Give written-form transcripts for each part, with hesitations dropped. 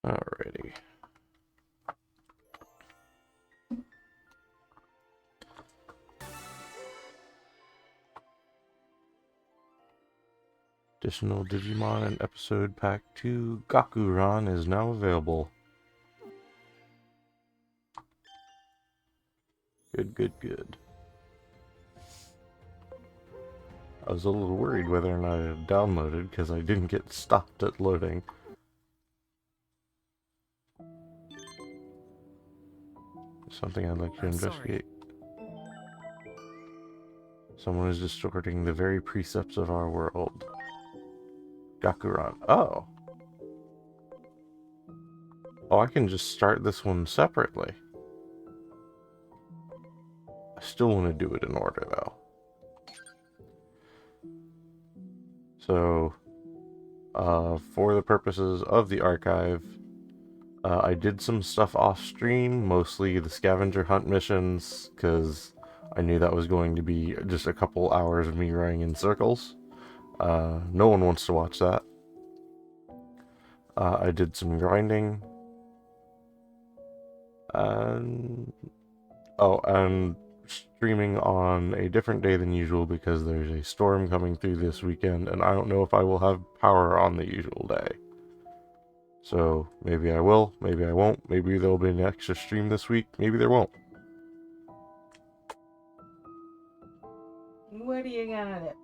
Alrighty. Additional Digimon and Episode Pack 2 Gakuran is now available. Good. I was a little worried whether or not it had downloaded because I didn't get stopped at loading. Something I'd like to investigate. Someone is distorting the very precepts of our world. Gakuran. Oh. Oh, I can just start this one separately. I still want to do it in order, though. So, for the purposes of the archive, I did some stuff off stream, mostly the scavenger hunt missions, because I knew that was going to be just a couple hours of me running in circles. No one wants to watch that. I did some grinding. And streaming on a different day than usual because there's a storm coming through this weekend, and I don't know if I will have power on the usual day. So maybe I will, maybe I won't, maybe there'll be an extra stream this week, maybe there won't. What do you got it?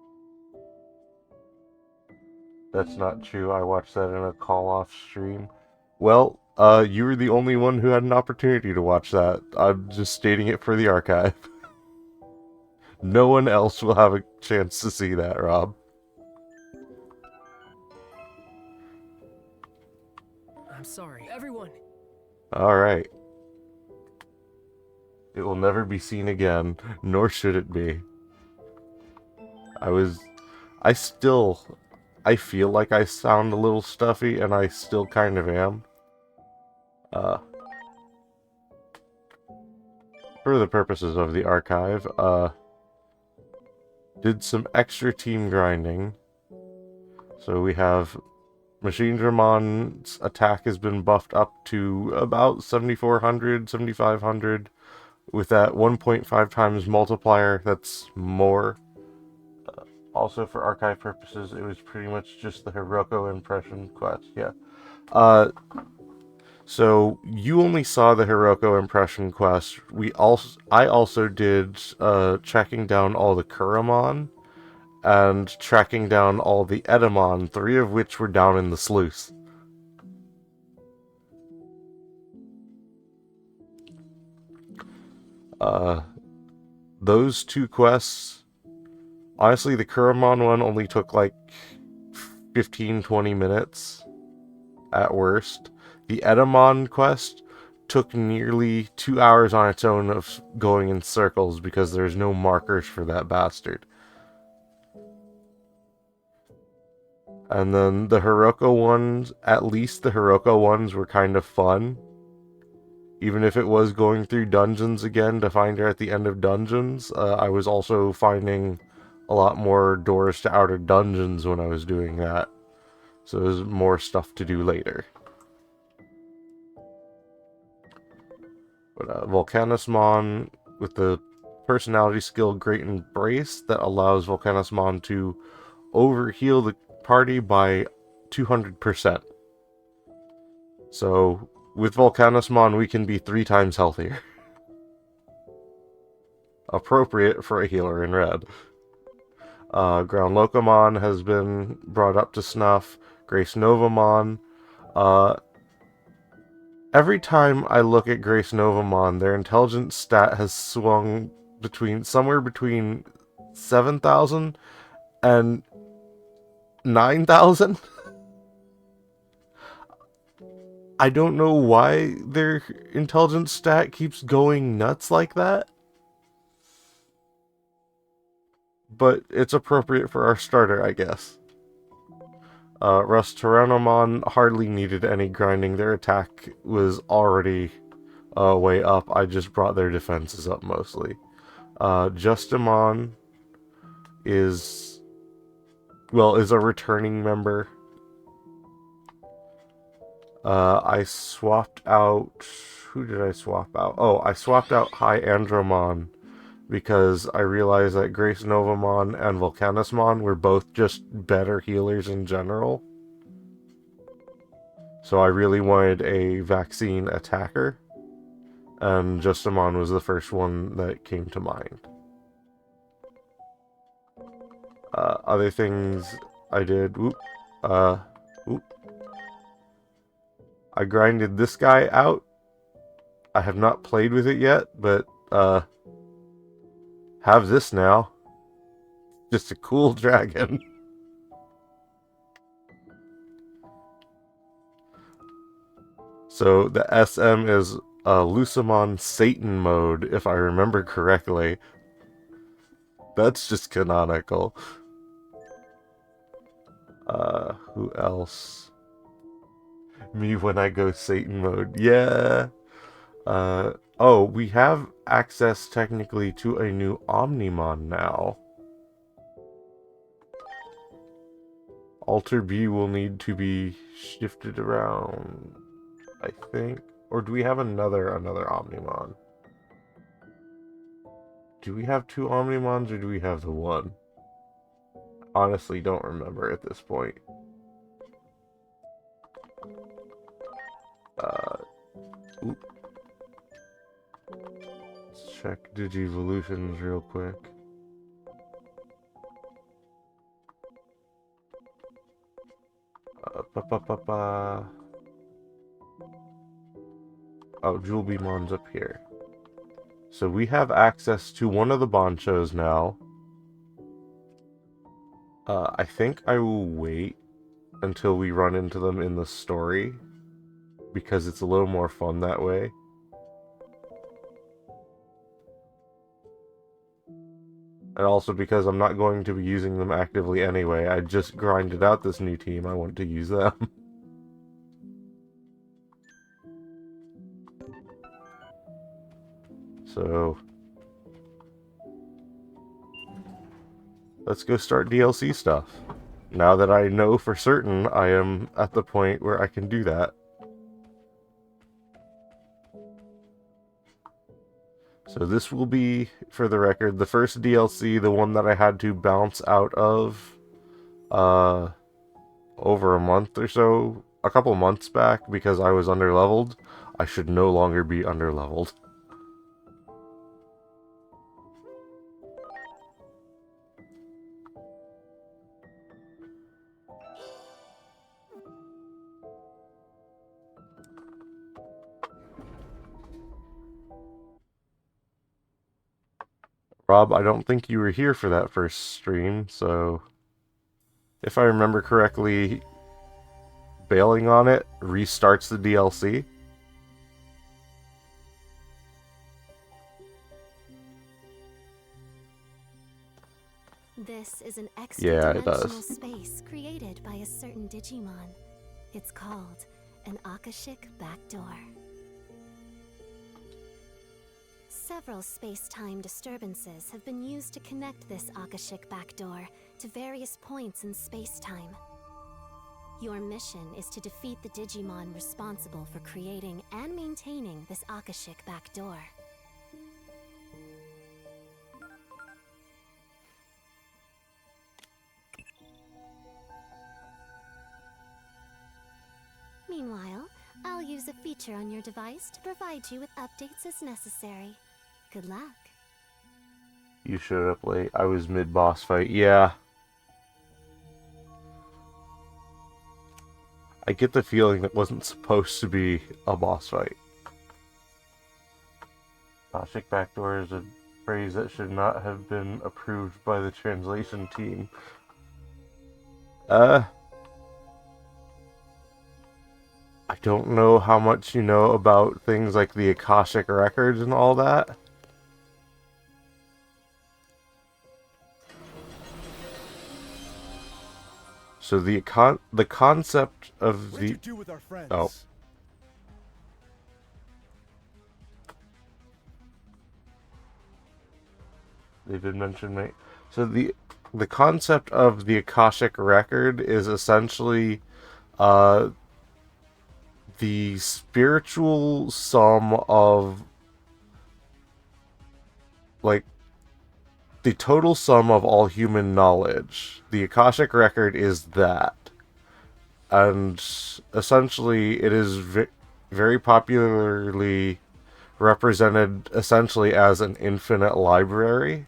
That's not true. I watched that in a call-off stream. Well, you were the only one who had an opportunity to watch that. I'm just stating it for the archive. No one else will have a chance to see that, Rob. I'm sorry, everyone. Alright. It will never be seen again, nor should it be. I feel like I sound a little stuffy, and I still kind of am. For the purposes of the archive, did some extra team grinding. So we have Machine Dramon's attack has been buffed up to about 7,400, 7,500. With that 1.5 times multiplier, that's more. Also, for archive purposes, it was pretty much just the Hiroko impression quest. Yeah. So you only saw the Hiroko impression quest. I also did tracking down all the Kuramon and tracking down all the Edamon, 3 of which were down in the sluice. Those 2 quests, honestly, the Kuramon one only took like 15-20 minutes at worst. The Edamon quest took nearly 2 hours on its own of going in circles because there's no markers for that bastard. And then the Hiroko ones, at least the Hiroko ones were kind of fun. Even if it was going through dungeons again to find her at the end of dungeons, I was also finding a lot more doors to outer dungeons when I was doing that. So there's more stuff to do later. But Volcanismon, with the personality skill Great Embrace, that allows Volcanismon to overheal the party by 200%. So, with Volcanismon, we can be 3 times healthier. Appropriate for a healer in red. Ground Locomon has been brought up to snuff. Grace Novamon. Every time I look at Grace Novamon, their intelligence stat has swung somewhere between 7,000 and 9,000. I don't know why their intelligence stat keeps going nuts like that. But it's appropriate for our starter, I guess. Rustaranomon hardly needed any grinding. Their attack was already way up. I just brought their defenses up mostly. Justimon is a returning member. I swapped out... Who did I swap out? Oh, I swapped out High Andromon because I realized that Grace Novamon and Volcanismon were both just better healers in general. So I really wanted a vaccine attacker, and Justamon was the first one that came to mind. Other things I did... I grinded this guy out. I have not played with it yet, but have this now. Just a cool dragon. So the SM is Lucamon Satan mode, if I remember correctly. That's just canonical. Who else? Me when I go Satan mode. Yeah. Oh, we have access technically to a new Omnimon now. Alter B will need to be shifted around, I think. Or do we have another Omnimon? Do we have two Omnimons or do we have the one? Honestly, don't remember at this point. Let's check Digivolutions real quick. Oh, Julbimon's up here. So we have access to one of the Bonchos now. I think I will wait until we run into them in the story, because it's a little more fun that way. And also because I'm not going to be using them actively anyway. I just grinded out this new team. I want to use them. So let's go start DLC stuff. Now that I know for certain I am at the point where I can do that. So this will be, for the record, the first DLC, the one that I had to bounce out of over a month or so, a couple months back, because I was underleveled. I should no longer be underleveled. Rob, I don't think you were here for that first stream, so if I remember correctly, bailing on it restarts the DLC. This is an extra-dimensional does. space created by a certain Digimon. It's called an Akashic Backdoor. Several space-time disturbances have been used to connect this Akashic Backdoor to various points in space-time. Your mission is to defeat the Digimon responsible for creating and maintaining this Akashic Backdoor. Meanwhile, I'll use a feature on your device to provide you with updates as necessary. Good luck. You showed up late. I was mid-boss fight. Yeah. I get the feeling that wasn't supposed to be a boss fight. Akashic Backdoor is a phrase that should not have been approved by the translation team. I don't know how much you know about things like the Akashic Records and all that. So the concept of What the... you do with our friends? Oh. They did mention me. So the concept of the Akashic Record is essentially the the spiritual sum of, like, the total sum of all human knowledge. The Akashic Record is that. And essentially, it is very popularly represented essentially as an infinite library.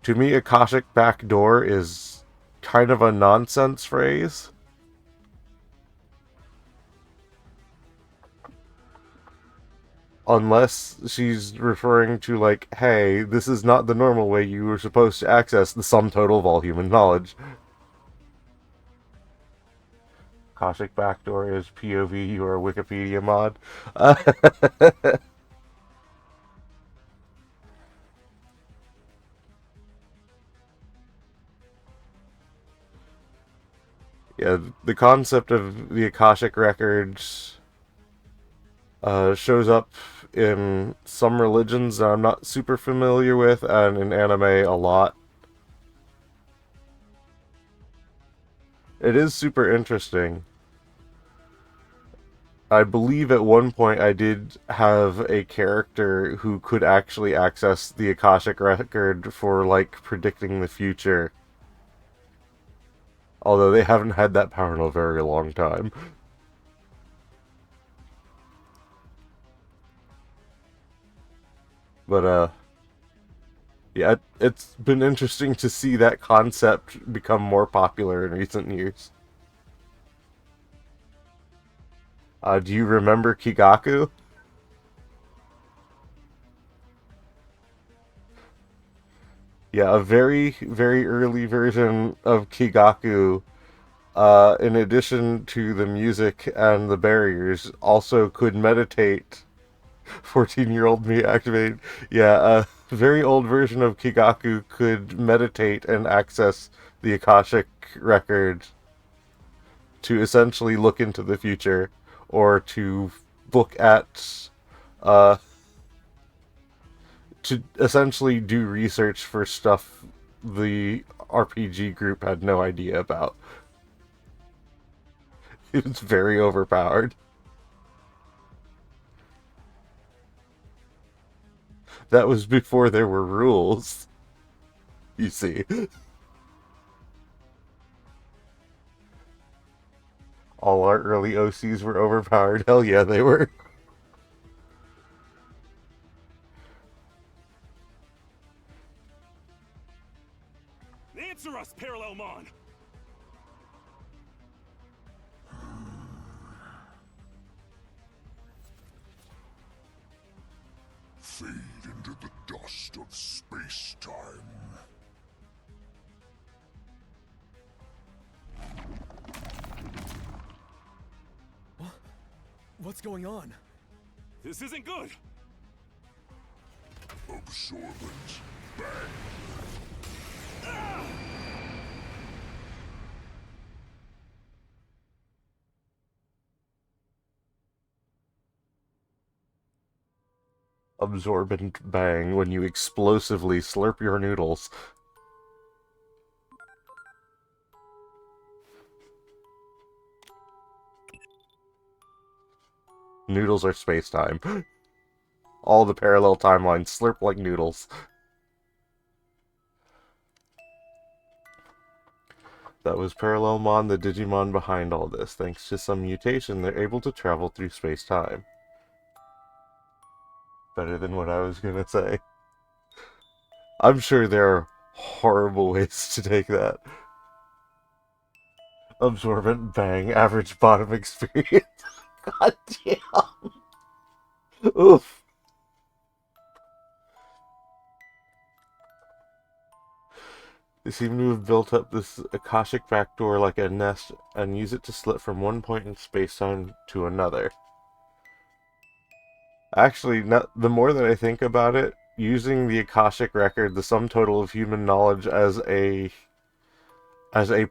To me, Akashic Backdoor is kind of a nonsense phrase. Unless she's referring to, like, hey, this is not the normal way you were supposed to access the sum total of all human knowledge. Akashic Backdoor is POV, you are a Wikipedia mod. Yeah, the concept of the Akashic Records shows up in some religions that I'm not super familiar with, and in anime a lot. It is super interesting. I believe at one point I did have a character who could actually access the Akashic Record for, like, predicting the future. Although they haven't had that power in a very long time. But, yeah, it's been interesting to see that concept become more popular in recent years. Do you remember Kigaku? Yeah, a very, very early version of Kigaku, in addition to the music and the barriers, also could meditate. 14-year-old me activated. Yeah, a very old version of Kigaku could meditate and access the Akashic Record to essentially look into the future, or to look at, uh, to essentially do research for stuff the RPG group had no idea about. It's very overpowered. That was before there were rules, you see. All our early OCs were overpowered. Hell yeah, they were. Answer us, Parallelmon! Fade into the dust of space-time. What's going on? This isn't good! Absorbent bang. Absorbent bang when you explosively slurp your noodles. Noodles are space-time. All the parallel timelines slurp like noodles. That was Parallelmon, the Digimon behind all this. Thanks to some mutation, they're able to travel through space-time. Better than what I was gonna say. I'm sure there are horrible ways to take that. Absorbent bang, average bottom experience. God damn. Oof. They seem to have built up this Akashic backdoor like a nest and use it to slip from one point in space-time to another. Actually, the more that I think about it, using the Akashic Record, the sum total of human knowledge, as a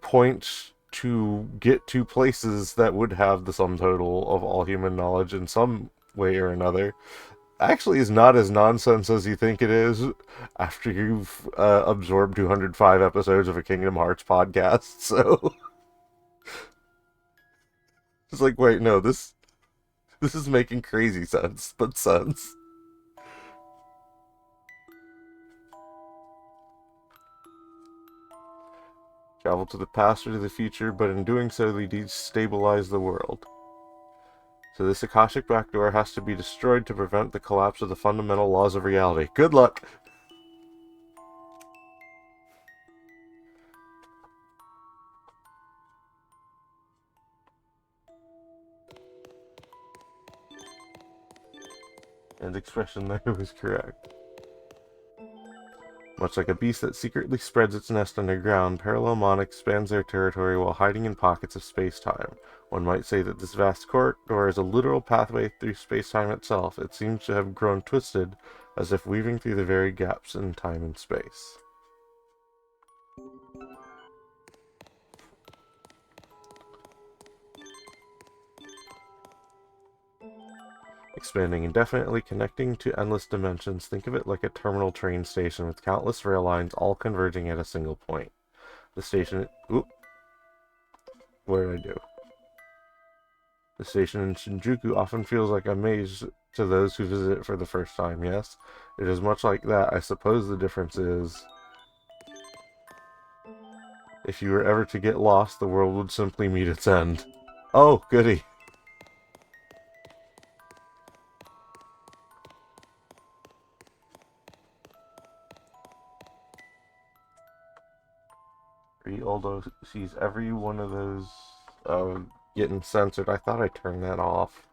point to get to places that would have the sum total of all human knowledge in some way or another, actually is not as nonsense as you think it is after you've absorbed 205 episodes of a Kingdom Hearts podcast, so... It's like, wait, no, this is making crazy sense, but sense. Travel to the past or to the future, but in doing so, they destabilize the world. So this Akashic backdoor has to be destroyed to prevent the collapse of the fundamental laws of reality. Good luck! And the expression there was correct. Much like a beast that secretly spreads its nest underground, Parallelmon expands their territory while hiding in pockets of space-time. One might say that this vast corridor is a literal pathway through space-time itself. It seems to have grown twisted, as if weaving through the very gaps in time and space. Expanding indefinitely, connecting to endless dimensions, think of it like a terminal train station with countless rail lines all converging at a single point. The station... Oop. What did I do? The station in Shinjuku often feels like a maze to those who visit it for the first time, yes? It is much like that. I suppose the difference is... if you were ever to get lost, the world would simply meet its end. Oh, goody. Rioldo sees every one of those getting censored. I thought I turned that off.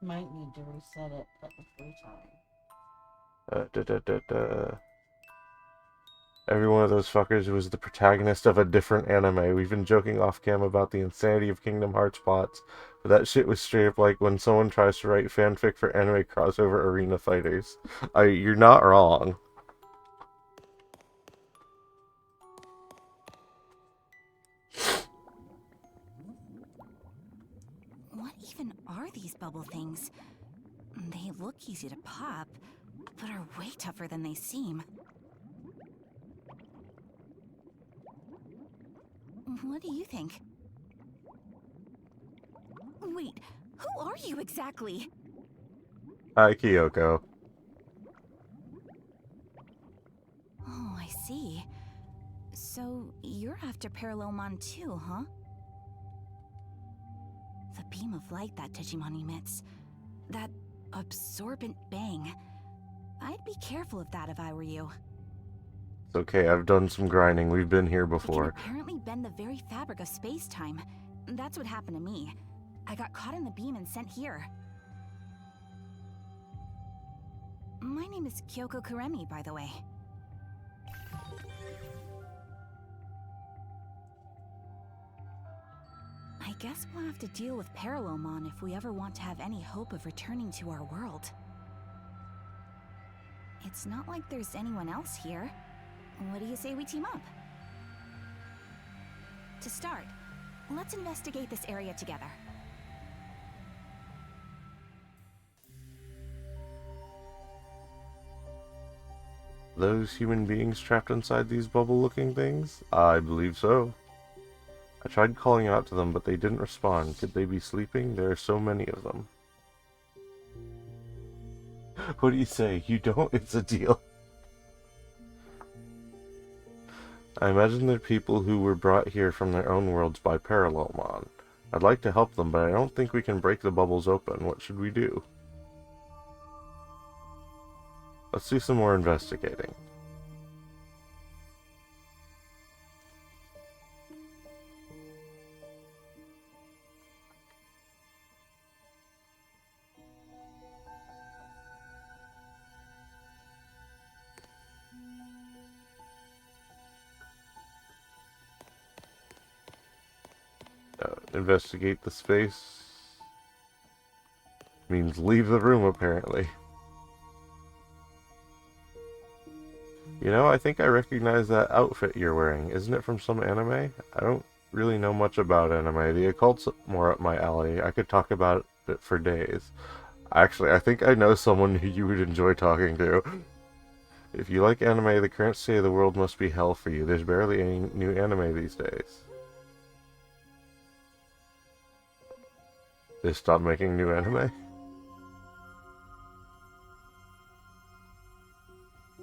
Might need to reset it at the free time. Every one of those fuckers was the protagonist of a different anime. We've been joking off cam about the insanity of Kingdom Hearts plots, but that shit was straight up like when someone tries to write fanfic for anime crossover arena fighters. You're not wrong. What even are these bubble things? They look easy to pop, but are way tougher than they seem. What do you think? Wait, who are you exactly? Hi, Kyoko. Oh, I see. So, you're after Parallelmon too, huh? The beam of light that Digimon emits. That absorbent bang. I'd be careful of that if I were you. It's okay, I've done some grinding. We've been here It can before. apparently bend the very fabric of space-time. That's what happened to me. I got caught in the beam and sent here. My name is Kyoko Kuremi, by the way. I guess we'll have to deal with Parallelmon if we ever want to have any hope of returning to our world. It's not like there's anyone else here. What do you say we team up? To start, let's investigate this area together. Those human beings trapped inside these bubble-looking things? I believe so. I tried calling out to them, but they didn't respond. Could they be sleeping? There are so many of them. What do you say? You don't? It's a deal. I imagine they're people who were brought here from their own worlds by Parallelmon. I'd like to help them, but I don't think we can break the bubbles open. What should we do? Let's do some more investigating. Investigate the space means leave the room, apparently. You know, I think I recognize that outfit you're wearing. Isn't it from some anime? I don't really know much about anime. The occult's more up my alley. I could talk about it for days. Actually, I think I know someone who you would enjoy talking to. If you like anime, the current state of the world must be hell for you. There's barely any new anime these days. They stopped making new anime?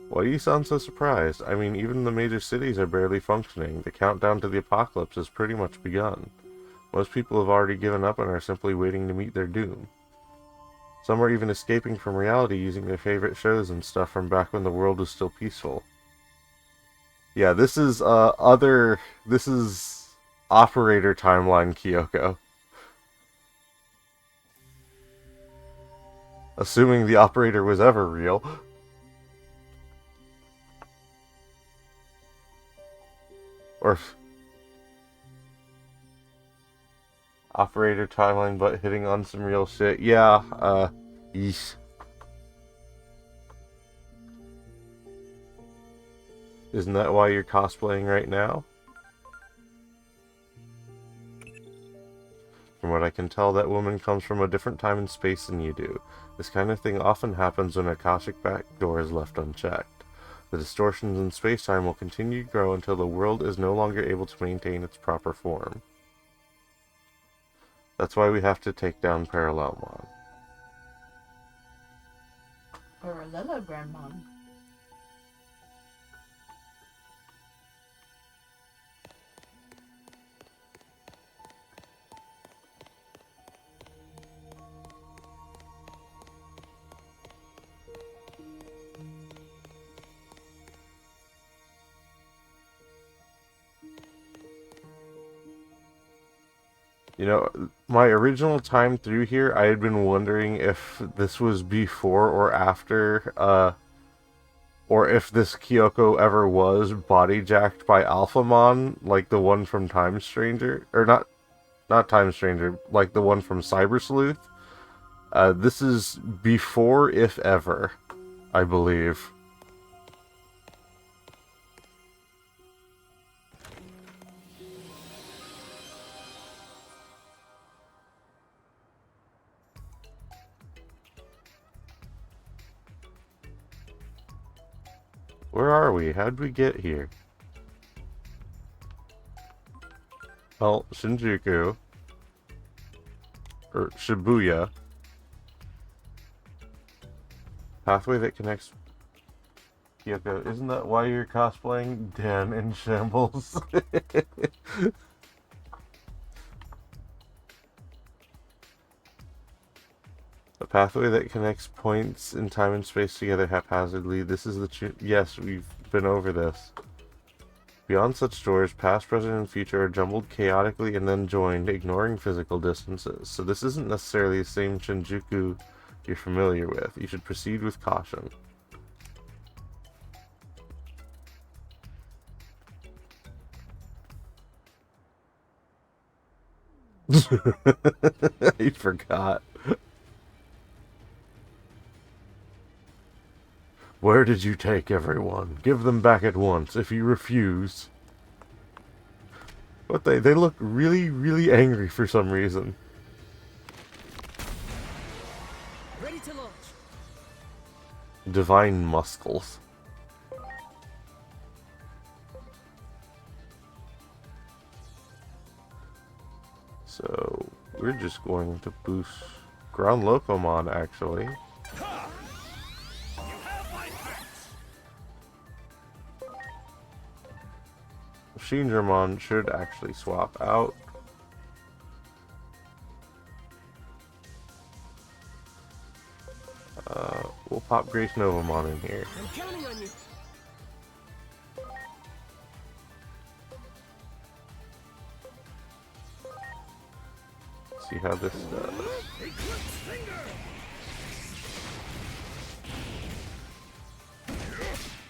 Why do you sound so surprised? I mean, even the major cities are barely functioning. The countdown to the apocalypse has pretty much begun. Most people have already given up and are simply waiting to meet their doom. Some are even escaping from reality using their favorite shows and stuff from back when the world was still peaceful. Yeah, this is, this is Operator Timeline Kyoko. Assuming the operator was ever real. Or Operator Timeline but hitting on some real shit. Yeah, yeesh. Isn't that why you're cosplaying right now? From what I can tell, that woman comes from a different time and space than you do. This kind of thing often happens when a Akashic backdoor is left unchecked. The distortions in space-time will continue to grow until the world is no longer able to maintain its proper form. That's why we have to take down Parallelmon. Parallelogramon. You know, my original time through here, I had been wondering if this was before or after, or if this Kyoko ever was body jacked by Alphamon, like the one from Time Stranger, or not Time Stranger, like the one from Cyber Sleuth. This is before, if ever, I believe. Where are we? How'd we get here? Well, Shinjuku. Or Shibuya. Pathway that connects Kyoko. Isn't that why you're cosplaying Dan in Shambles? A pathway that connects points in time and space together haphazardly. This is the yes, we've been over this. Beyond such doors, past, present, and future are jumbled chaotically and then joined, ignoring physical distances. So this isn't necessarily the same Shinjuku you're familiar with. You should proceed with caution. I forgot. Where did you take everyone? Give them back at once. If you refuse... But they look really, really angry for some reason. Ready to launch. Divine muscles. So, we're just going to boost Ground Locomon, actually. Shinramon should actually swap out. We'll pop Grace Novamon in here. I'm counting on you. See how this does.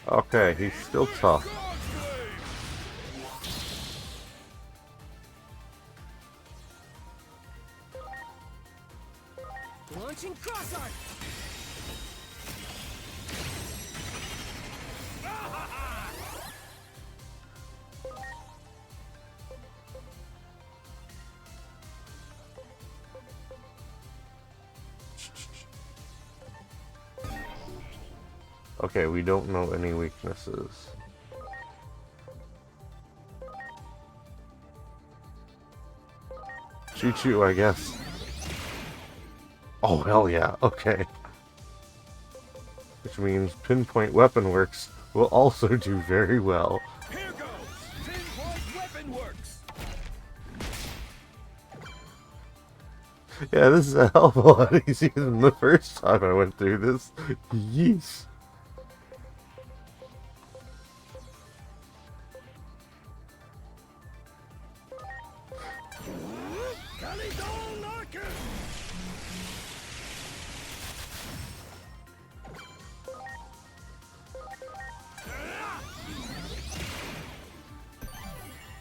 Okay, he's still tough. Launching cross arc. Okay, we don't know any weaknesses. Choo-choo, I guess. Oh, hell yeah, okay. Which means Pinpoint Weapon Works will also do very well. Here goes! Pinpoint weapon works! Yeah, this is a hell of a lot easier than the first time I went through this. Yeesh.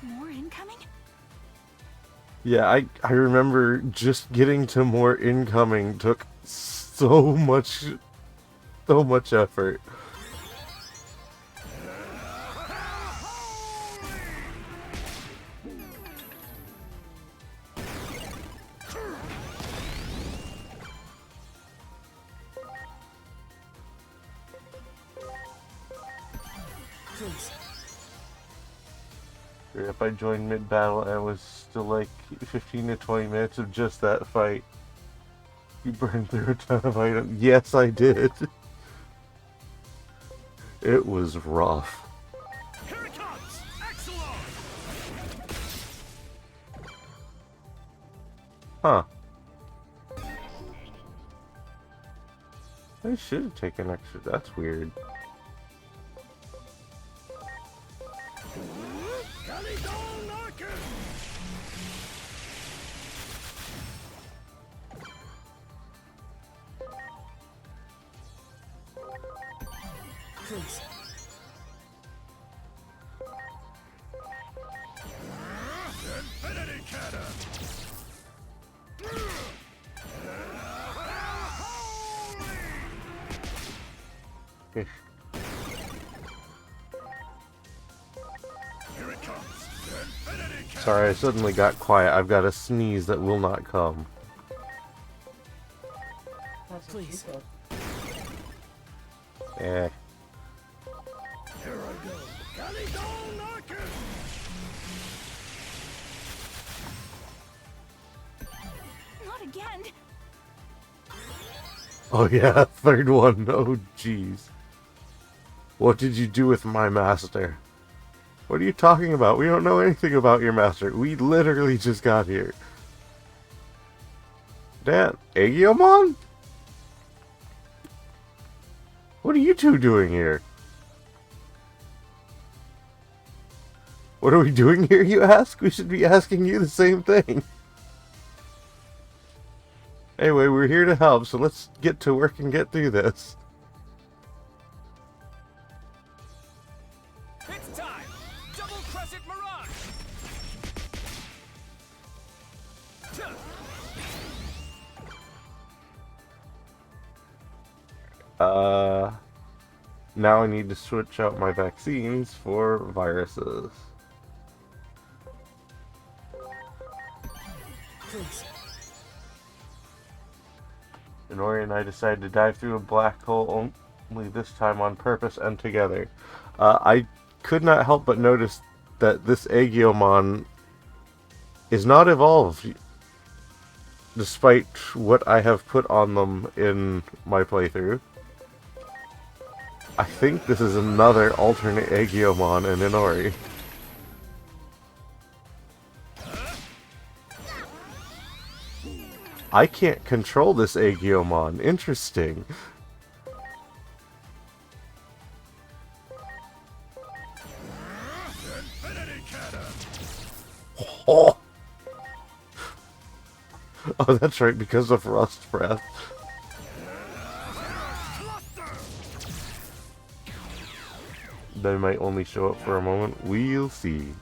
More incoming? Yeah, I remember just getting to more incoming took so much effort. Please. If I joined mid-battle and it was still like 15 to 20 minutes of just that fight, you burned through a ton of items. Yes, I did. It was rough. Here it comes! Axelon! Huh. I should have taken extra. That's weird. Please. Infinity Cannon! Ish. Here it comes! Infinity Cannon! Sorry, I suddenly got quiet. I've got a sneeze that will not come. That's what Please. she said. Eh. Here I go! Calidon Larkin! Not again. Oh yeah, third one. Oh jeez. What did you do with my master? What are you talking about? We don't know anything about your master. We literally just got here. Dan, Aegiomon? What are you two doing here? What are we doing here, you ask? We should be asking you the same thing. Anyway, we're here to help, so let's get to work and get through this. It's time! Double Crescent Mirage! Now I need to switch out my vaccines for viruses. Please. Inori and I decided to dive through a black hole, only this time on purpose and together. I could not help but notice that this Aegiomon is not evolved, despite what I have put on them in my playthrough. I think this is another alternate Aegiomon in Inori. I can't control this Aegiomon. Interesting. Infinity Cannon! Oh! Oh, that's right, because of Rust Breath. They might only show up for a moment. We'll see.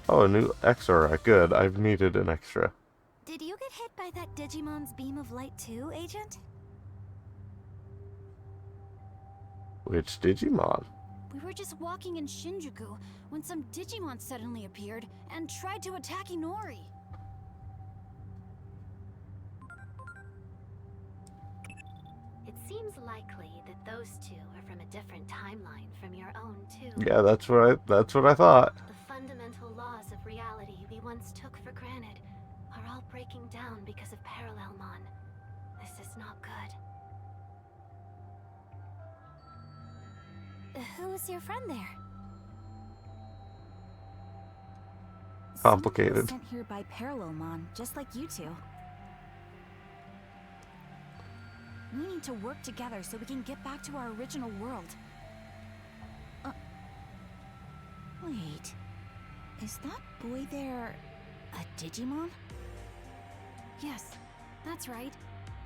Oh, a new extra. Good. I've needed an extra. Did you get hit by that Digimon's beam of light too, Agent? Which Digimon? We were just walking in Shinjuku when some Digimon suddenly appeared and tried to attack Inori. It seems likely that those two are from a different timeline from your own, too. Yeah, that's what I thought. The fundamental laws of reality we once took for granted are all breaking down because of Parallelmon. This is not good. Who's your friend there? Complicated. Someone was sent here by Parallelmon, just like you two. We need to work together so we can get back to our original world. Wait. Is that boy there a Digimon? Yes, that's right.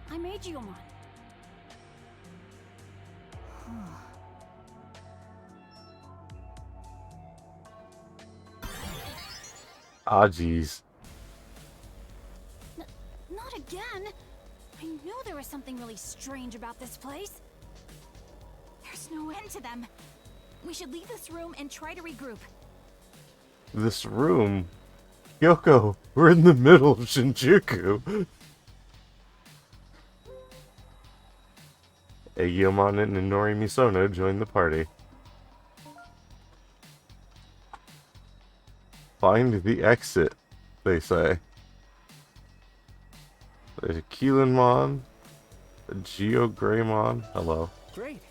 I'm Agiomon. Ah, jeez. Not again! I knew there was something really strange about this place. There's no end to them. We should leave this room and try to regroup. This room. Yoko, we're in the middle of Shinjuku. Aegimon and Inori Misono join the party. Find the exit, they say. There's a Keelanmon, a Geogreymon. Hello. Great.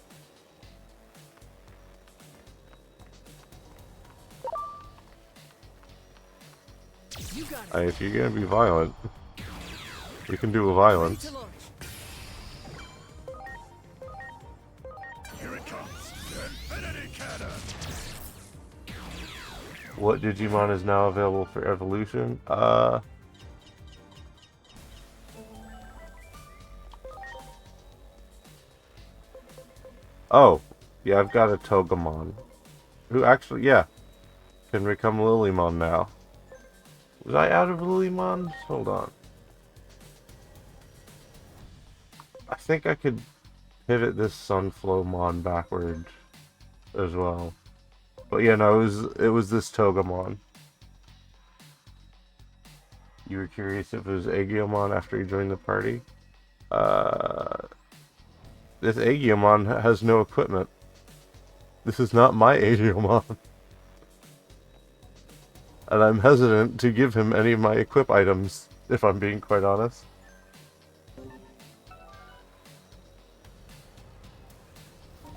You got it. If you're gonna be violent, we can do a violence. To launch. Here it comes. Infinity Cannon. What Digimon is now available for evolution? Oh, yeah, I've got a Togemon. Who actually, yeah, can become Lilymon now. Was I out of Lilymon? Hold on. I think I could pivot this Sunflowmon backwards as well. But yeah, no, it was this Togemon. You were curious if it was Aegimon after he joined the party? This Aegimon has no equipment. This is not my Aegimon. And I'm hesitant to give him any of my equip items, if I'm being quite honest.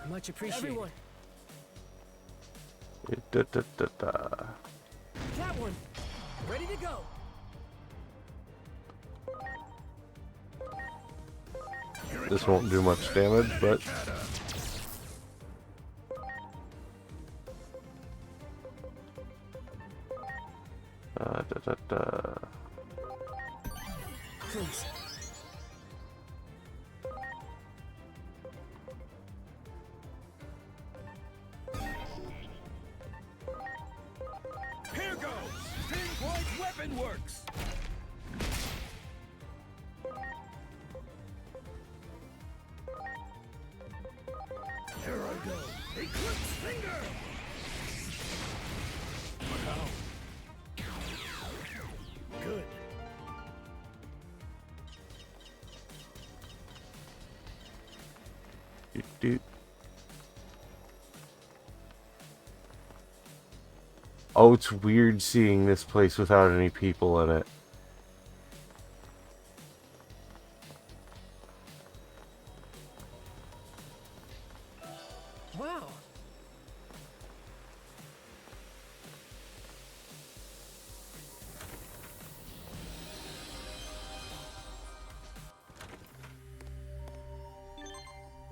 Much appreciated. Everyone, that one. Ready to go. This won't do much damage, but Please. Here goes. Pinpoint Weapon Works. Here I go. Eclipse Finger. Wow. Good. Doot. Oh, it's weird seeing this place without any people in it. Wow.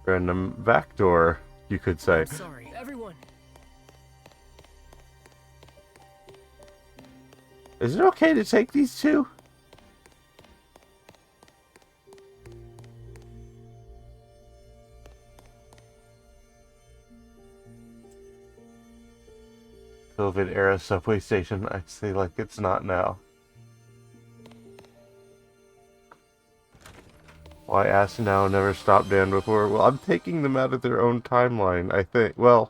Random back door, you could say. Sorry, everyone. Is it okay to take these two? COVID era subway station, I say like it's not now. Why ask now, never stopped Dan before? Well, I'm taking them out of their own timeline, I think. Well,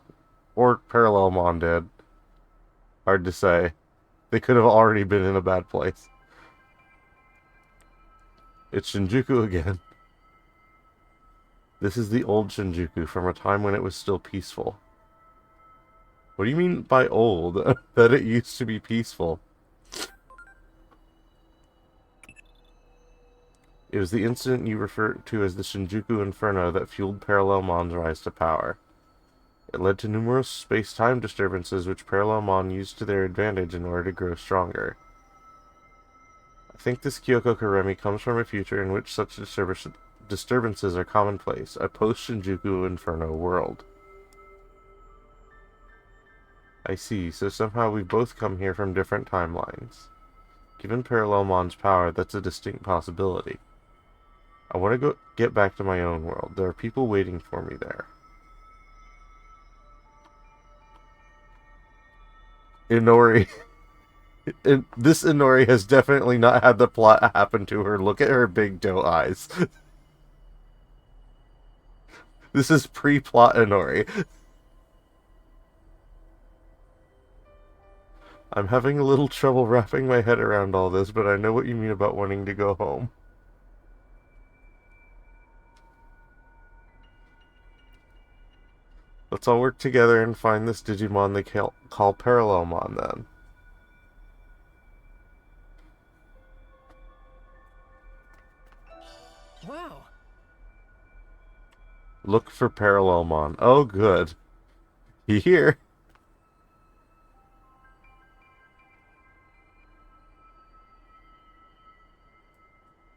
or Parallelmon did. Hard to say. They could have already been in a bad place. It's Shinjuku again. This is the old Shinjuku from a time when it was still peaceful. What do you mean by old? That it used to be peaceful. It was the incident you refer to as the Shinjuku Inferno that fueled Parallelmon's rise to power. It led to numerous space-time disturbances which Parallelmon used to their advantage in order to grow stronger. I think this Kyoko Karemi comes from a future in which such disturbances are commonplace, a post-Shinjuku Inferno world. I see, so somehow we both come here from different timelines. Given Parallelmon's power, that's a distinct possibility. I want to get back to my own world. There are people waiting for me there. Inori. This Inori has definitely not had the plot happen to her. Look at her big doe eyes. This is pre-plot Inori. I'm having a little trouble wrapping my head around all this, but I know what you mean about wanting to go home. Let's all work together and find this Digimon they call Parallelmon, then. Wow. Look for Parallelmon. Oh, good. He here.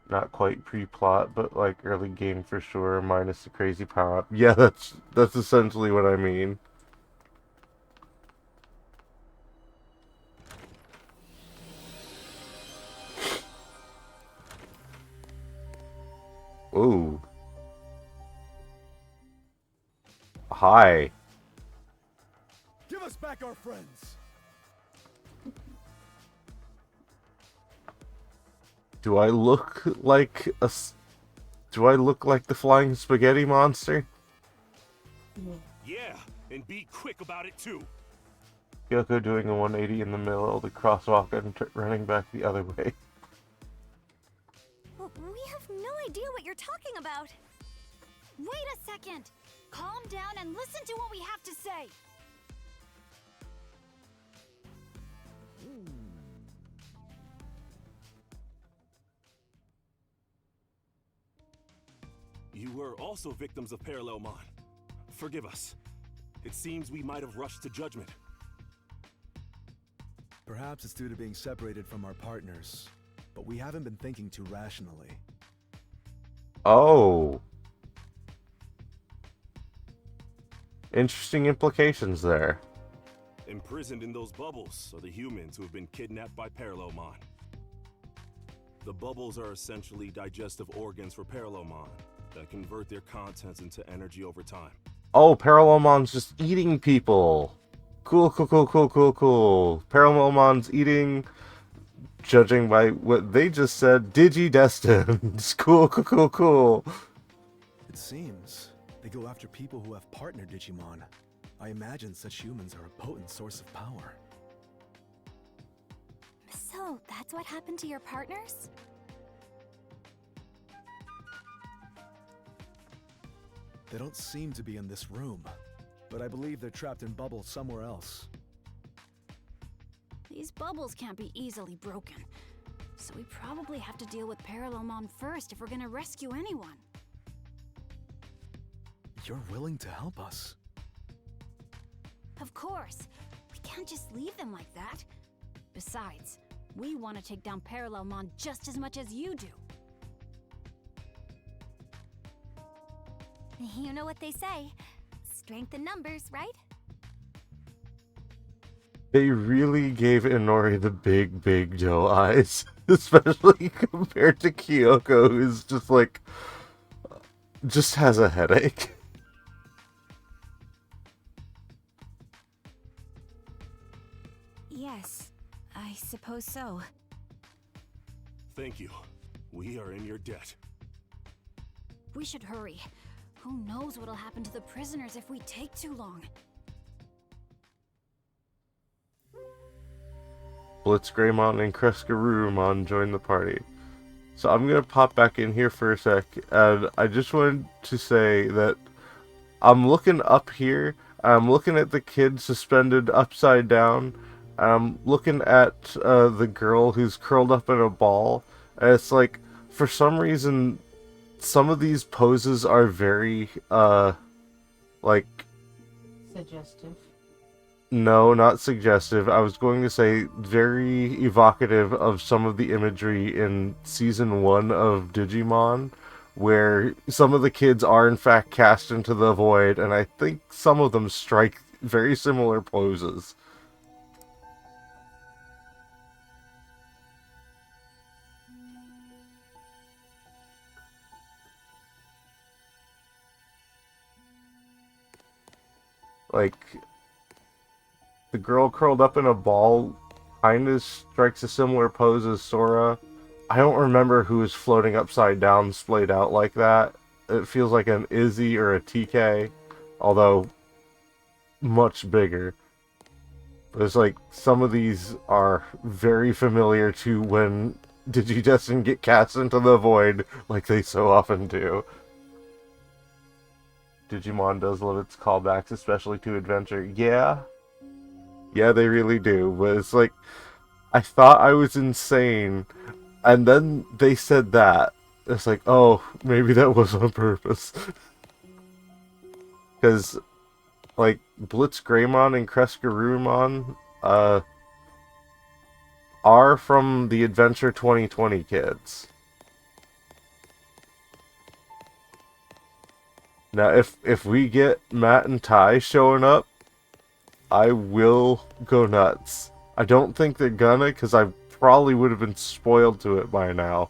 Not quite pre-plot, but like early game for sure, minus the crazy power-up. Yeah, that's essentially what I mean. Ooh. Hi. Give us back our friends. Do I look like the flying spaghetti monster? Yeah, and be quick about it too. Kyoko doing a 180 in the middle of the crosswalk and running back the other way. We have no idea what you're talking about. Wait a second. Calm down and listen to what we have to say. You were also victims of Parallelmon. Forgive us. It seems we might have rushed to judgment. Perhaps it's due to being separated from our partners, but we haven't been thinking too rationally. Oh. Interesting implications there. Imprisoned in those bubbles are the humans who have been kidnapped by Parallelmon. The bubbles are essentially digestive organs for Parallelmon that convert their contents into energy over time. Oh, Parallelmon's just eating people. Cool. Parallelmon's eating, judging by what they just said, Digidestins. Cool. It seems they go after people who have partner Digimon. I imagine such humans are a potent source of power. So, that's what happened to your partners? They don't seem to be in this room, but I believe they're trapped in bubbles somewhere else. These bubbles can't be easily broken. So we probably have to deal with Parallelmon first if we're gonna rescue anyone. You're willing to help us? Of course. We can't just leave them like that. Besides, we want to take down Parallelmon just as much as you do. You know what they say. Strength in numbers, right? They really gave Inori the big doe eyes. Especially compared to Kyoko, who's just like... just has a headache. Yes, I suppose so. Thank you. We are in your debt. We should hurry. Who knows what'll happen to the prisoners if we take too long? Blitzgreymon and Kreskarurumon join the party. So I'm gonna pop back in here for a sec, and I just wanted to say that I'm looking up here, I'm looking at the kid suspended upside down, and I'm looking at the girl who's curled up in a ball, and it's like, for some reason, some of these poses are very, like, Suggestive. no, not suggestive. I was going to say very evocative of some of the imagery in Season 1 of Digimon, where some of the kids are in fact cast into the void, and I think some of them strike very similar poses. Like, the girl curled up in a ball kind of strikes a similar pose as Sora. I don't remember who is floating upside down splayed out like that. It feels like an Izzy or a TK, although much bigger. But it's like some of these are very familiar to when Digidestin get cast into the void like they so often do. Digimon does love its callbacks, especially to Adventure. Yeah, they really do. But it's like, I thought I was insane, and then they said that. It's like, oh, maybe that was on purpose. Because, like, Blitz Greymon and Kreskarumon, are from the Adventure 2020 kids. Now, if we get Matt and Ty showing up, I will go nuts. I don't think they're gonna, because I probably would have been spoiled to it by now.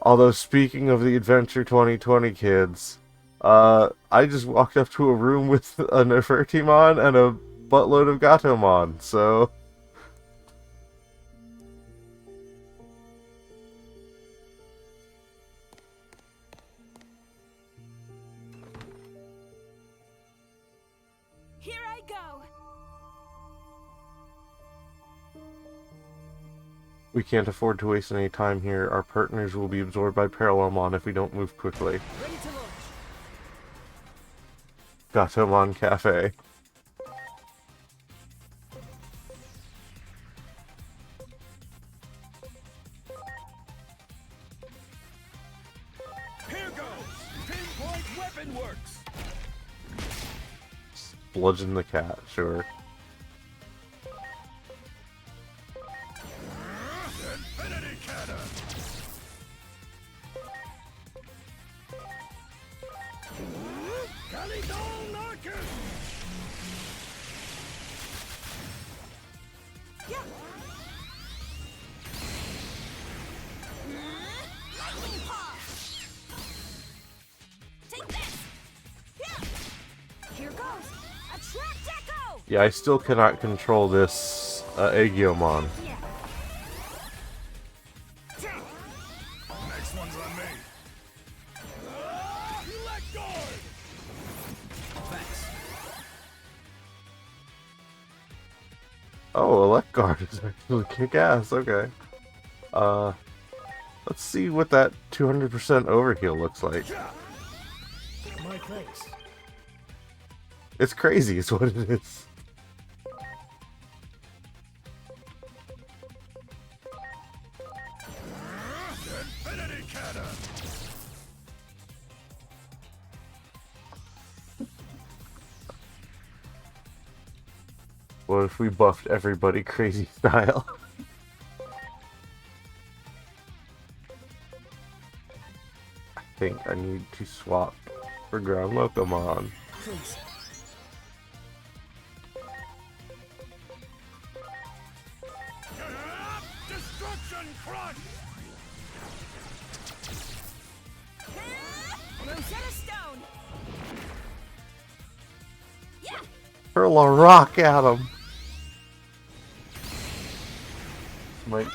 Although, speaking of the Adventure 2020 kids, I just walked up to a room with a Nefertimon and a buttload of Gatomon, so... Here I go. We can't afford to waste any time here. Our partners will be absorbed by Parallelmon if we don't move quickly. Ready to launch. Gatomon Cafe. Here goes! Pinpoint weapon works! Bludgeon the cat, sure. Infinity Cannon! Calidon Narcus! Yeah. Lightning paw. Take this. Yeah. Here goes. Attract Echo. Yeah, I still cannot control this Aegiomon. Yeah. Next one's on me. Let guard! Thanks. Oh, Elect Guard is actually kick-ass, okay. Let's see what that 200% overheal looks like. My place. It's crazy, is what it is. Infinity Cannon! What if we buffed everybody crazy style? I think I need to swap for Ground Locomon. Please. Destruction Crush! Rosetta Stone. Yeah. Hurl a rock at him! Might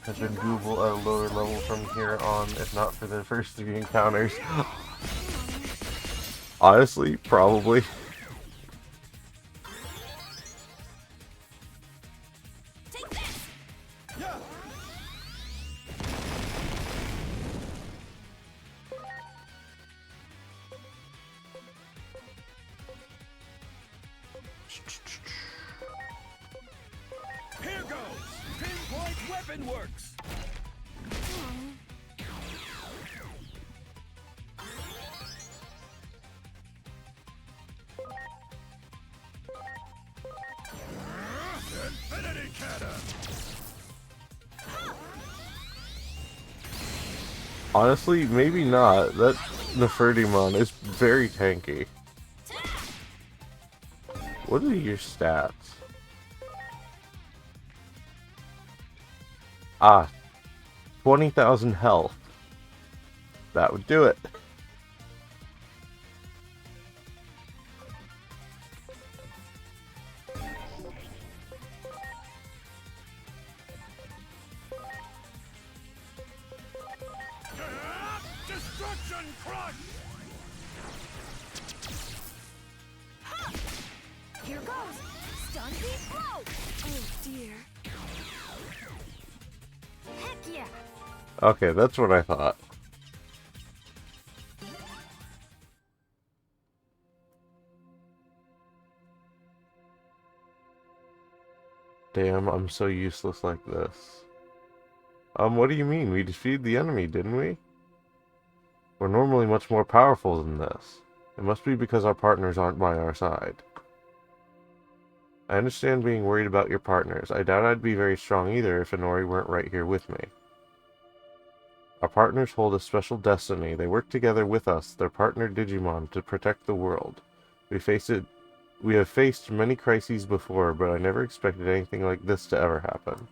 have been doable at a lower level from here on, if not for the first 3 encounters. Honestly, probably. Take this. Yeah! weapon works! Infinity Cannon! Honestly, maybe not. That Nefertimon is very tanky. What are your stats? Ah, 20,000 health. That would do it. Destruction Crush! Here goes! Stun beat blow! Oh dear. Heck yeah! Okay, that's what I thought. Damn, I'm so useless like this. What do you mean? We defeated the enemy, didn't we? We're normally much more powerful than this. It must be because our partners aren't by our side. I understand being worried about your partners. I doubt I'd be very strong either if Inori weren't right here with me. Our partners hold a special destiny. They work together with us, their partner Digimon, to protect the world. We have faced many crises before, but I never expected anything like this to ever happen.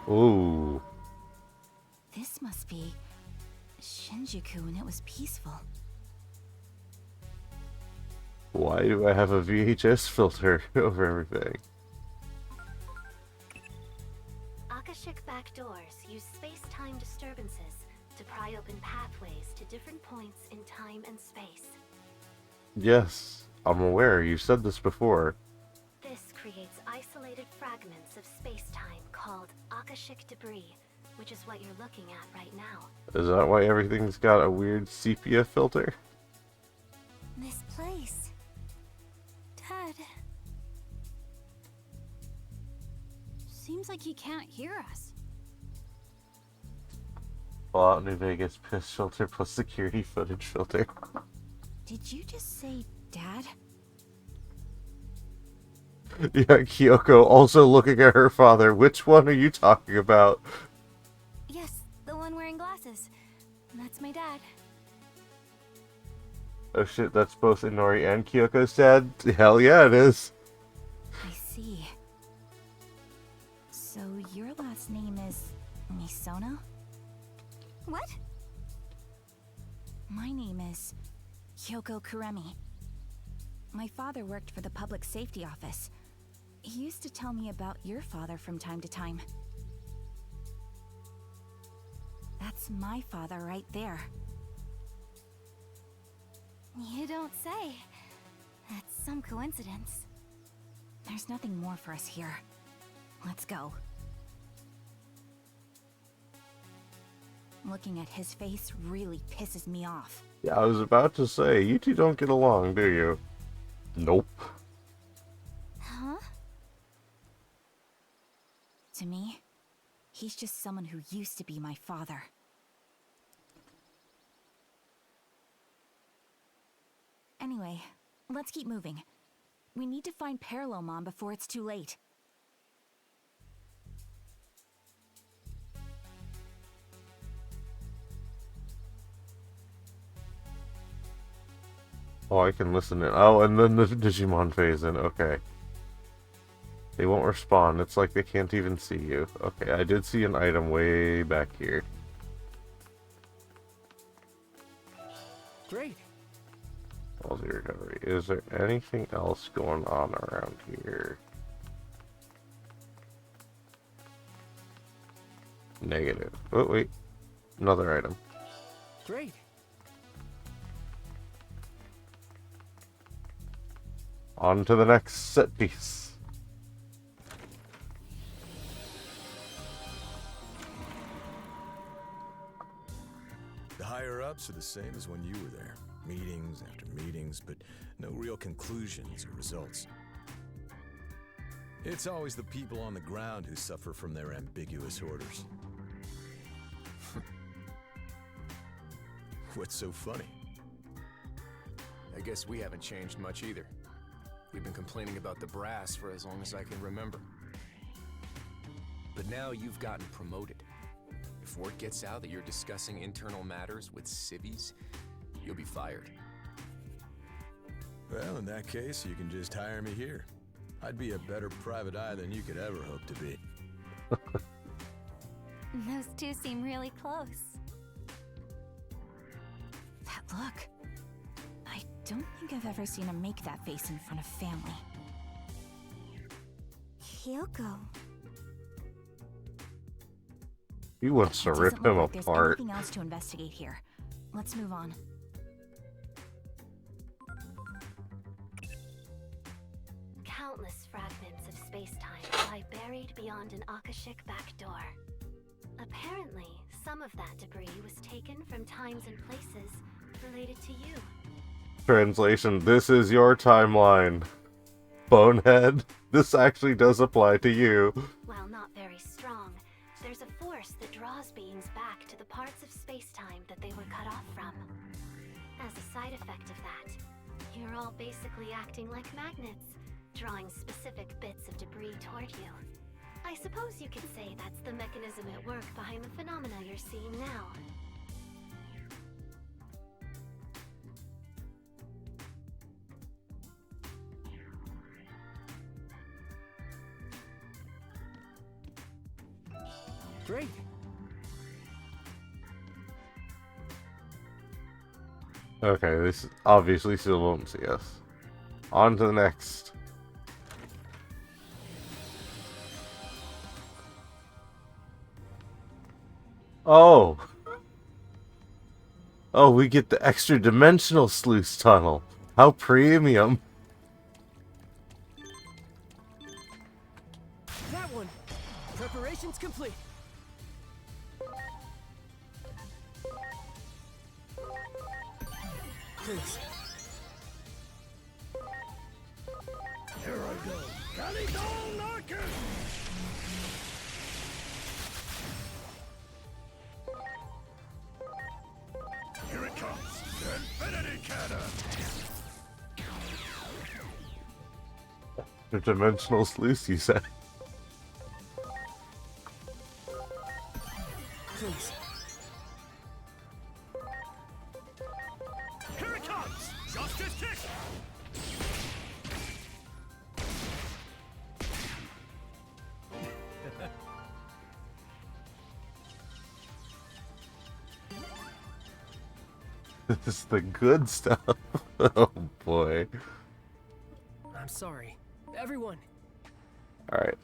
Ooh. This must be Shinjuku when it was peaceful. Why do I have a VHS filter over everything? Akashic backdoors use space-time disturbances to pry open pathways to different points in time and space. Yes, I'm aware. You said this before. This creates isolated fragments of space-time called Akashic debris, which is what you're looking at right now. Is that why everything's got a weird sepia filter? This place. Dad. Seems like he can't hear us. Fallout New Vegas piss filter plus security footage filter. Did you just say Dad? Yeah, Kyoko also looking at her father. Which one are you talking about? Yes, the one wearing glasses. That's my dad. Oh shit, that's both Inori and Kyoko's dad? Hell yeah, it is. I see. So your last name is Misono? What? My name is Kyoko Kuremi. My father worked for the public safety office. He used to tell me about your father from time to time. That's my father right there. You don't say. That's some coincidence. There's nothing more for us here. Let's go. Looking at his face really pisses me off. Yeah, I was about to say, you two don't get along, do you? Nope. Huh? To me, he's just someone who used to be my father. Anyway, let's keep moving. We need to find Parallelmon before it's too late. Oh, I can listen in. Oh, and then the Digimon phase in. Okay. They won't respond. It's like they can't even see you. Okay, I did see an item way back here. Great. Palsy recovery. Is there anything else going on around here? Negative. Oh, wait. Another item. Great. On to the next set piece. The higher-ups are the same as when you were there. Meetings after meetings, but no real conclusions or results. It's always the people on the ground who suffer from their ambiguous orders. What's so funny? I guess we haven't changed much either. We've been complaining about the brass for as long as I can remember. But now you've gotten promoted. If word gets out that you're discussing internal matters with civvies, you'll be fired. Well, in that case, you can just hire me here. I'd be a better private eye than you could ever hope to be. Those two seem really close. That look. I don't think I've ever seen him make that face in front of family. Kyoko. He wants to It rip doesn't look him like there's apart. anything else to investigate here. Let's move on. Countless fragments of space-time lie buried beyond an Akashic backdoor. Apparently, some of that debris was taken from times and places related to you. Translation, this is your timeline. Bonehead, this actually does apply to you. While not very strong, there's a force that draws beings back to the parts of space-time that they were cut off from. As a side effect of that, you're all basically acting like magnets, drawing specific bits of debris toward you. I suppose you could say that's the mechanism at work behind the phenomena you're seeing now. Great. Okay, this obviously still won't see us. On to the next. Oh! Oh, we get the extra dimensional sluice tunnel. How premium. That one. Preparations complete. Please. Here I go. Kanito knocking! Here it comes. Infinity Cannon! The dimensional sluice, you said. Please. Here it comes! Justice kick! This is the good stuff. Oh boy. I'm sorry. Everyone. Alright.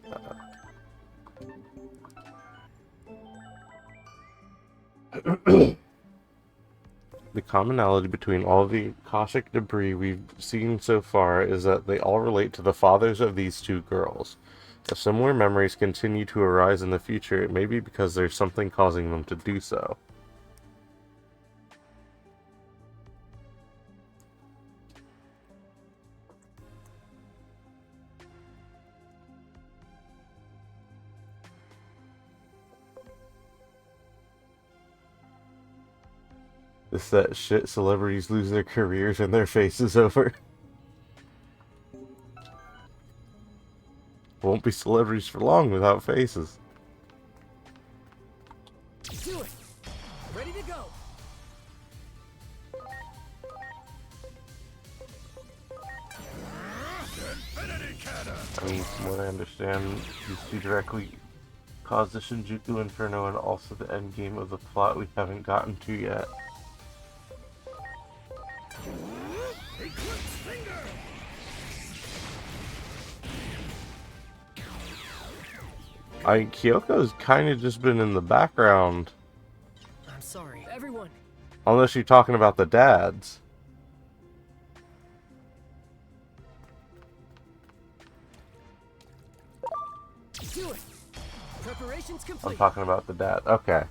The commonality between all the Akashic debris we've seen so far is that they all relate to the fathers of these two girls. If similar memories continue to arise in the future, it may be because there's something causing them to do so. It's that shit celebrities lose their careers and their faces over. Won't be celebrities for long without faces. Do it. Ready to go. Infinity Cannon! I mean, from what I understand, these two directly cause the Shinjuku Inferno and also the endgame of the plot we haven't gotten to yet. Eclipse Finger! Kyoko's kind of just been in the background. I'm sorry. Everyone, Unless you're talking about the dads. do it. Preparations I'm complete. talking about the dad. Okay.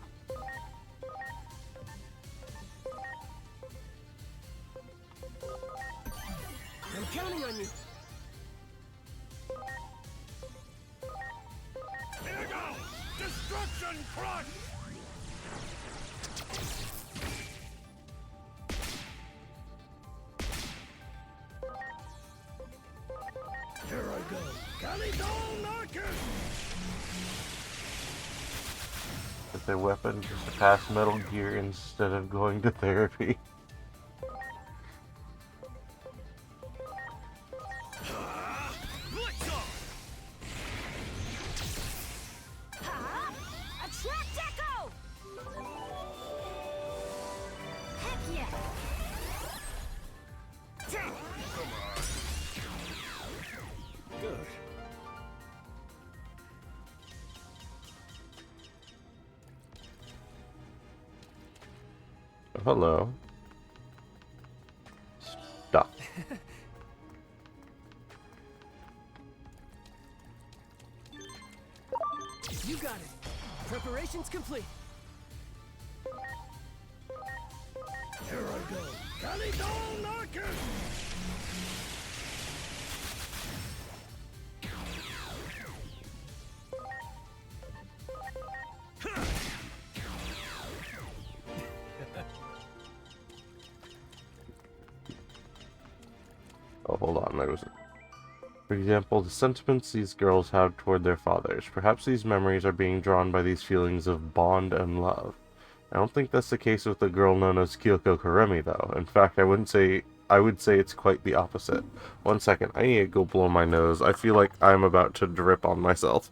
I'm counting on you. Here go! Destruction Crush! Here I go. Calido Narcus! If their weapon is to pass Metal Gear instead of going to therapy. Blitz off! Ha! Attract Echo! Heck yeah! Good. Hello. Stop. You got it. Preparations complete. Here I go. Calido Narcus! Oh, hold on. There was a... For example, the sentiments these girls have toward their fathers. Perhaps these memories are being drawn by these feelings of bond and love. I don't think that's the case with the girl known as Kyoko Kuremi, though. In fact, I would say it's quite the opposite. One second, I need to go blow my nose. I feel like I'm about to drip on myself.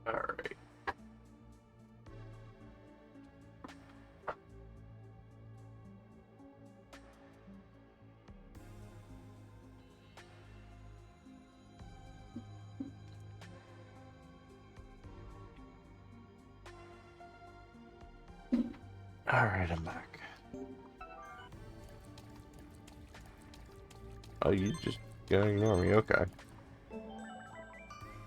Alright. Alright, I'm back. Oh, you just gonna ignore me, okay.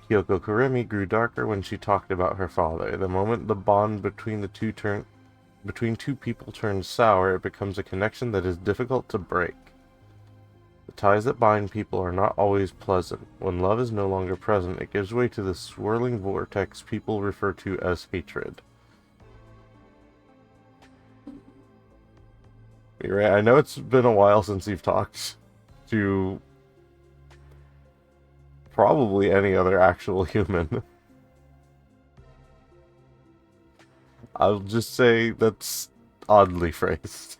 Kyoko Kuremi grew darker when she talked about her father. The moment the bond between two people turns sour, it becomes a connection that is difficult to break. The ties that bind people are not always pleasant. When love is no longer present, it gives way to the swirling vortex people refer to as hatred. You're right. I know it's been a while since you've talked to probably any other actual human. I'll just say that's oddly phrased.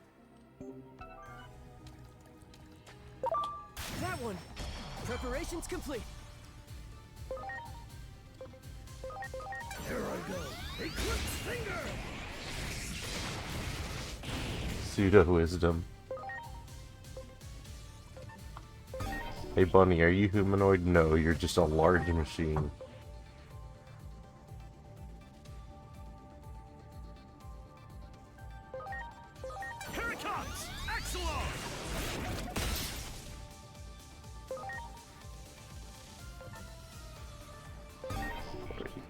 That one! Preparations complete! Here I go. Eclipse finger! Pseudo-wisdom. Hey Bunny, are you humanoid? No, you're just a large machine. Here it comes! Axelon!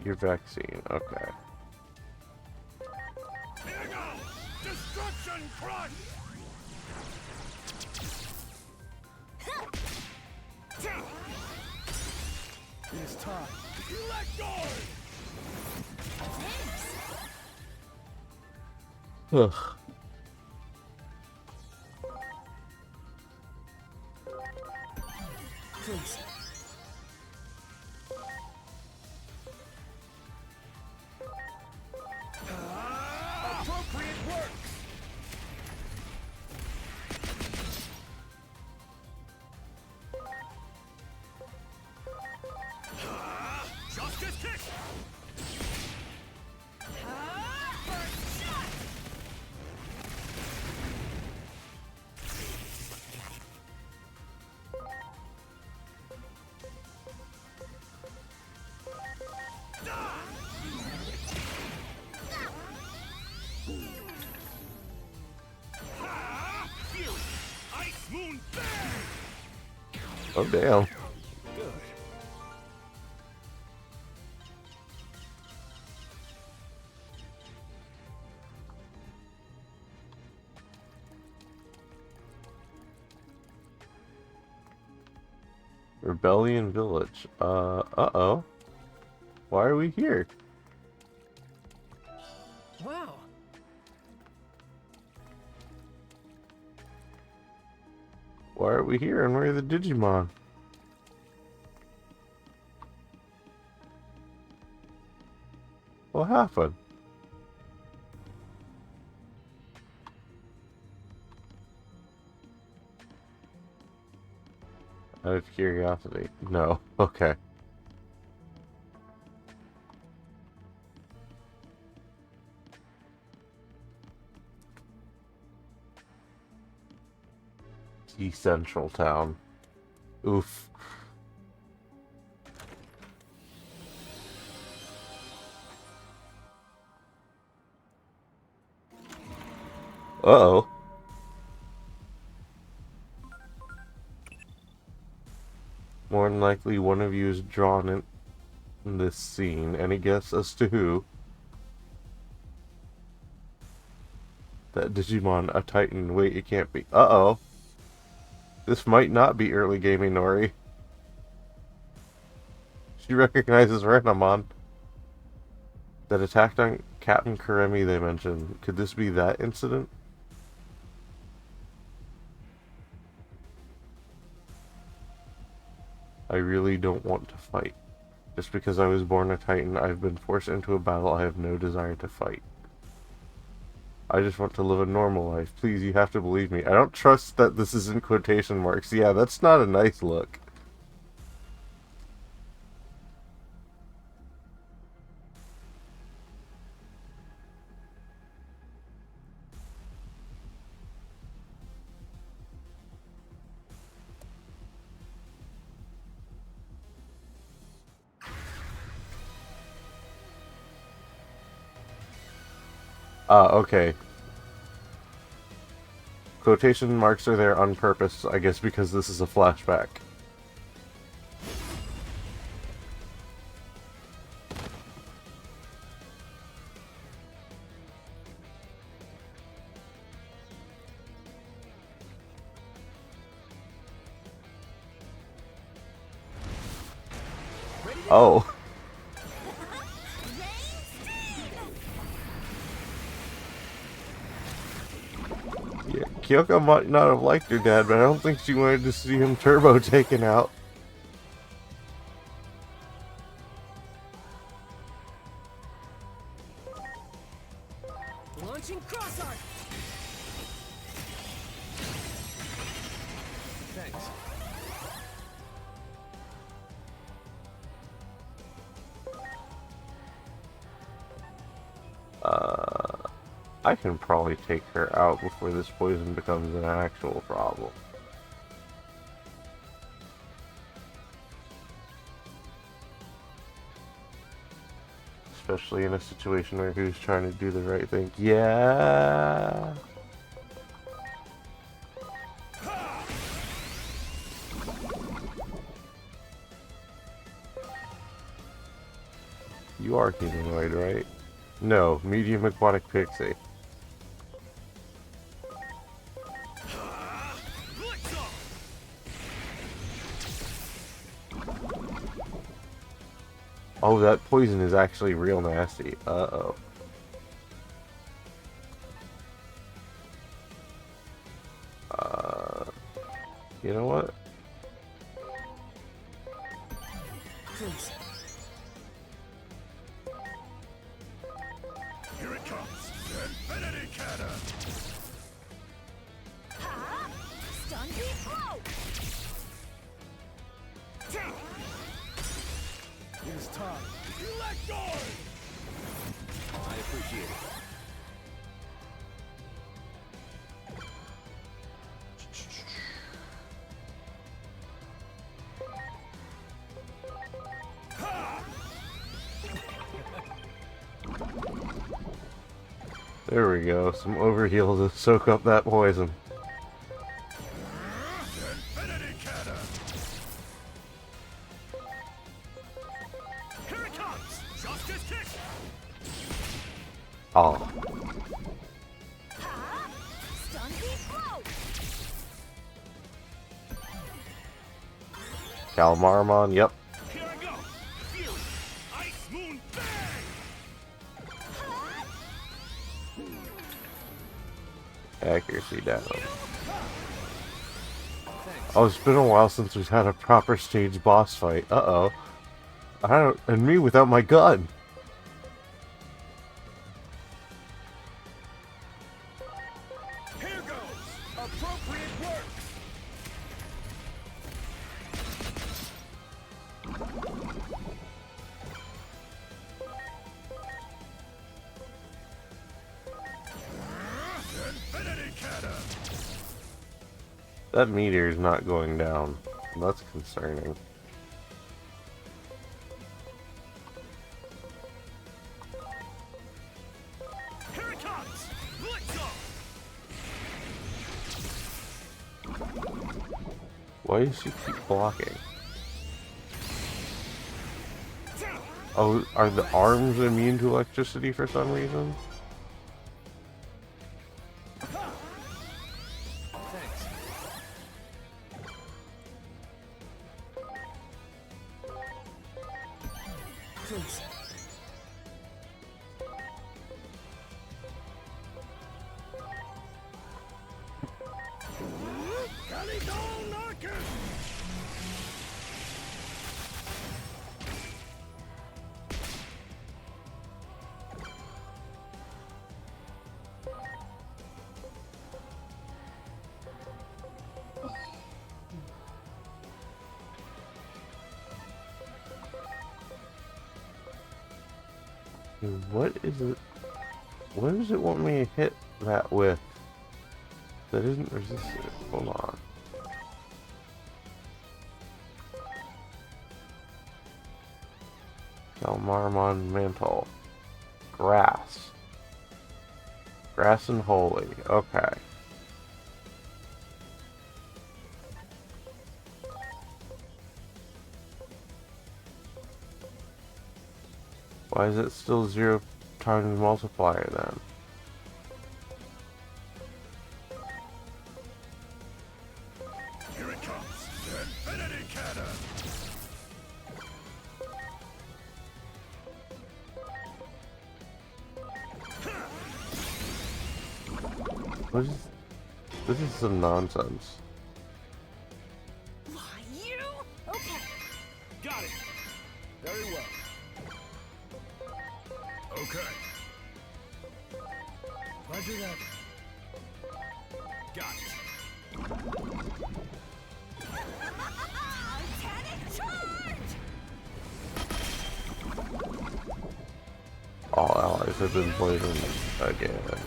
Your vaccine, okay. Here go! Destruction crush! It is time. Let go! Ugh. Please. Appropriate work! Justice kick! Ice Moon Bang! Oh damn. Good. Rebellion Village. Uh-oh. Why are we here? Wow. Why are we here and where are the Digimon? What happened? Out of curiosity. No. Okay. Central Town. Oof. Uh-oh. More than likely one of you is drawn in this scene. Any guess as to who? That Digimon, a Titan. Wait, it can't be. Uh-oh. This might not be early gaming Nori. She recognizes Renamon. That attacked on Captain Karemi they mentioned. Could this be that incident? I really don't want to fight. Just because I was born a Titan, I've been forced into a battle I have no desire to fight. I just want to live a normal life. Please, you have to believe me. I don't trust that this is in quotation marks. Yeah, that's not a nice look. Okay. Quotation marks are there on purpose, I guess because this is a flashback. Oh. Yeah, Kyoko might not have liked her dad, but I don't think she wanted to see him turbo taken out. Launching cross arc. Thanks. I can probably take her out before this poison becomes an actual problem. Especially in a situation where who's trying to do the right thing. Yeah. You are humanoid, right? No, medium aquatic pixie. Oh, that poison is actually real nasty. Uh-oh. You know what? Please. Here it comes. Infinity Cannon. Stun beat blow. It is time. You let go. I appreciate it. There we go. Some overheal to soak up that poison. Infinity Cannon. Here it comes. Justice kick. Oh. Stun beat blow. Calmarmon, yep. Here I go. Fury. Ice Moon Bang. Accuracy down. Oh, it's been a while since we've had a proper stage boss fight. Uh-oh. I don't... And me without my gun! Here goes. Appropriate work. Infinity Cannon. That meteor is not going down. That's concerning. Here it comes. Let's go. Why does she keep blocking? Oh, are the arms immune to electricity for some reason? Thanks. Please. Calico Narkin. What is it? What does it want me to hit that with? That isn't resisted. Hold on. Calmarmon Mantle. Grass. Grass and Holy. Okay. Why is it still 0 times multiplier then? Here it comes. Infinity Cannon. What is this? Is some nonsense. Why, you? Okay. Got it. Very well. Okay. Roger that. Got it. Titanic charge! All allies have been poisoned again.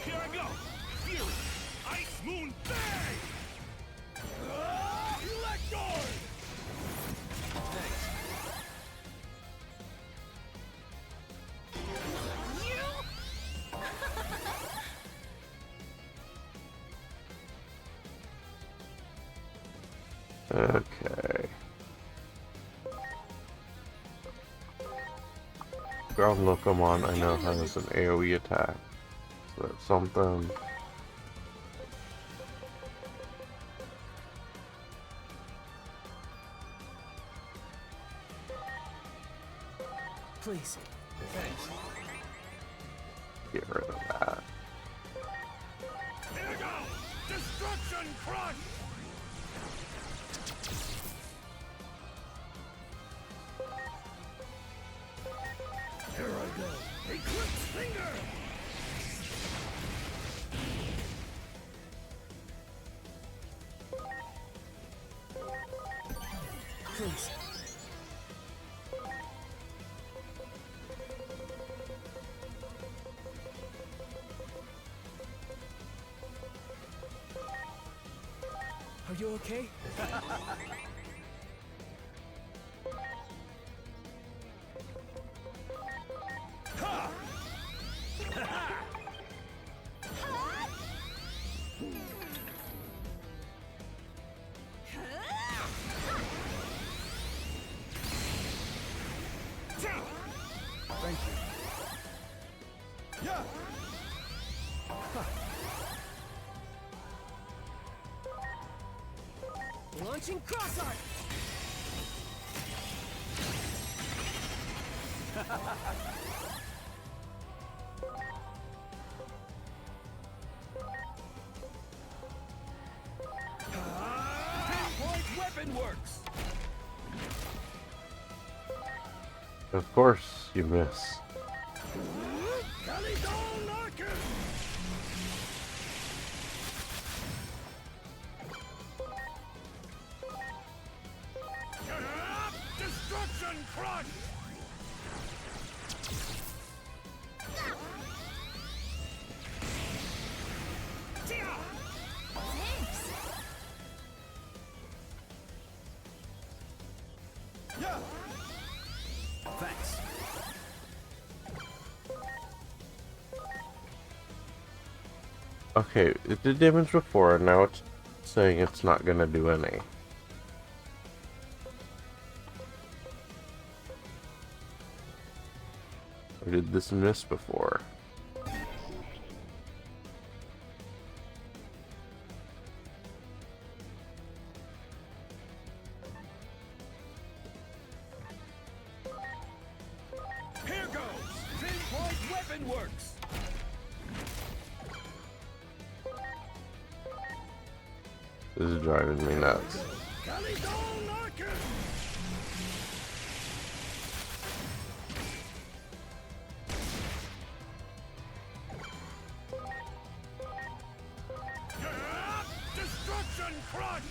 Here I go! Fury! Ice Moon Bang! Let go! Okay. Ground Lokomon I know has an AoE attack. So that's something. Please. Thanks. Get rid of that. Here go! Destruction Crush! Here I go. Eclipse Finger! Please. Are you okay? Thank you. Yeah! Launching cross art. Pinpoint Weapon Works! Of course you miss. Calidon Larkin! Destruction Crush! Thanks. Yeah! Thanks. Okay, it did damage before, and now it's saying it's not gonna do any. Or did this miss before? Here goes! Pinpoint Weapon Works! This is driving me nuts. Calidon Larkin! Destruction Crush!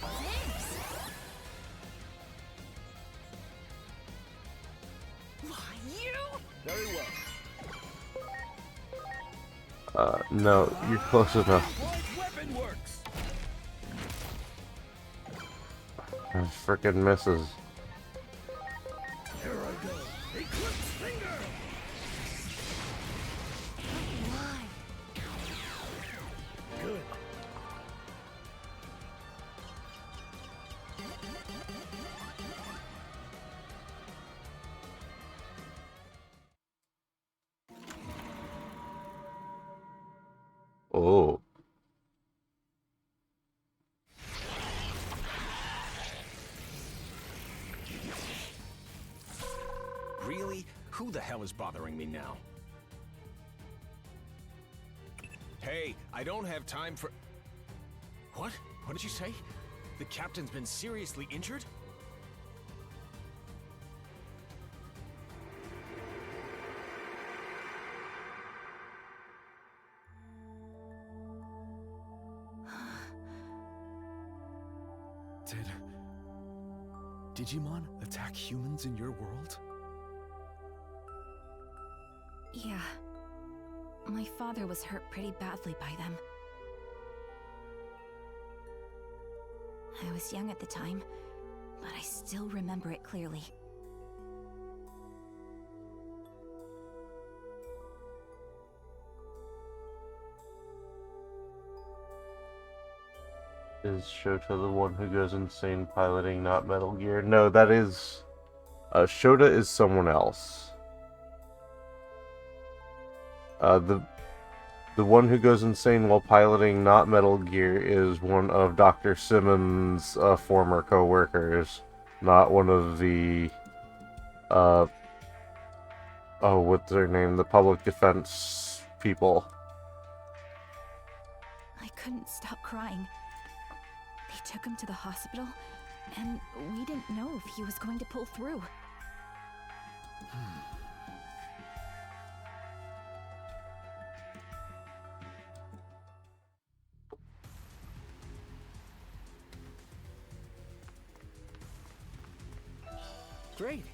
Thanks. Why, you? Very well. No, you're close enough. Pinpoint Weapon Works! That frickin' misses. Here I go. Eclipse Finger! Why? Good. Oh. hell is bothering me now? Hey, I don't have time for... What? What did you say? The captain's been seriously injured? Did Digimon attack humans in your world? Yeah. My father was hurt pretty badly by them. I was young at the time, but I still remember it clearly. Is Shota the one who goes insane piloting not Metal Gear? No, that is... Shota is someone else. The one who goes insane while piloting not Metal Gear is one of Dr. Simmons' former co-workers, not one of the... oh, what's their name? The public defense people. I couldn't stop crying. They took him to the hospital, and we didn't know if he was going to pull through. Great.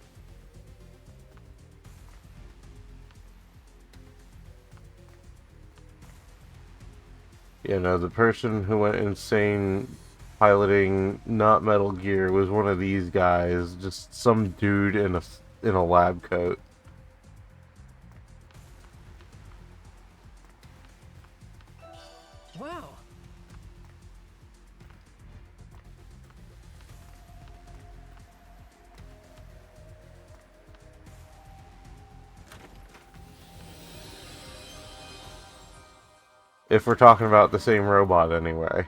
You know, the person who went insane piloting not Metal Gear was one of these guys, just some dude in a lab coat. Wow. If we're talking about the same robot, anyway.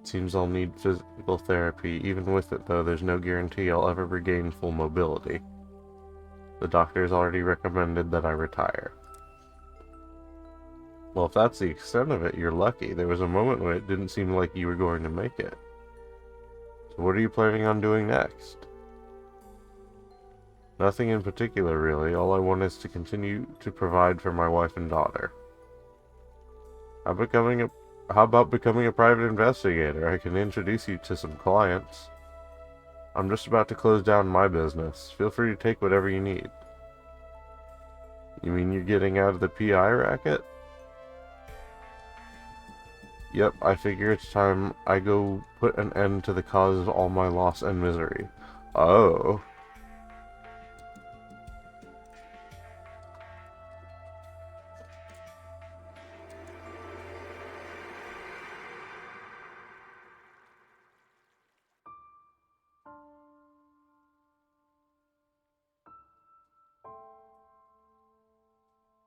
Seems I'll need physical therapy. Even with it, though, there's no guarantee I'll ever regain full mobility. The doctor's already recommended that I retire. Well, if that's the extent of it, you're lucky. There was a moment when it didn't seem like you were going to make it. So what are you planning on doing next? Nothing in particular, really. All I want is to continue to provide for my wife and daughter. How about becoming a private investigator? I can introduce you to some clients. I'm just about to close down my business. Feel free to take whatever you need. You mean you're getting out of the PI racket? Yep, I figure it's time I go put an end to the cause of all my loss and misery. Oh.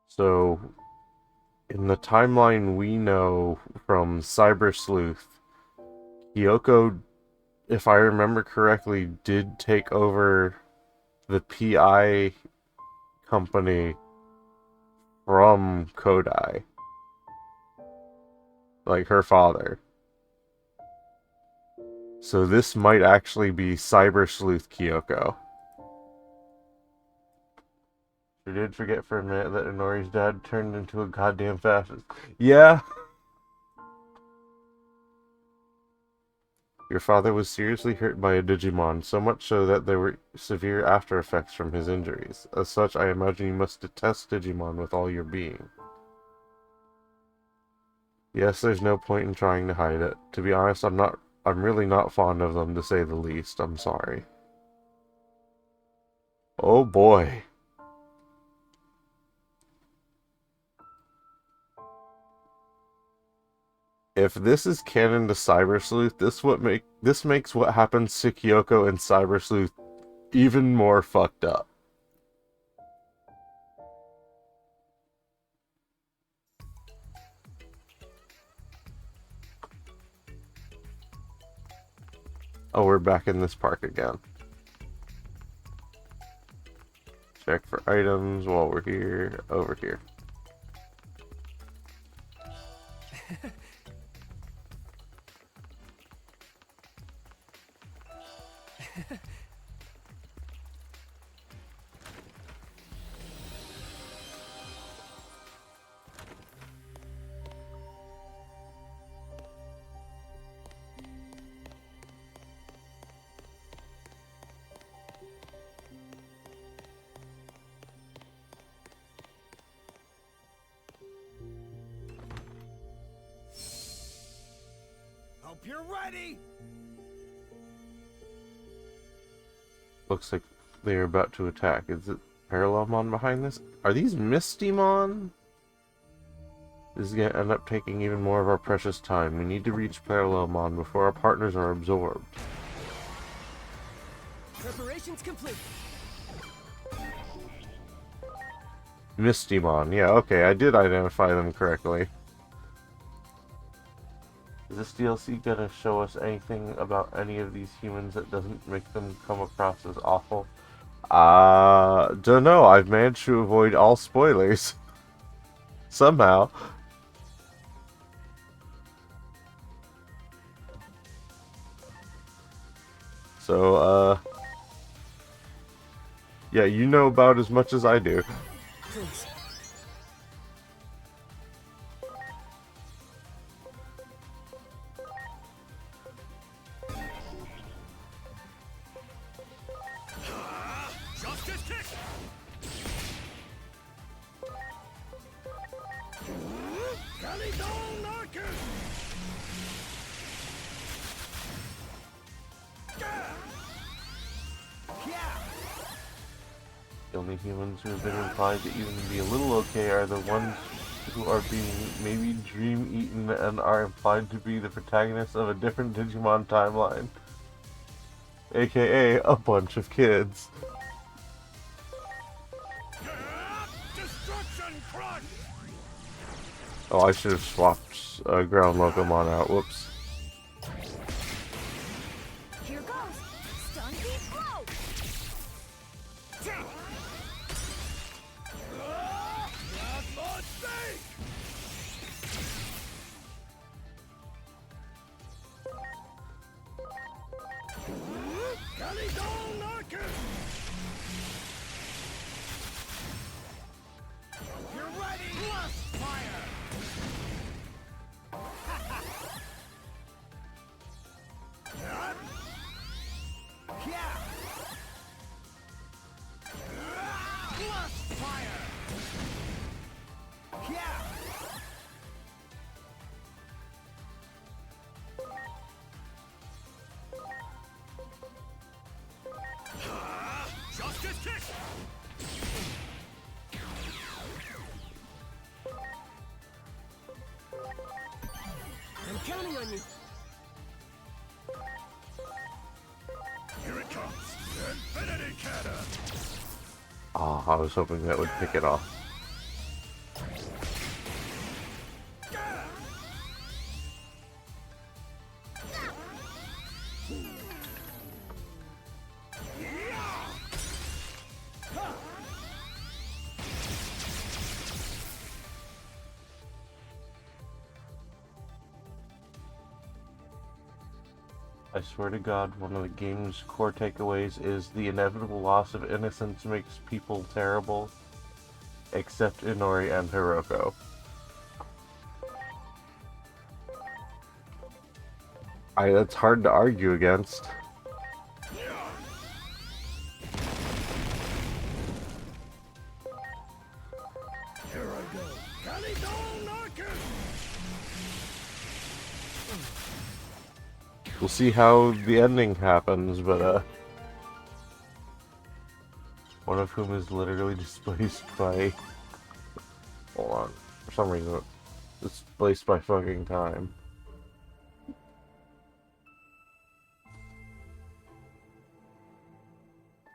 So, in the timeline we know from Cyber Sleuth, Kyoko, if I remember correctly, did take over the PI company from Kodai. Like her father. So this might actually be Cyber Sleuth Kyoko. She did forget for a minute that Inori's dad turned into a goddamn fascist. Yeah! Your father was seriously hurt by a Digimon, so much so that there were severe after effects from his injuries. As such, I imagine you must detest Digimon with all your being. Yes, there's no point in trying to hide it. To be honest, I'm really not fond of them, to say the least. I'm sorry. Oh boy. If this is canon to Cyber Sleuth, this makes what happens to Kyoko in Cyber Sleuth even more fucked up. Oh, we're back in this park again. more items while we're here. Over here. Hope you're ready! Looks like they're about to attack. Is it Parallelmon behind this? Are these Mistymon? This is gonna end up taking even more of our precious time. We need to reach Parallelmon before our partners are absorbed. Preparations complete. Mistymon, yeah, okay, I did identify them correctly. Is this DLC gonna show us anything about any of these humans that doesn't make them come across as awful? Don't know. I've managed to avoid all spoilers. Somehow. So, yeah, you know about as much as I do. Please. Justice kick! Calidown Narcus! The only humans who have been implied to even be a little okay are the ones who are being maybe dream-eaten and are implied to be the protagonists of a different Digimon timeline. AKA a bunch of kids. Destruction crush! Oh, I should have swapped Ground Locomon out. Whoops. Here goes. Stun heat blow. Plasma shake! Calidown Narcus! You're ready! Blast fire! Yeah! Blast fire! Yeah! Justice kick! I'm counting on you. Here it comes! Infinity Cannon! Ah, I was hoping that would pick it off. I swear to God, one of the game's core takeaways is the inevitable loss of innocence makes people terrible, except Inori and Hiroko. That's hard to argue against. Here I go! Calidown Narcus! We'll see how the ending happens, but, one of whom is literally displaced by... Hold on. For some reason, it's displaced by fucking time.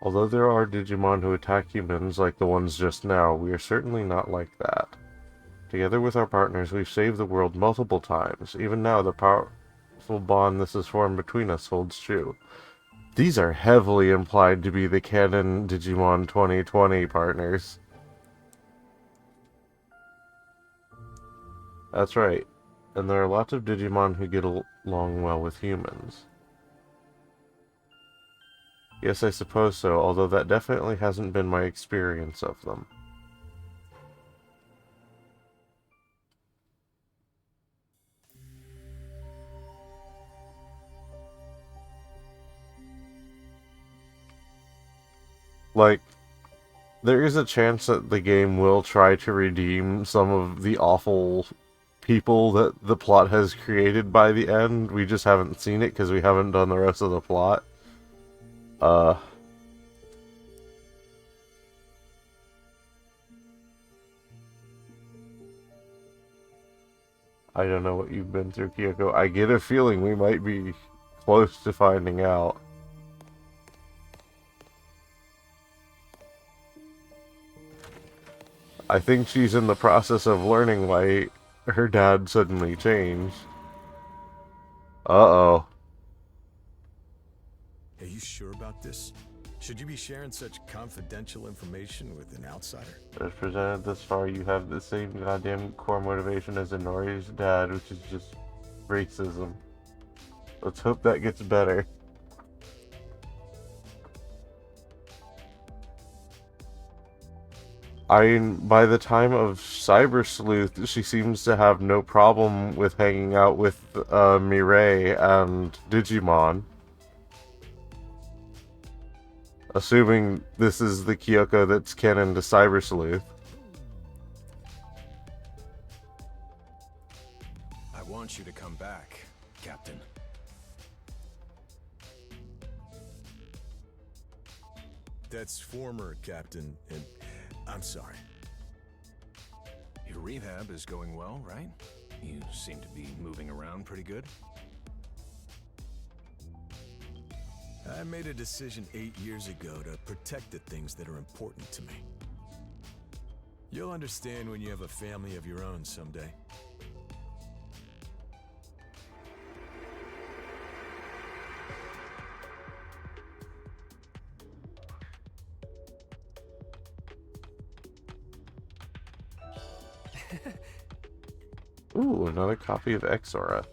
Although there are Digimon who attack humans like the ones just now, we are certainly not like that. Together with our partners, we've saved the world multiple times. Even now, the powerful bond this has formed between us holds true. These are heavily implied to be the canon Digimon 2020 partners. That's right. And there are lots of Digimon who get along well with humans. Yes, I suppose so, although that definitely hasn't been my experience of them. Like, there is a chance that the game will try to redeem some of the awful people that the plot has created by the end. We just haven't seen it because we haven't done the rest of the plot. I don't know what you've been through, Kyoko. I get a feeling we might be close to finding out. I think she's in the process of learning why her dad suddenly changed. Uh-oh. Are you sure about this? Should you be sharing such confidential information with an outsider? As presented thus far, you have the same goddamn core motivation as Inori's dad, which is just racism. Let's hope that gets better. I mean, by the time of Cyber Sleuth, she seems to have no problem with hanging out with Mireille and Digimon. Assuming this is the Kyoko that's canon to Cyber Sleuth. I want you to come back, Captain. That's former Captain, and I'm sorry. Your rehab is going well, right? You seem to be moving around pretty good. I made a decision 8 years ago to protect the things that are important to me. You'll understand when you have a family of your own someday. Ooh, another copy of Exora.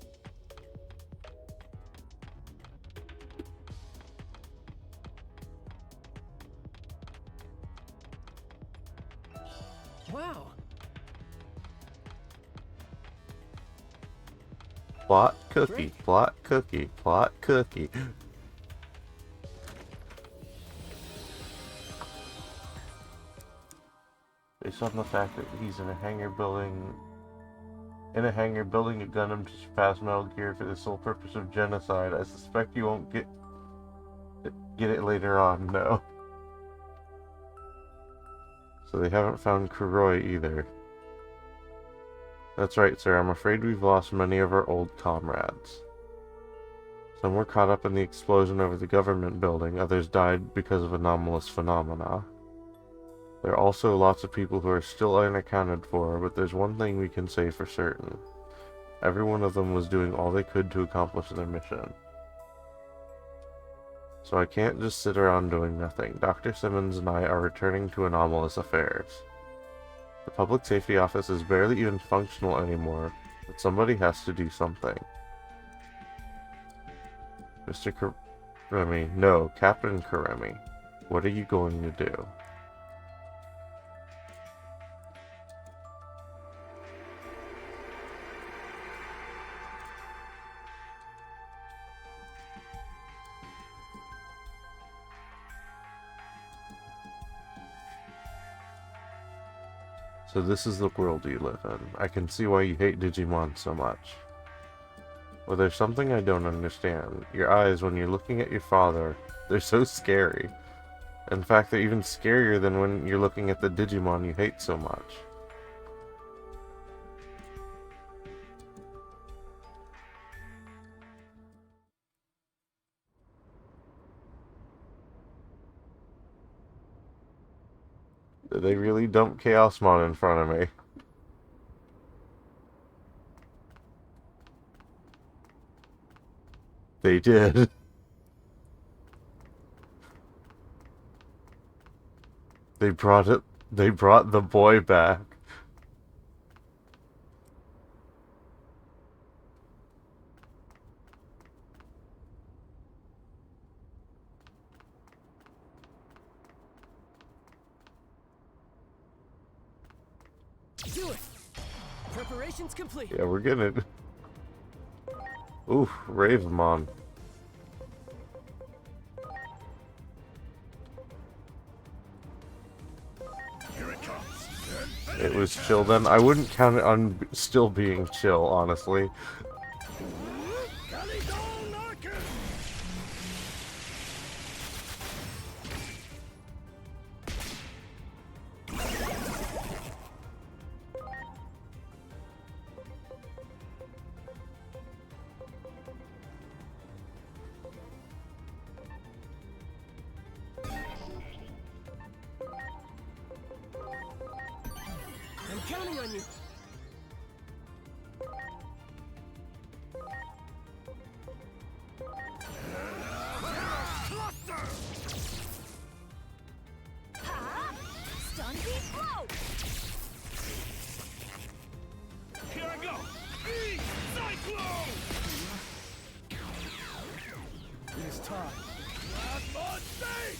Wow. Plot cookie, Great. plot cookie, plot cookie. Based on the fact that he's in a hangar building a Gundam to surpass Metal Gear for the sole purpose of genocide, I suspect you won't get it later on, no. So they haven't found Kuroi either. That's right, sir. I'm afraid we've lost many of our old comrades. Some were caught up in the explosion over the government building, others died because of anomalous phenomena. There are also lots of people who are still unaccounted for, but there's one thing we can say for certain. Every one of them was doing all they could to accomplish their mission. So I can't just sit around doing nothing. Dr. Simmons and I are returning to anomalous affairs. The Public Safety Office is barely even functional anymore, but somebody has to do something. Mr. Karemi, no, Captain Karemi, what are you going to do? So this is the world you live in. I can see why you hate Digimon so much. Well, there's something I don't understand. Your eyes, when you're looking at your father, they're so scary. In fact, they're even scarier than when you're looking at the Digimon you hate so much. They really dumped Chaosmon in front of me. They did. They brought it. They brought the boy back. Do it! Preparations complete. Yeah, we're getting it. Oof, Ravemon. It was chill then. I wouldn't count it on still being chill, honestly. I'm counting on you. Stun beat blow! Here I go! Cyclone! It is time. Last on stake!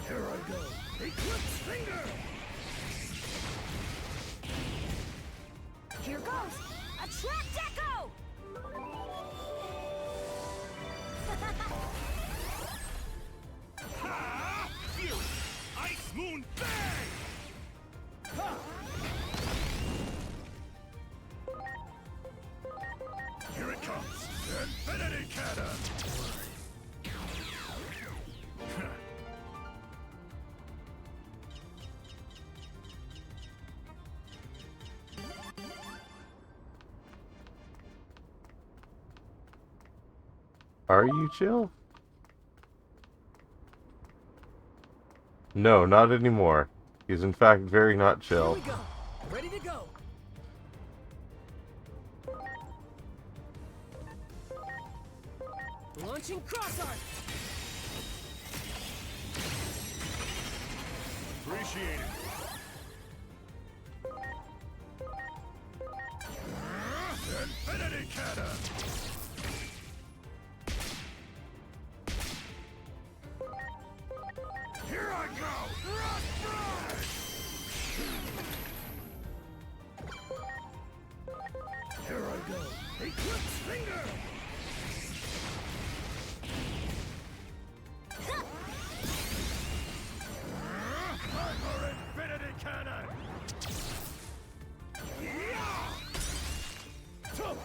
Here I go. Eclipse finger! Here goes! Attract Echo! Ha! Fury! Ice Moon Bang! Ha! Here it comes! Infinity Cannon! Are you chill? No, not anymore. He's in fact very not Here chill. we go. Ready to go. Launching cross arc. Appreciate it. Infinity Cannon! Here I go! Rock Strike! Here I go. Eclipse finger! Timer Infinity Cannon! Tuh!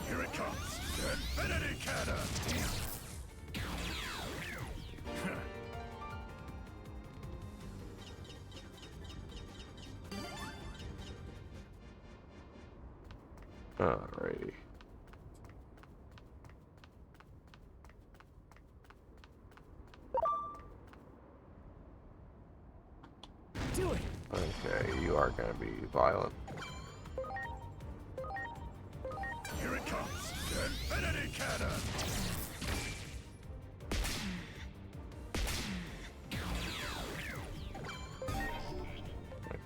Here it comes! Infinity Cannon! Alrighty. Do it. Okay, you are gonna be violent. Here it comes! Infinity Cannon!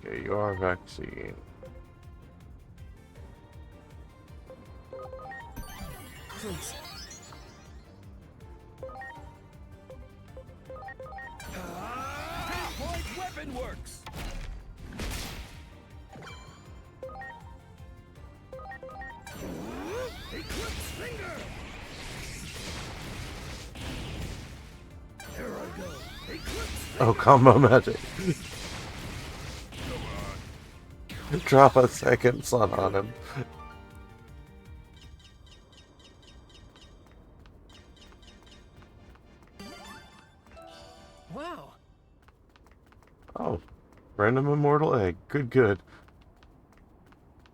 Okay, you are vaccine. Please. Pinpoint weapon works! Eclipse finger! Here I go. Eclipse Oh, combo magic. Drop a second sun on him. Random immortal egg. Good, good.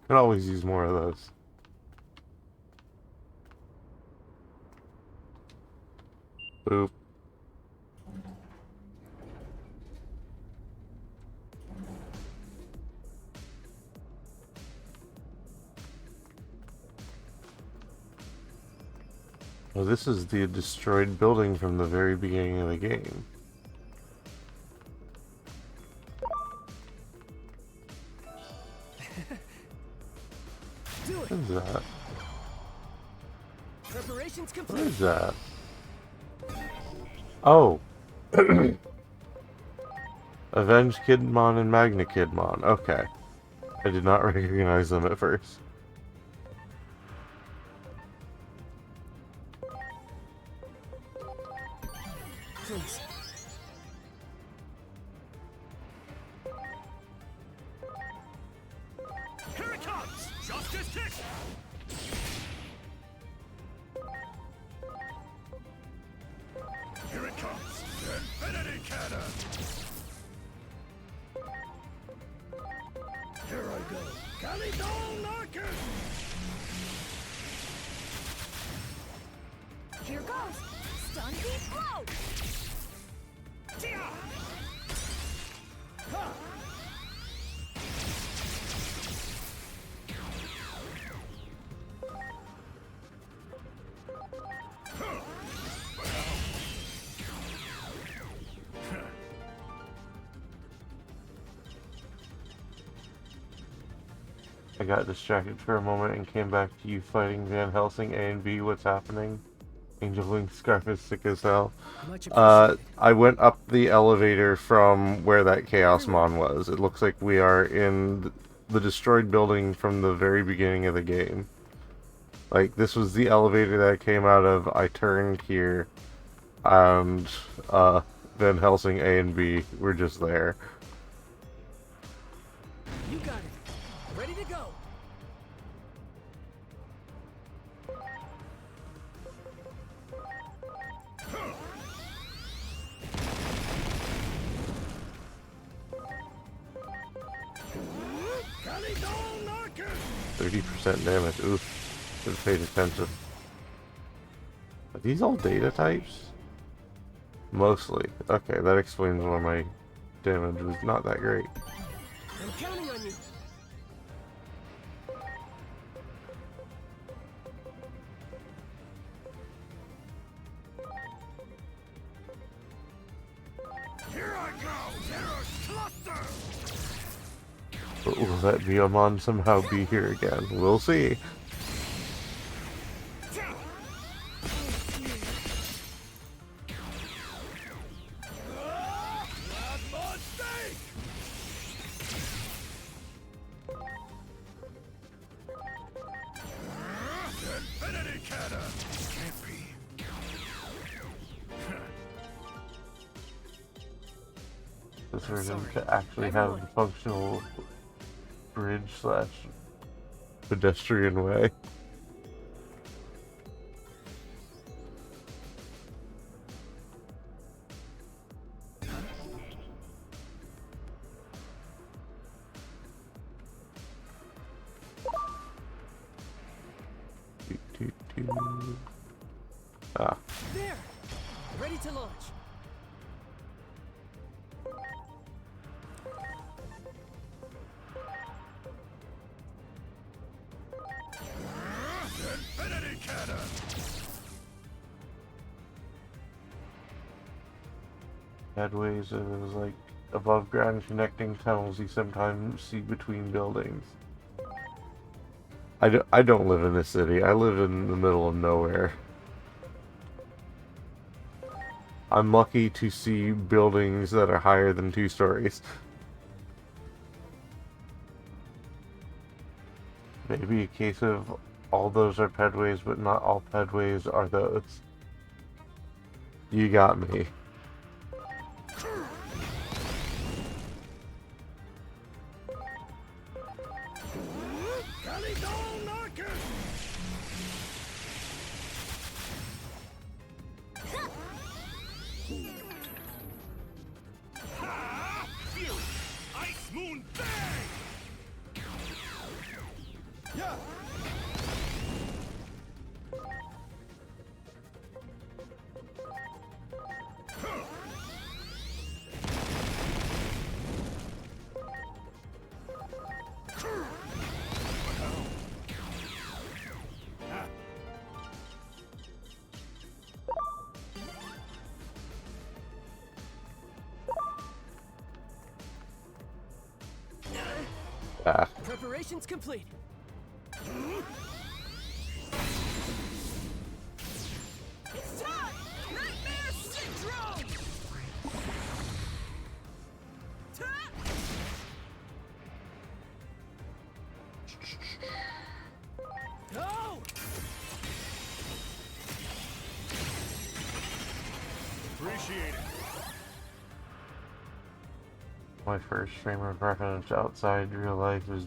Could always use more of those. Boop. Well, this is the destroyed building from the very beginning of the game. Do it. What is that? Preparations What complete. is that? Oh. Avenge Kidmon and Magna Kidmon. Okay. I did not recognize them at first. Please. Here it comes! Justice kick! Here it comes! Infinity Cannon! Here I go! Calidon Narcus! Here goes! Stun deep blow! Tia! Ha! I got distracted for a moment and came back to you fighting Van Helsing A and B. What's happening? Angel Wing Scarf is sick as hell. Much appreciated. I went up the elevator from where that Chaos Mon was. It looks like we are in the destroyed building from the very beginning of the game. Like, this was the elevator that I came out of. I turned here, and Van Helsing A and B were just there. You got it. Ready to go. 30% damage. Oof. Should have paid attention. Are these all data types? Mostly. Okay, that explains why my damage was not that great. I'm counting on you. Here I go! Terror's cluster! But will that Biomon somehow be here again? We'll see. Infinity Cannon! Can't be. This version to actually have the functional bridge slash pedestrian way. Ah. There! Ready to launch. Infinity Cannon! Headways is like above ground connecting tunnels you sometimes see between buildings. I don't live in a city. I live in the middle of nowhere. I'm lucky to see buildings that are higher than 2 stories. Maybe a case of all those are pedways, but not all pedways are those. You got me. Calidon Narcus! Ha! Fury! Ice Preparations complete. It's time! Nightmare Syndrome! Go! Appreciate it. My first frame of reference outside real life is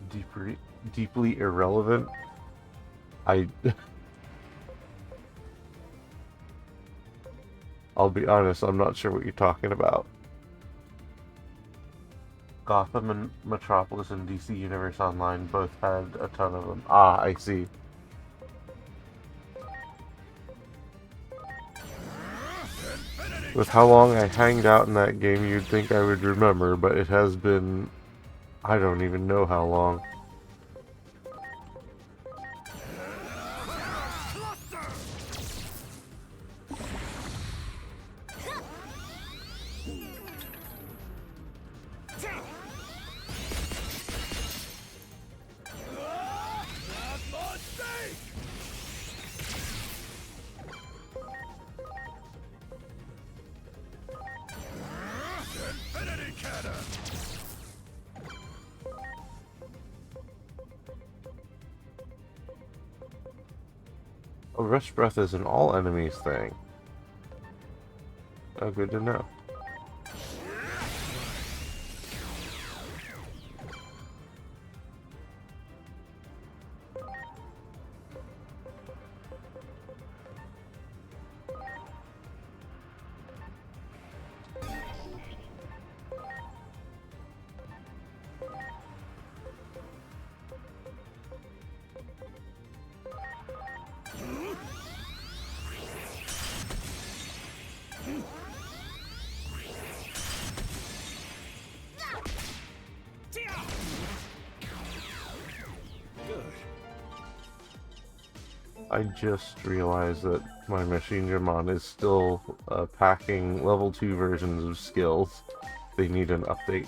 deeply irrelevant. I'll be honest, I'm not sure what you're talking about. Gotham and Metropolis and DC Universe Online both had a ton of them. Ah, I see. With how long I hanged out in that game, you'd think I would remember, but it has been... I don't even know how long. A rush breath is an all enemies thing. Oh, good to know. I just realized that my Machine Dramon is still packing level 2 versions of skills. They need an update.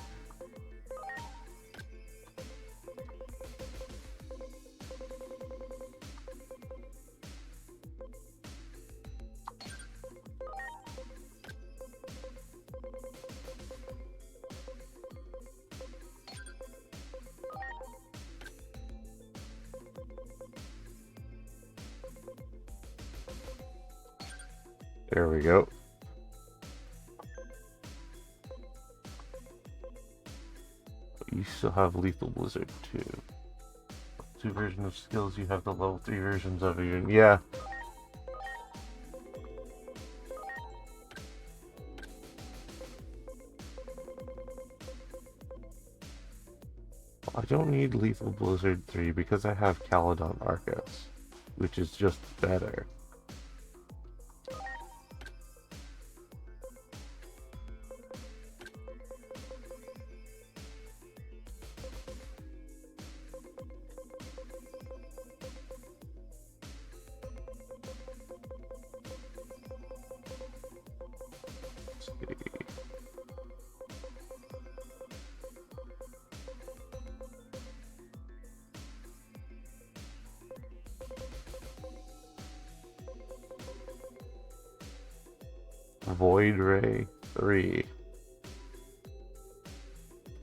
There we go. You still have Lethal Blizzard too. 2 versions of skills, you have the level 3 versions of even. Yeah. I don't need Lethal Blizzard 3 because I have Caledon Arcos, which is just better. Void Ray 3.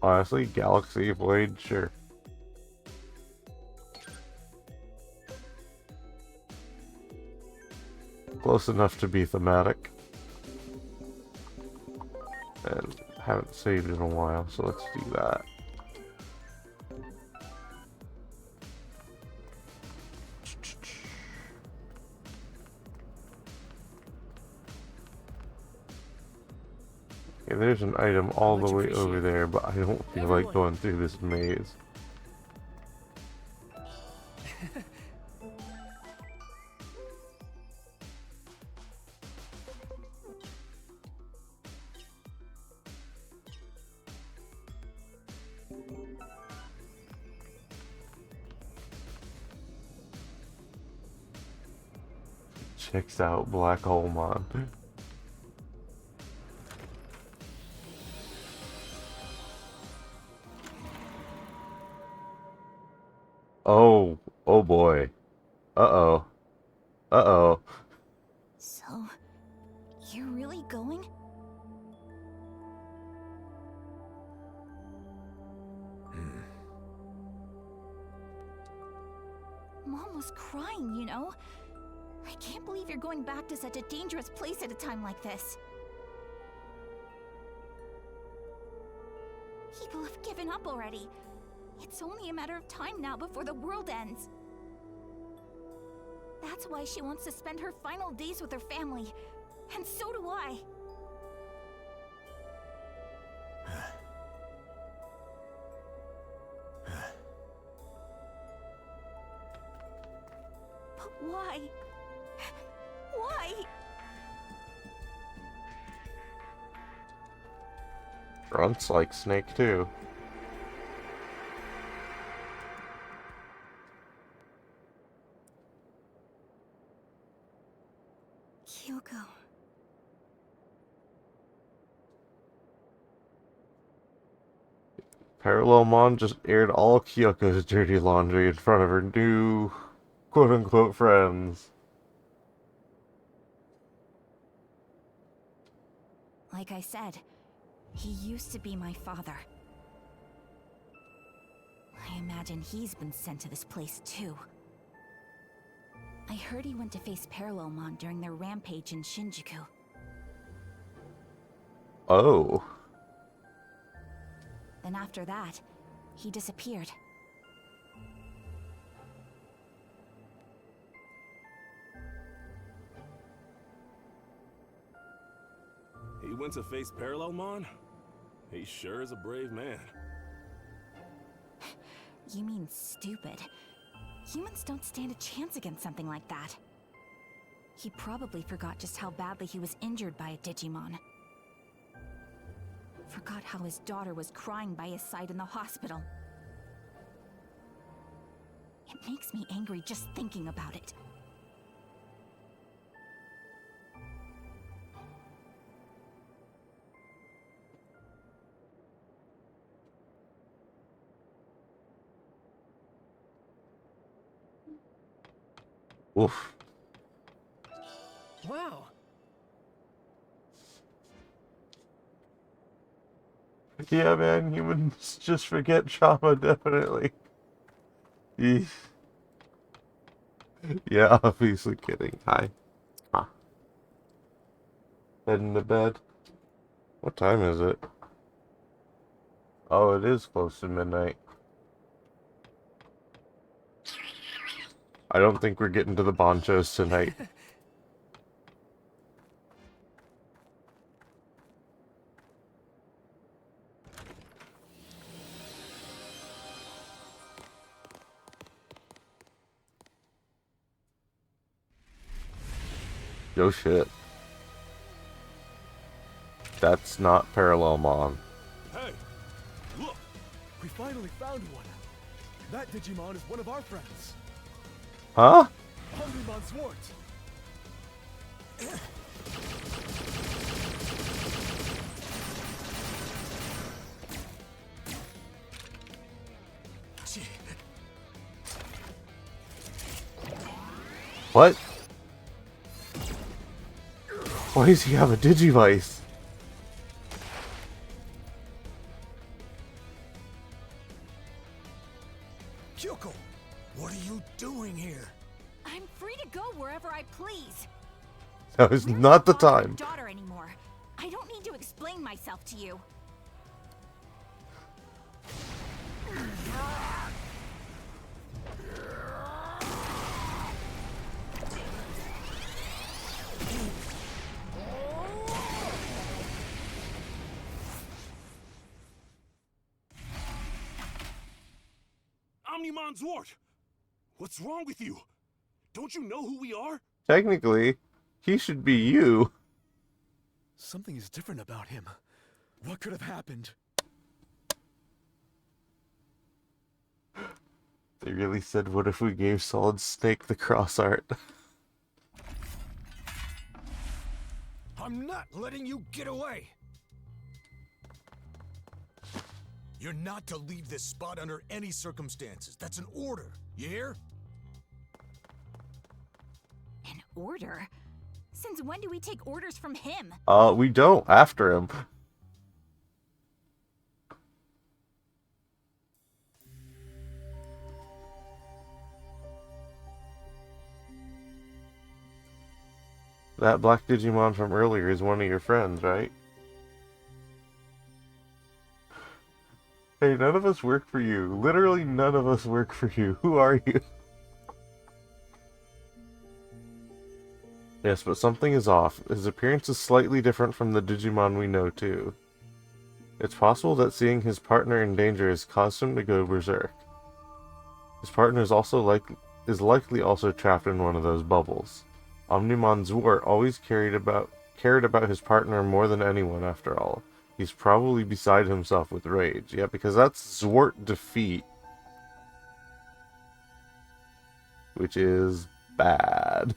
Honestly, Galaxy Void, sure. Close enough to be thematic. And haven't saved in a while, so let's do that. Okay, there's an item all the way over there, but I don't feel like going through this maze. Checks out Black Hole Mon. Oh, oh boy. Uh-oh. Uh-oh. So, you're really going? Mom was crying, you know? I can't believe you're going back to such a dangerous place at a time like this. People have given up already. It's only a matter of time now before the world ends. That's why she wants to spend her final days with her family. And so do I. But why? Why? Grunts like Snake too. Kyoko. Parallelmon just aired all Kyoko's dirty laundry in front of her new quote-unquote friends. Like I said, he used to be my father. I imagine he's been sent to this place too. I heard he went to face Parallelmon during their rampage in Shinjuku. Oh. Then after that, he disappeared. He went to face Parallelmon? He sure is a brave man. You mean stupid? Humans don't stand a chance against something like that. He probably forgot just how badly he was injured by a Digimon. Forgot how his daughter was crying by his side in the hospital. It makes me angry just thinking about it. Oof. Wow. Yeah, man, humans just forget trauma, definitely. Eesh. Yeah, obviously kidding. Hi. Ah. Heading to bed. What time is it? Oh, it is close to midnight. I don't think we're getting to the bonchos tonight. Yo shit. That's not Parallelmon. Hey, look! We finally found one. That Digimon is one of our friends. Huh? Hungrymon Swart. What? Why does he have a Digivice? Kyoko, what are you doing here? I'm free to go wherever I please. That is We're not the father time. and daughter anymore. I don't need to explain myself to you. Omnimon Zwart! What's wrong with you? Don't you know who we are? Technically, he should be you. Something is different about him. What could have happened? They really said, what if we gave Solid Snake the cross art? I'm not letting you get away! You're not to leave this spot under any circumstances. That's an order. You hear? An order? Since when do we take orders from him? We don't. After him. That black Digimon from earlier is one of your friends, right? Hey, none of us work for you. Literally none of us work for you. Who are you? Yes, but something is off. His appearance is slightly different from the Digimon we know, too. It's possible that seeing his partner in danger has caused him to go berserk. His partner is likely also trapped in one of those bubbles. Omnimon Zwart always cared about his partner more than anyone, after all. He's probably beside himself with rage. Yeah, because that's Zwart defeat. Which is bad.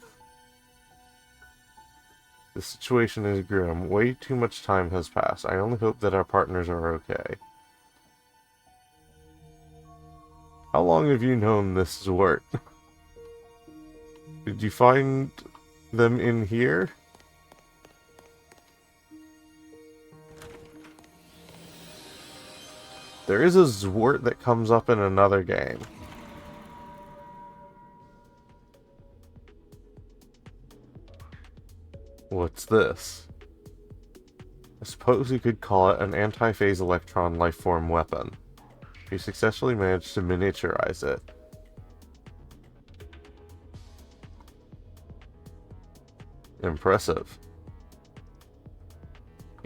The situation is grim. Way too much time has passed. I only hope that our partners are okay. How long have you known this Zwart? Did you find them in here? There is a Zwart that comes up in another game. What's this? I suppose you could call it an anti-phase electron lifeform weapon. You successfully managed to miniaturize it. Impressive.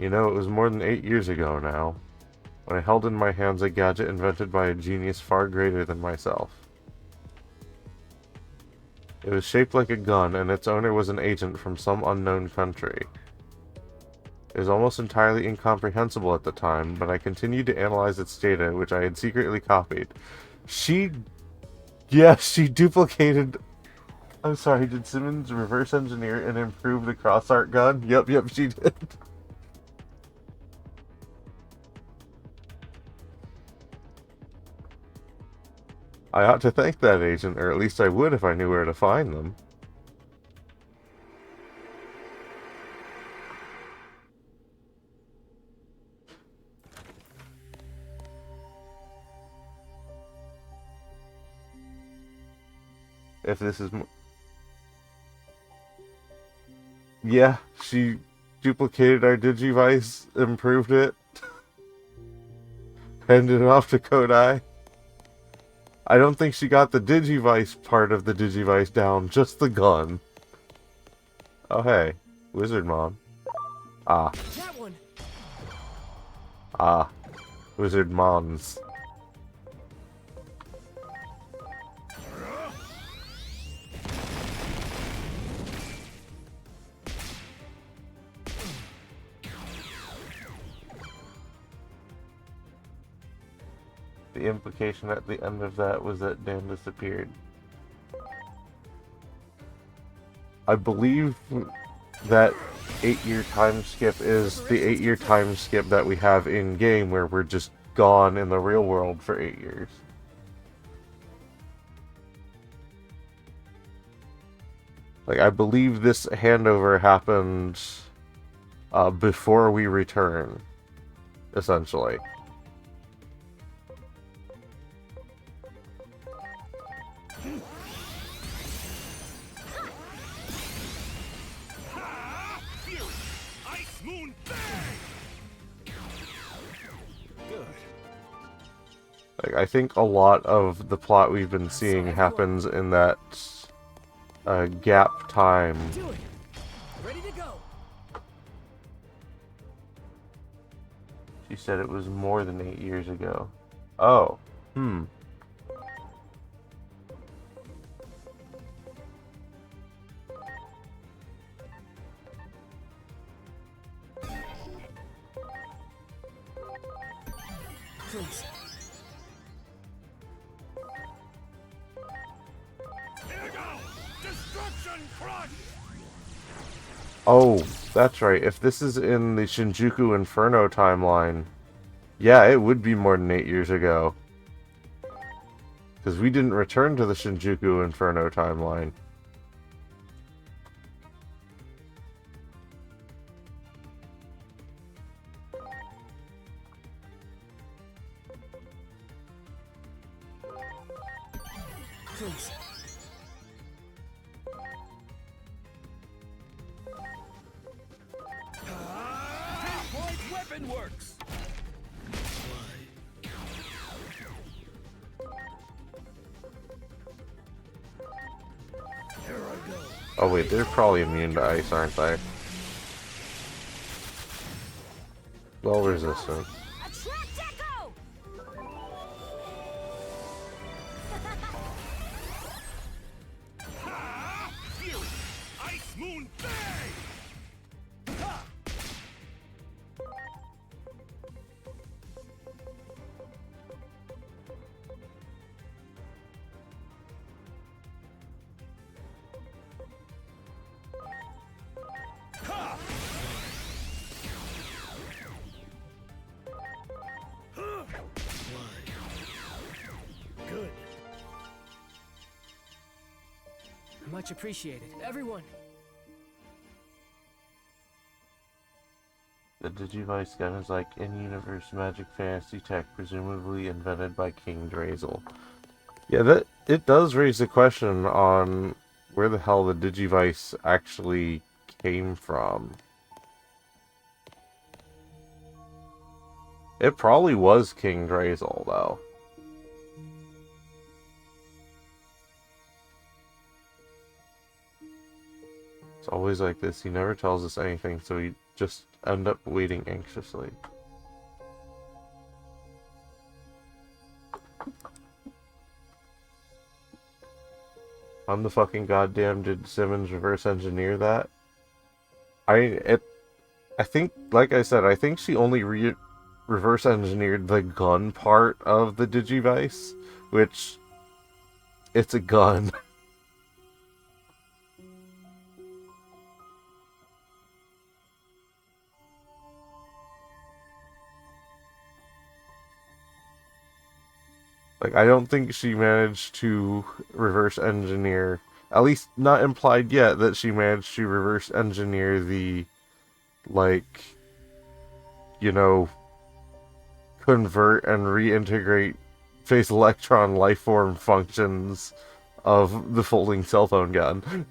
You know, it was more than 8 years ago now, when I held in my hands a gadget invented by a genius far greater than myself. It was shaped like a gun, and its owner was an agent from some unknown country. It was almost entirely incomprehensible at the time, but I continued to analyze its data, which I had secretly copied. Yes, she duplicated... I'm sorry, did Simmons reverse engineer and improve the cross-art gun? Yep, she did. I ought to thank that agent, or at least I would if I knew where to find them. If this is... Yeah, she duplicated our Digivice, improved it, handed it off to Kodai. I don't think she got the Digivice part of the Digivice down, just the gun. Oh hey, Wizardmon. Ah. That one. Ah. Wizardmons. The implication at the end of that was that Dan disappeared. I believe that 8-year time skip is the 8-year time skip that we have in game, where we're just gone in the real world for 8 years. Like, I believe this handover happened before we return, essentially. Like, I think a lot of the plot we've been seeing happens in that gap time. Do it. Ready to go. She said it was more than 8 years ago. Oh. Please. Oh, that's right. If this is in the Shinjuku Inferno timeline, Yeah, it would be more than 8 years ago. Because we didn't return to the Shinjuku Inferno timeline. Please. Point weapon works. Oh wait, they're probably immune to ice, aren't they? Well resistant. Attract Echo! Fury! Ice Moon Bang! Ha! Ha! Good. Much appreciated. Everyone. The Digivice gun is like in-universe magic fantasy tech, presumably invented by King Drazel. Yeah, that it does raise the question on where the hell the Digivice actually came from. It probably was King Drazel, though. It's always like this. He never tells us anything, so we just end up waiting anxiously. How the fucking goddamn did Simmons reverse engineer that? I think, like I said, I think she only reverse engineered the gun part of the Digivice, which it's a gun. Like, I don't think she managed to reverse engineer, at least not implied yet, that she managed to reverse engineer the, like, you know, convert and reintegrate phase electron lifeform functions of the folding cell phone gun.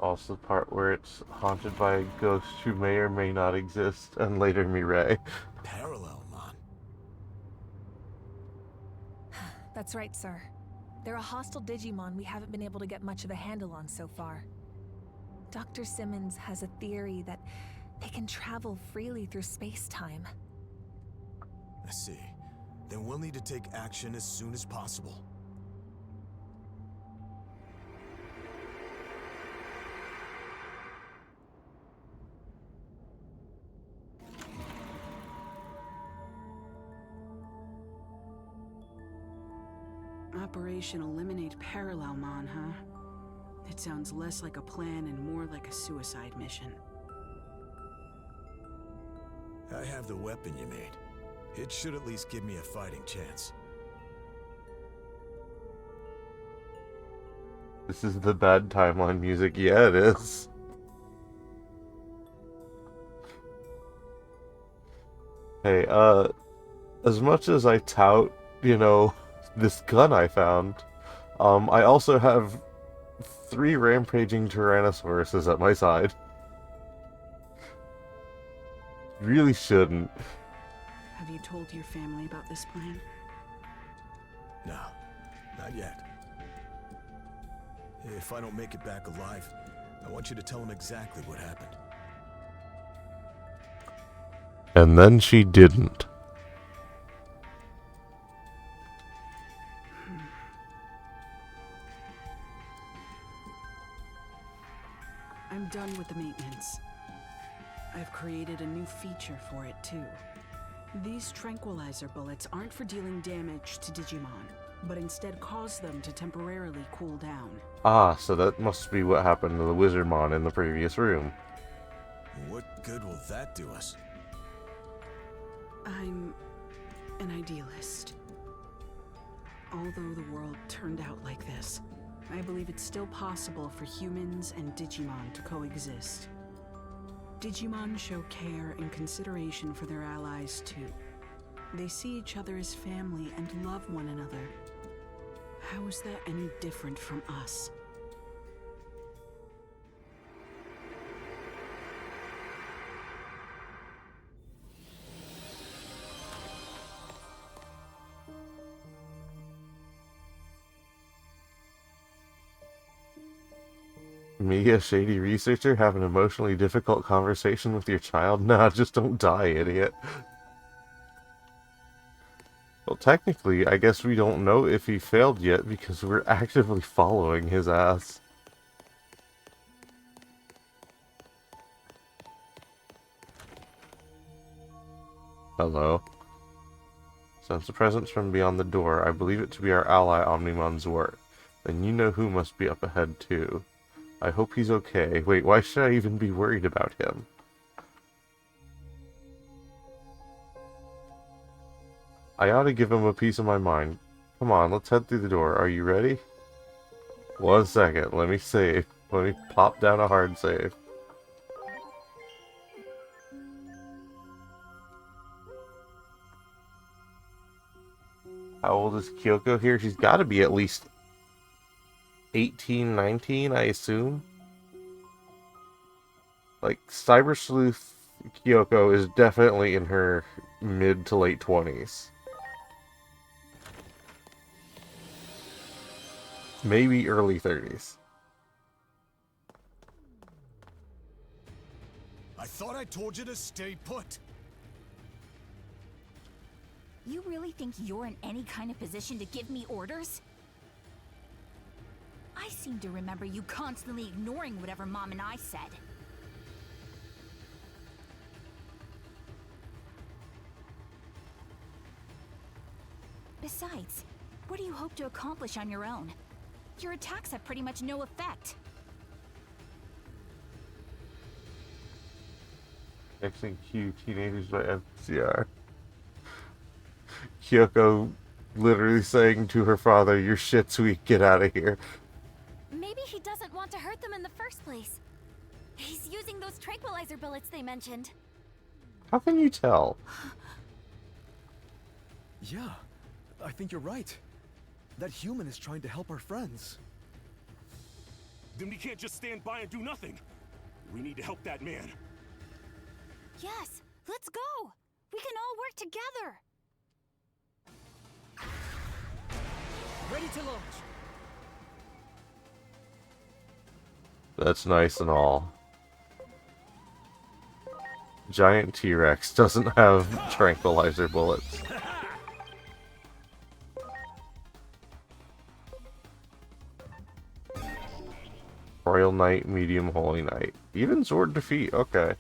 Also the part where it's haunted by a ghost who may or may not exist, and later Mireille. Parallel, man. That's right, sir. They're a hostile Digimon we haven't been able to get much of a handle on so far. Dr. Simmons has a theory that they can travel freely through space-time. I see. Then we'll need to take action as soon as possible. Operation Eliminate Parallelmon, huh? It sounds less like a plan and more like a suicide mission. I have the weapon you made. It should at least give me a fighting chance. This is the bad timeline music. Yeah, it is. Hey, as much as I tout, you know, this gun I found, I also have 3 rampaging Tyrannosauruses at my side. Really shouldn't. Have you told your family about this plan? No, not yet. If I don't make it back alive, I want you to tell them exactly what happened. And then she didn't. I'm done with the maintenance. I've created a new feature for it, too. These tranquilizer bullets aren't for dealing damage to Digimon, but instead cause them to temporarily cool down. Ah, so that must be what happened to the Wizardmon in the previous room. What good will that do us? I'm an idealist. Although the world turned out like this, I believe it's still possible for humans and Digimon to coexist. Digimon show care and consideration for their allies too. They see each other as family and love one another. How is that any different from us? Me, a shady researcher, have an emotionally difficult conversation with your child? Nah, just don't die, idiot. Well, technically, I guess we don't know if he failed yet because we're actively following his ass. Hello. Sense a presence from beyond the door. I believe it to be our ally, Omnimon Zwart. Then you know who must be up ahead, too. I hope he's okay. Wait, why should I even be worried about him? I ought to give him a piece of my mind. Come on, let's head through the door. Are you ready? 1 second, let me save. Let me pop down a hard save. How old is Kyoko here? She's got to be at least 18, 19, I assume. Like, Cyber Sleuth Kyoko is definitely in her mid to late 20s. Maybe early 30s. I thought I told you to stay put. You really think you're in any kind of position to give me orders? I seem to remember you constantly ignoring whatever Mom and I said. Besides, what do you hope to accomplish on your own? Your attacks have pretty much no effect. XNQ Teenagers by FCR. Kyoko literally saying to her father, "Your shit's weak, get out of here." Maybe he doesn't want to hurt them in the first place. He's using those tranquilizer bullets they mentioned. How can you tell? Yeah, I think you're right. That human is trying to help our friends. Then we can't just stand by and do nothing. We need to help that man. Yes, let's go! We can all work together! Ready to launch. That's nice and all. Giant T-Rex doesn't have tranquilizer bullets. Royal Knight, Medium Holy Knight. Even Sword Defeat, okay.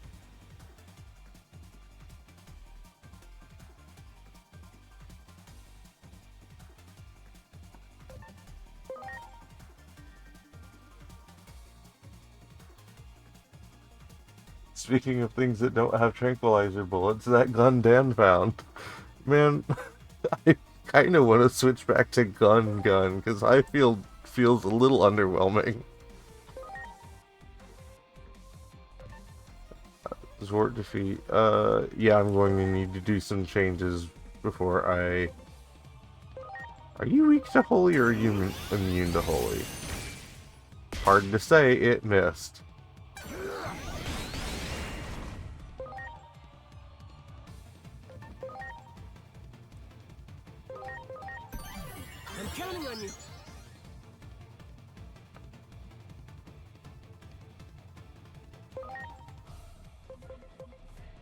Speaking of things that don't have tranquilizer bullets, that gun Dan found. Man, I kind of want to switch back to gun, because I feels a little underwhelming. Zwart defeat. Yeah, I'm going to need to do some changes before I... Are you weak to holy or are you immune to holy? Hard to say, it missed. I'm counting on you.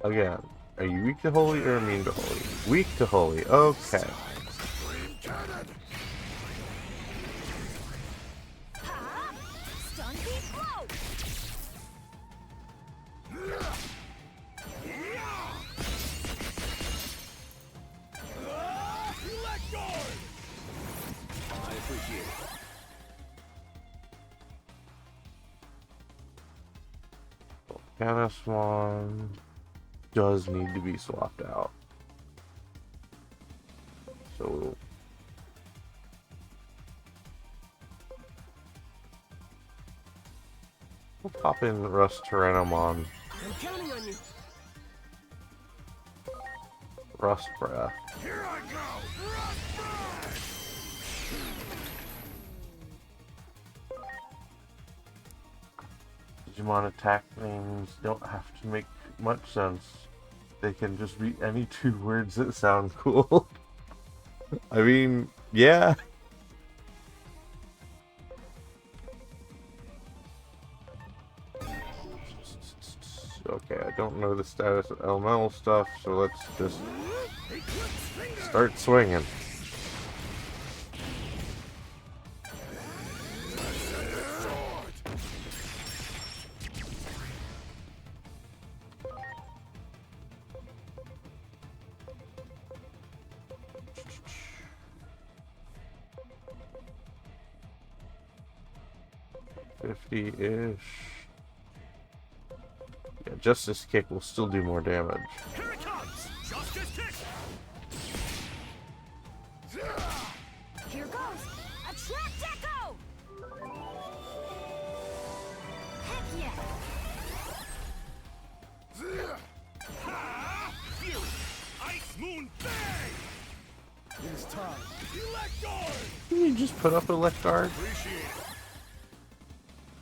Again, are you weak to holy or immune to holy? Weak to holy, okay. Ganiswan does need to be swapped out. So we'll pop in Rust Tyrannomon. I'm counting on you. Rust Breath. Here I go! Rust Breath! Digimon attack names don't have to make much sense. They can just be any two words that sound cool. I mean, yeah. Okay, I don't know the status of elemental stuff, so let's just start swinging. $50-ish. Yeah, Justice Kick will still do more damage. Here it comes! Justice kick! Here goes! Attract Echo! Heck yeah! Ha! Fury! Ice Moon Bang! It is time. Elect guard! Did you just put up Elect Guard? Appreciate it.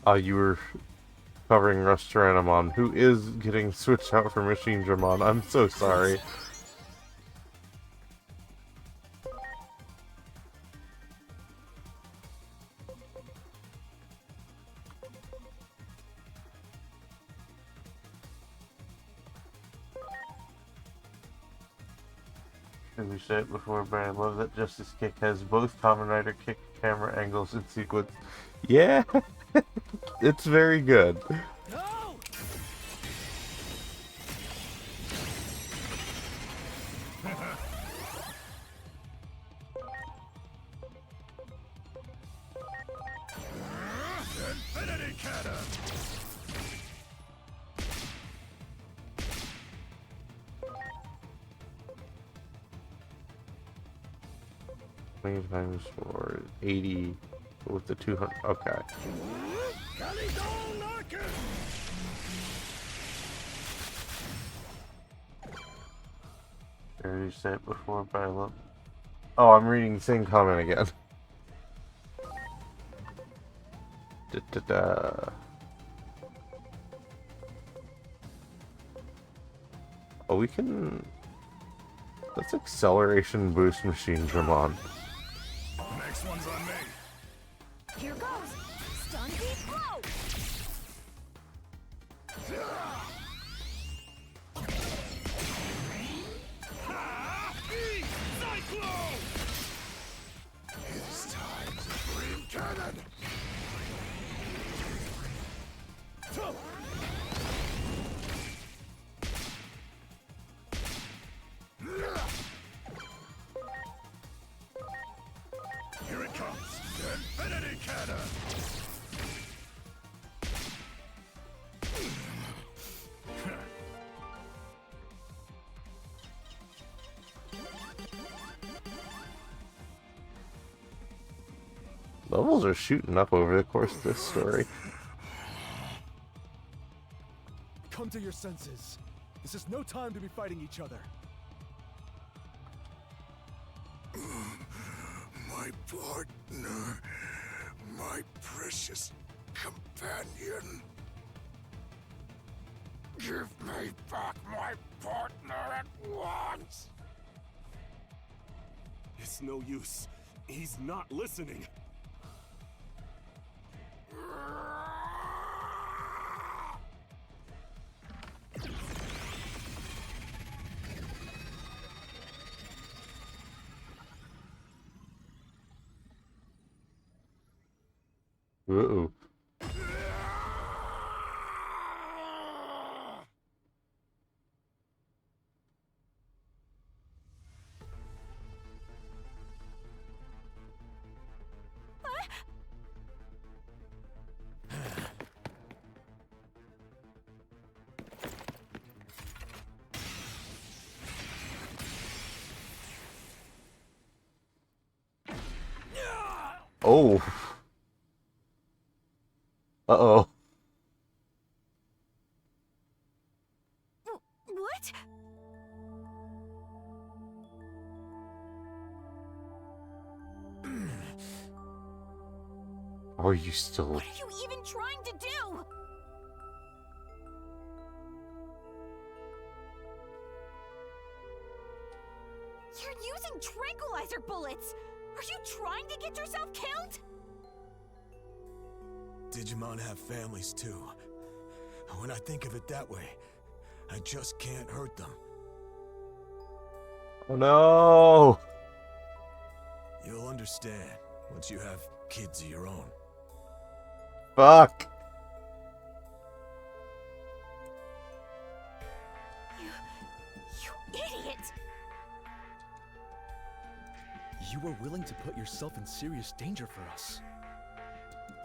Oh, you were covering Rust Tyrannomon, who is getting switched out for Machine Dramon. I'm so sorry. We said it before, but I love that Justice Kick has both Kamen Rider kick camera angles in sequence. Yeah, it's very good. Go! Infinity Cannon! Many times for 80 with the 200. Okay. I already said it before, but I love. Oh, I'm reading the same comment again. Da-da-da. Oh, we can. Let's acceleration boost Machine Dramon. Next one's on me. Here goes! Stun deep blow! Cyclone! It's time to breathe cannon! Here it comes! Infinity Cannon! Levels are shooting up over the course of this story. Come to your senses. This is no time to be fighting each other. My partner, my precious companion. Give me back my partner at once! It's no use. He's not listening. Uh-oh. Oh. Uh-oh. What? Are you still... What are you even trying to do? You're using tranquilizer bullets! Are you trying to get yourself killed? Digimon have families too. When I think of it that way, I just can't hurt them. Oh no! You'll understand once you have kids of your own. Fuck! You idiot! You were willing to put yourself in serious danger for us.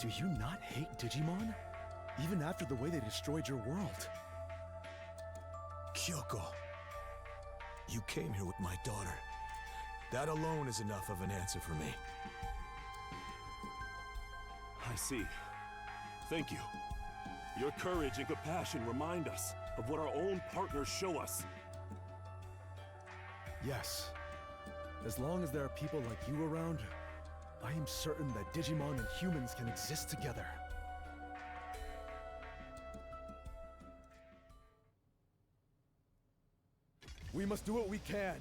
Do you not hate Digimon? Even after the way they destroyed your world? Kyoko, you came here with my daughter. That alone is enough of an answer for me. I see. Thank you. Your courage and compassion remind us of what our own partners show us. Yes. As long as there are people like you around, I am certain that Digimon and humans can exist together. We must do what we can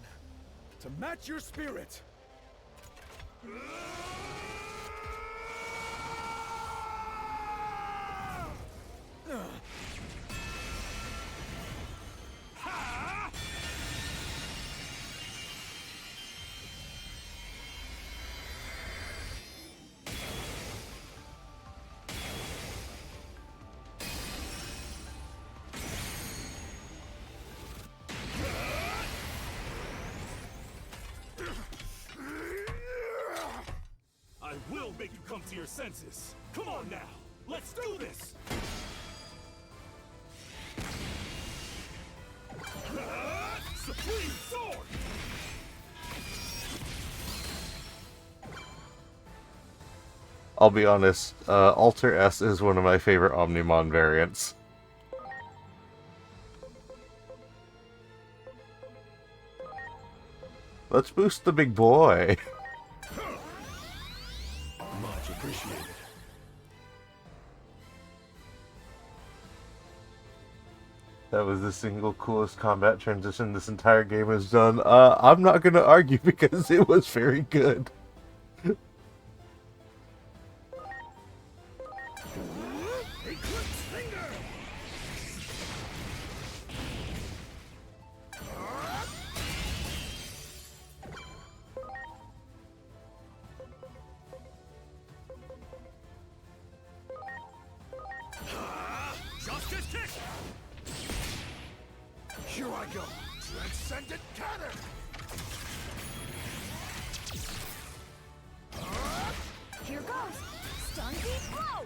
to match your spirit. I will make you come to your senses. Come on now, let's do this! Supreme Sword! I'll be honest, Alter S is one of my favorite Omnimon variants. Let's boost the big boy. Much appreciated. That was the single coolest combat transition this entire game has done. I'm not gonna argue because it was very good. Justice kick! Here I go! Transcendent cannon! Here goes! Stun deep blow!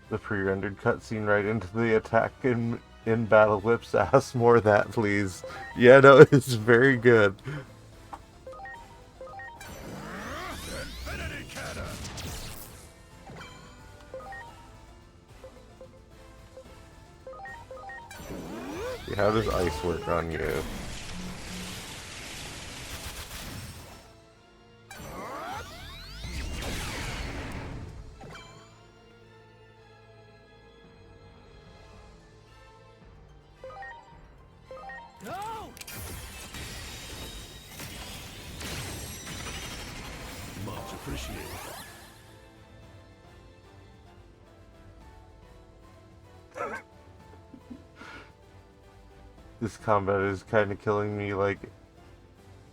The pre-rendered cutscene right into the attack in Battle Whip's ass. More of that, please. Yeah, no, it's very good. Infinity cannon! How does ice work on you? No! Much appreciated. This combat is kind of killing me, like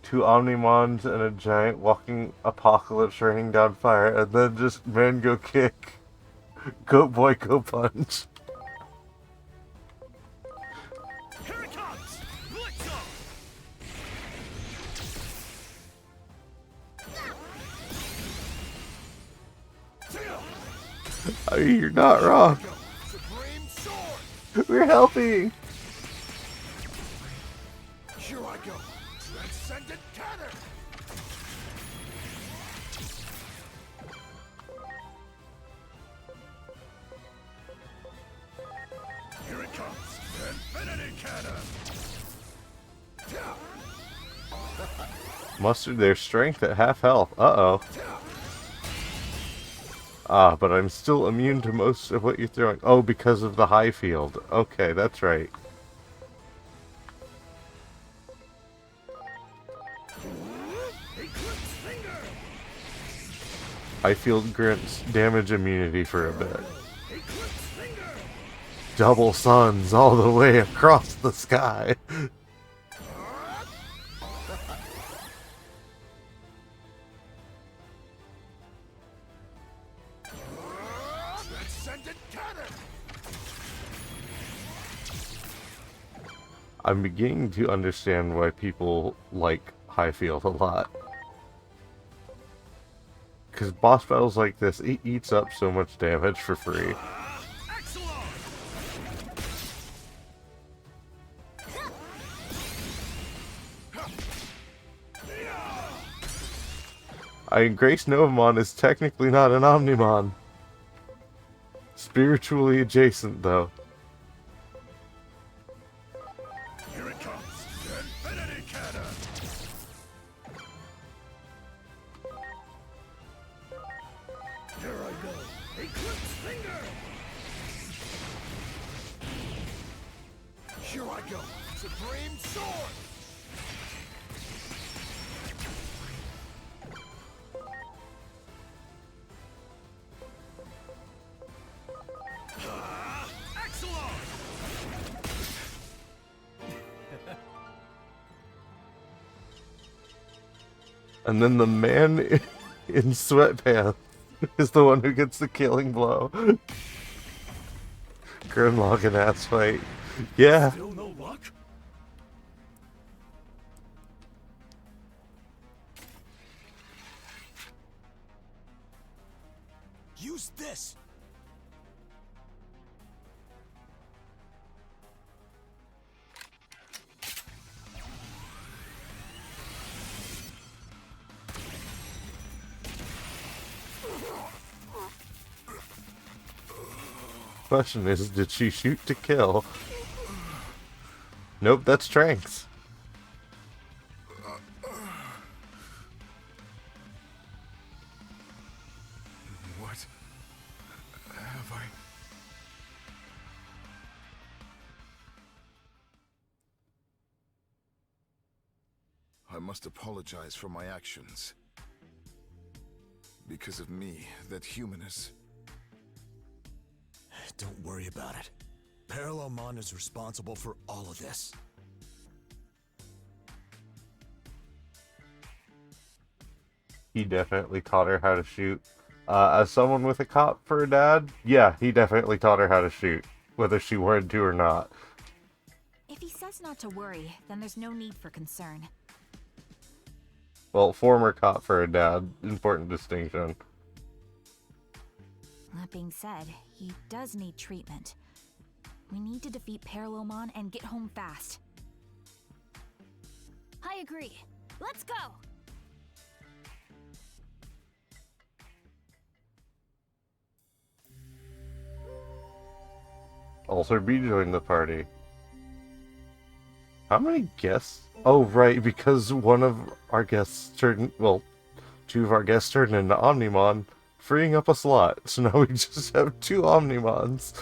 2 Omnimons and a giant walking apocalypse raining down fire, and then just man go kick. Go boy, go punch. Here it comes! Blitzo! I mean, you're not wrong. Supreme sword! We're helping. Here I go! Transcendent cannon! Here it comes! Infinity Cannon! Mustered their strength at half health. Uh-oh. Ah, but I'm still immune to most of what you're throwing. Oh, because of the high field. Okay, that's right. High field grants damage immunity for a bit. Double suns all the way across the sky. Transcendent Cannon! I'm beginning to understand why people like Highfield a lot. Because boss battles like this, it eats up so much damage for free. Grace Novamon is technically not an Omnimon. Spiritually adjacent, though. Here it comes! Infinity Cannon! Here I go! Eclipse Finger! Here I go! Supreme Sword! And then the man in sweatpants is the one who gets the killing blow. Grimlock and ass fight. Yeah. Still no luck? Use this! Question is, did she shoot to kill? Nope, that's Tranks. What have I... I must apologize for my actions. Because of me, that human is... Don't worry about it. Parallelmon is responsible for all of this. He definitely taught her how to shoot. As someone with a cop for a dad, yeah, he definitely taught her how to shoot, whether she wanted to or not. If he says not to worry, then there's no need for concern. Well, former cop for a dad, important distinction. That being said, he does need treatment. We need to defeat Parallelmon and get home fast. I agree. Let's go! Also, B joined the party. How many guests? Oh, right, because one of our guests turned... Well, two of our guests turned into Omnimon, freeing up a slot. So now we just have 2 Omnimons.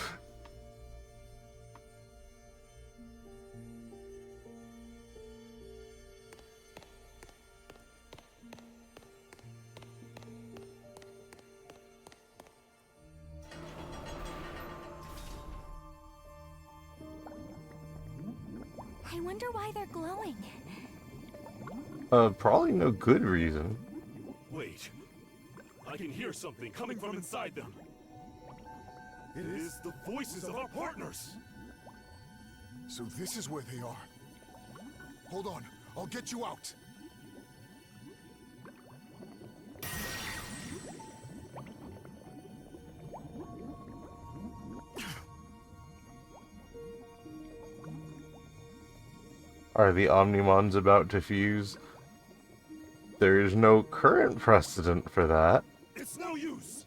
I wonder why they're glowing. Probably no good reason. Wait. I can hear something coming from inside them. It is the voices of our partners. So this is where they are. Hold on, I'll get you out. Are the Omnimons about to fuse? There is no current precedent for that. It's no use!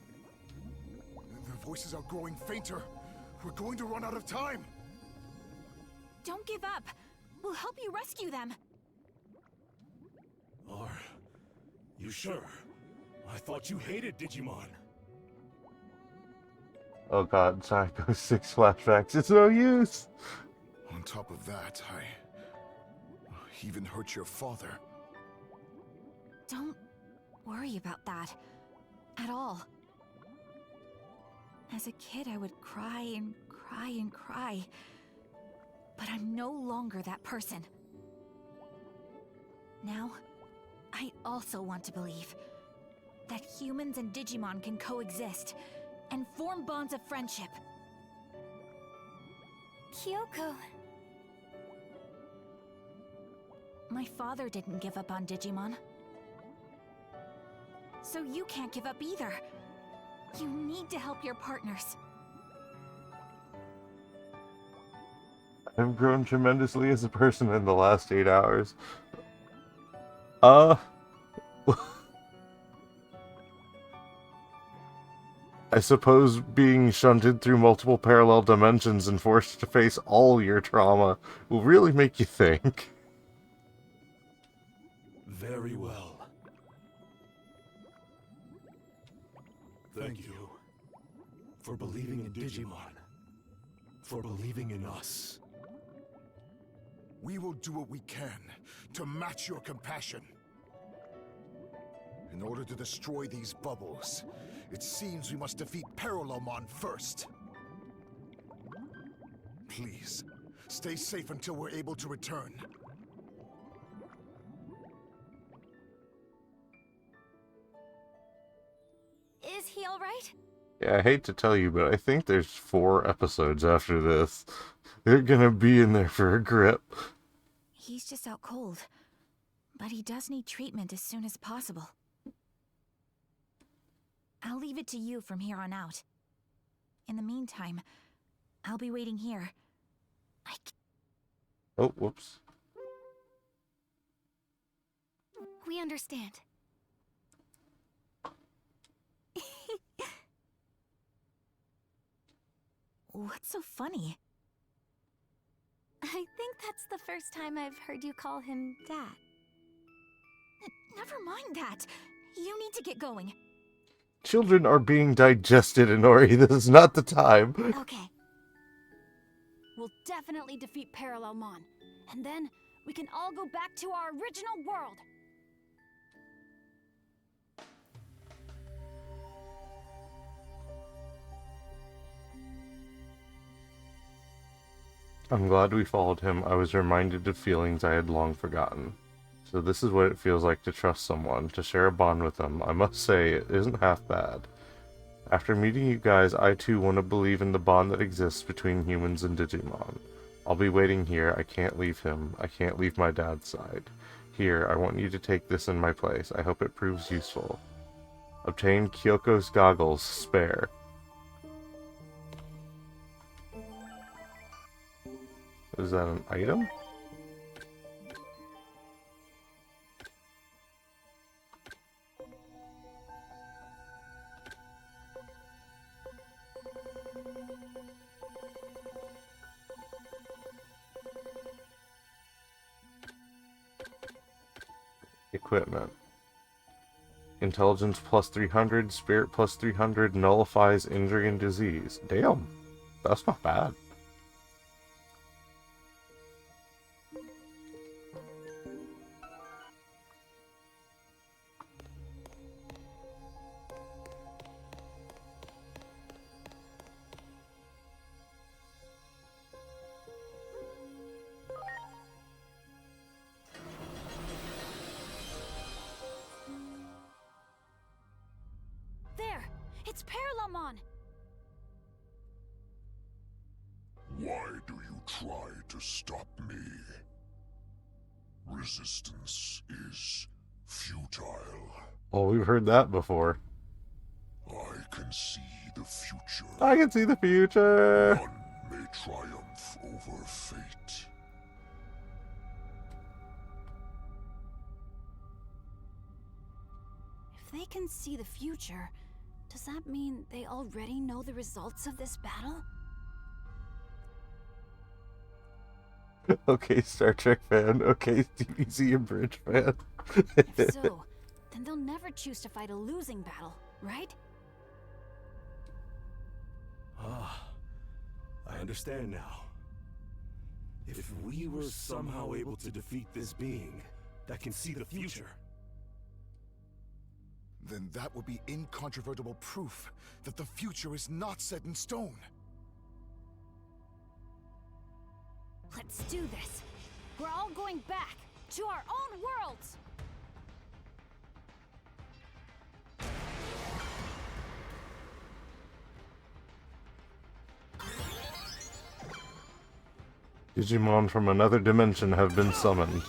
Their voices are growing fainter. We're going to run out of time. Don't give up. We'll help you rescue them. Are you sure? I thought you hated Digimon. Oh god, Psycho 6 flashbacks. It's no use! On top of that, I even hurt your father. Don't worry about that. At all. As a kid, I would cry and cry and cry. But I'm no longer that person. Now, I also want to believe that humans and Digimon can coexist and form bonds of friendship. Kyoko. My father didn't give up on Digimon. So you can't give up either. You need to help your partners. I've grown tremendously as a person in the last 8 hours. I suppose being shunted through multiple parallel dimensions and forced to face all your trauma will really make you think. Very well. Thank you for believing in Digimon. For believing in us. We will do what we can to match your compassion. In order to destroy these bubbles, it seems we must defeat Parallelmon first. Please, stay safe until we're able to return. Is he alright? Yeah, I hate to tell you, but I think there's 4 episodes after this. They're gonna be in there for a grip. He's just out cold. But he does need treatment as soon as possible. I'll leave it to you from here on out. In the meantime, I'll be waiting here. Oh, whoops. We understand. What's so funny? I think that's the first time I've heard you call him Dad. Never mind that. You need to get going. Children are being digested, Inori. This is not the time. Okay. We'll definitely defeat Parallelmon. And then we can all go back to our original world. I'm glad we followed him. I was reminded of feelings I had long forgotten. So this is what it feels like to trust someone, to share a bond with them. I must say, it isn't half bad. After meeting you guys, I too want to believe in the bond that exists between humans and Digimon. I'll be waiting here. I can't leave him. I can't leave my dad's side. Here, I want you to take this in my place. I hope it proves useful. Obtain Kyoko's goggles, spare. Is that an item? Equipment. Intelligence plus 300, spirit plus 300, nullifies injury and disease. Damn, that's not bad. There! It's Parallelmon! Why do you try to stop me? Resistance is futile. Oh, we've heard that before. I can see the future. I can see the future. None may triumph over fate. If they can see the future, does that mean they already know the results of this battle? Okay, Star Trek fan. Okay, DBZ and Bridge fan. If so, then they'll never choose to fight a losing battle, right? Ah, I understand now. If we were somehow able to defeat this being that can see the future, then that would be incontrovertible proof that the future is not set in stone. Let's do this. We're all going back to our own worlds. Digimon from another dimension have been summoned.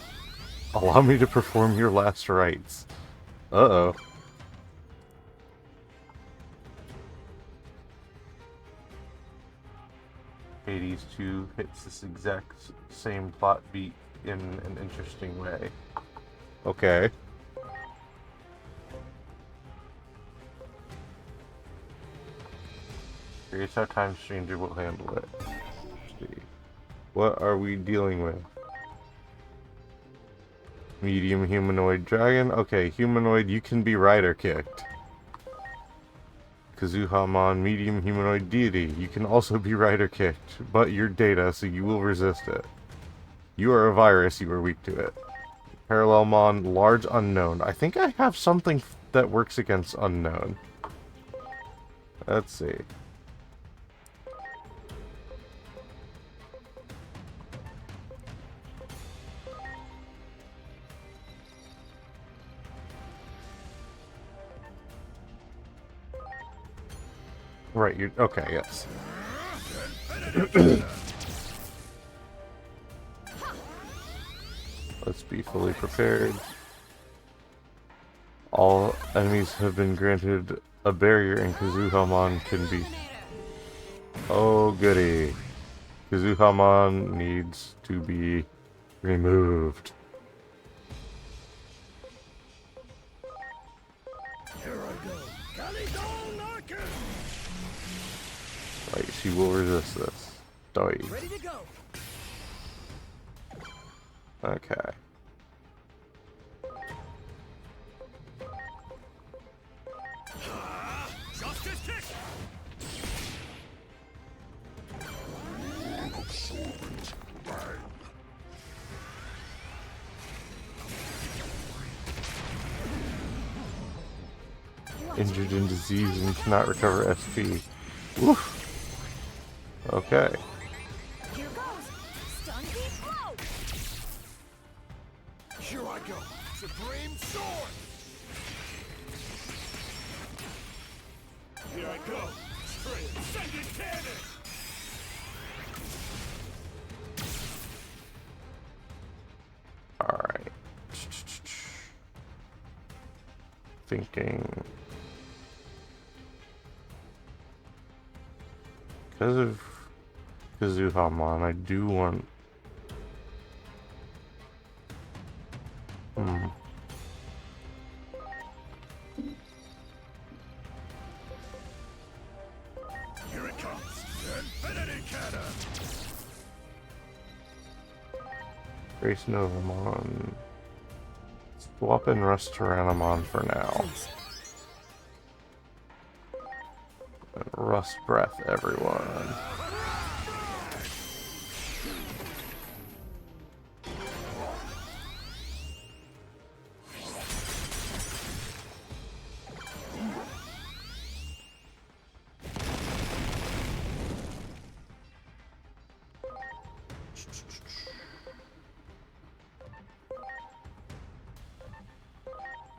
Allow me to perform your last rites. Uh-oh. Hades 2 hits this exact same plot beat in an interesting way. Okay. Curious how Time Stranger will handle it. Let's see. What are we dealing with? Medium humanoid dragon? Okay, humanoid, you can be rider kicked. Kazuhamon, medium humanoid deity. You can also be rider kicked, but you're data, so you will resist it. You are a virus, you are weak to it. Parallelmon, large unknown. I think I have something that works against unknown. Let's see. Right, you're okay, yes. Let's be fully prepared. All enemies have been granted a barrier and Kazuhamon can be... Oh goody. Kazuhamon needs to be removed. Right, she will resist this. Die. Ready to go. Okay. Justice kick! Injured and diseased and cannot recover SP. Woof. Okay. Here goes. Stun deep blow. Here I go. Supreme Sword! Here I go. Transcendent cannon! Alright. Thinking. Because of Kazuhamon, I do want... Here it comes. Infinity cannon! Grace Novamon. Swap in Rust Tyrannomon for now. And Rust Breath, everyone.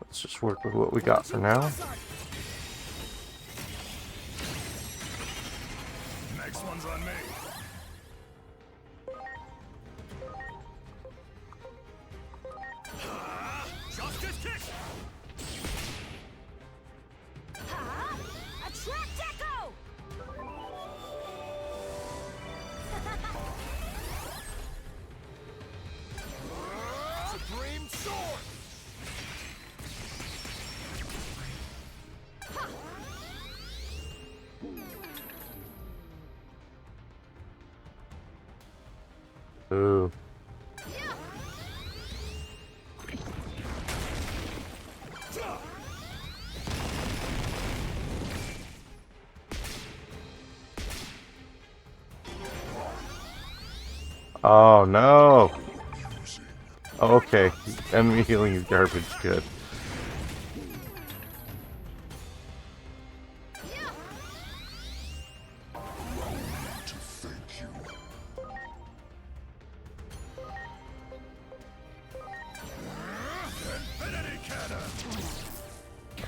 Let's just work with what we got for now. Next one's on me. Justice kick! Attract Echo! Supreme Sword! Oh no! Oh, okay, enemy healing is garbage. Good.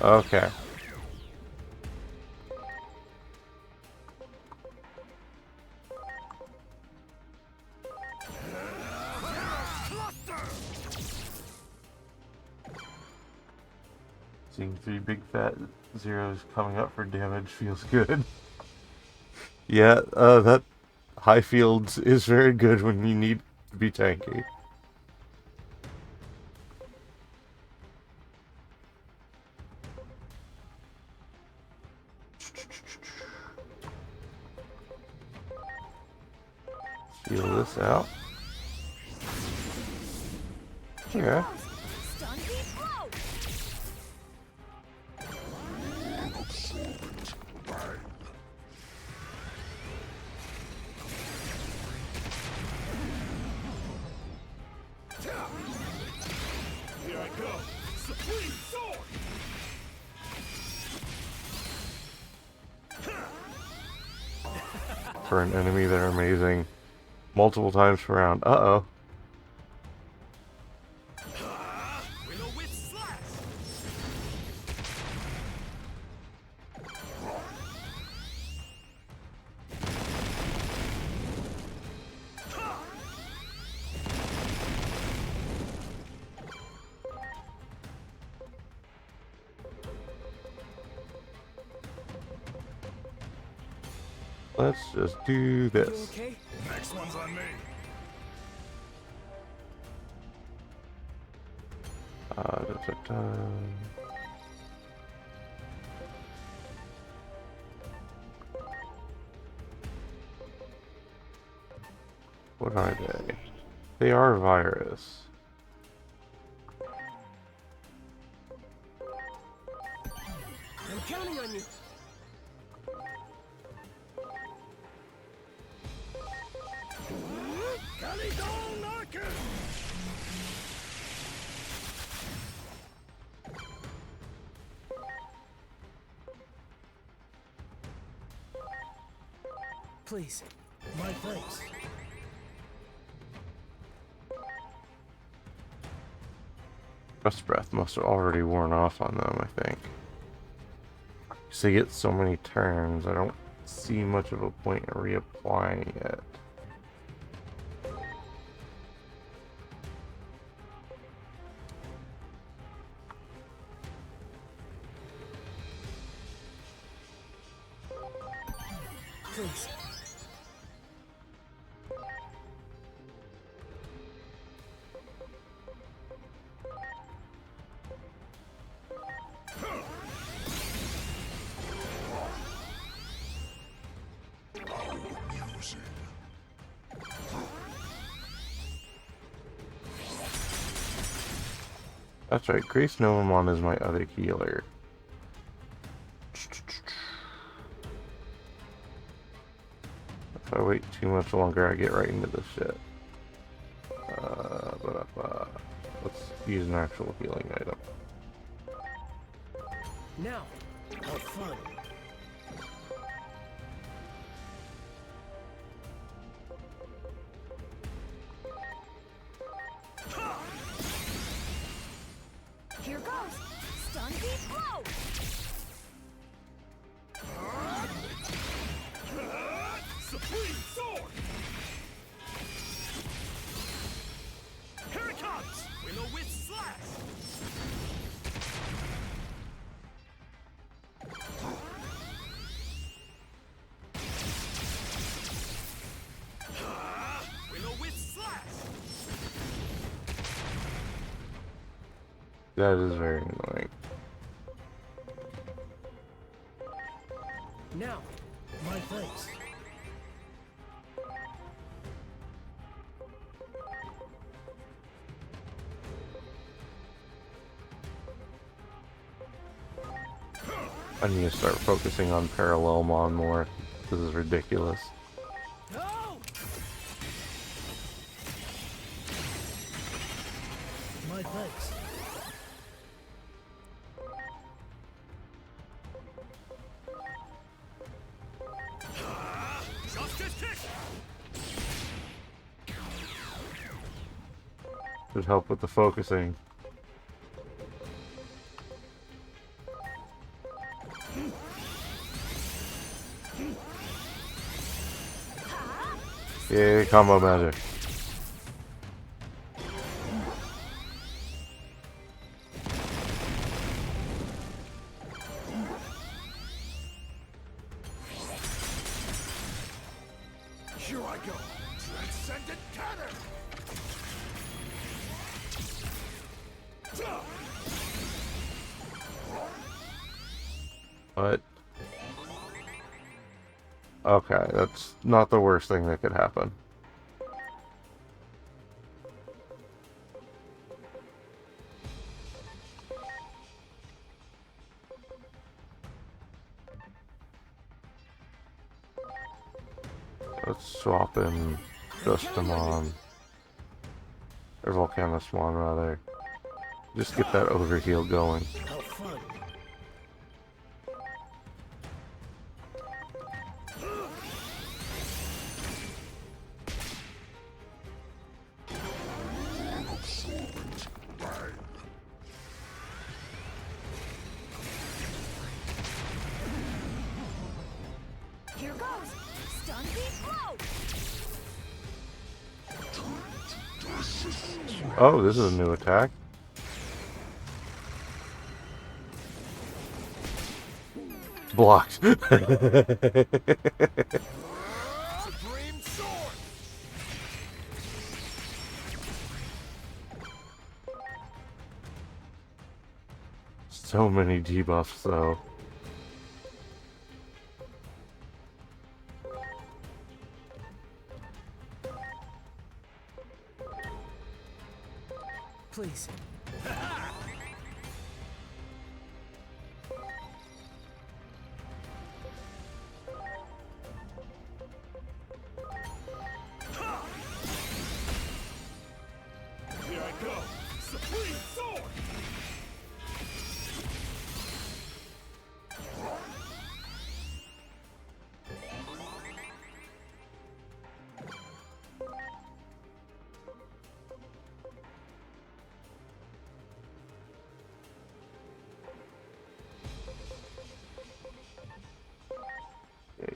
Okay. Seeing 3 big fat zeros coming up for damage feels good. Yeah, that high fields is very good when you need to be tanky. Feel this out. Okay. Here I go! Supreme Sword! For an enemy, they're amazing. Multiple times per round. Uh-oh. Let's just do this. Okay? Next one's on me. What are they? They are virus. I'm counting on you. Please, my place. Rust breath must have already worn off on them, I think. Because they get so many turns, I don't see much of a point in reapplying it. Please. That's right, Grace Novamon is my other healer. If I wait too much longer, I get right into this shit. Let's use an actual healing item. Now, have fun. Here goes! Stun Deep Blow! Supreme Sword! Here it comes! Will-O-Wisp Slash! Will-O-Wisp Slash! That is very annoying. Now, my place. I need to start focusing on Parallelmon more. This is ridiculous. No! Should help with the focusing. Yay, combo magic. Here I go. Transcendent cannon. What? Okay, that's not the worst thing that could happen. Let's swap in Justamon. Or Volcanosmon, rather. Just get that overheal going. Have fun. Here goes. Stun beat blow. Oh, this is a new attack. Blocked. Supreme sword. So many debuffs, though. Please. Here I go. Supreme sword.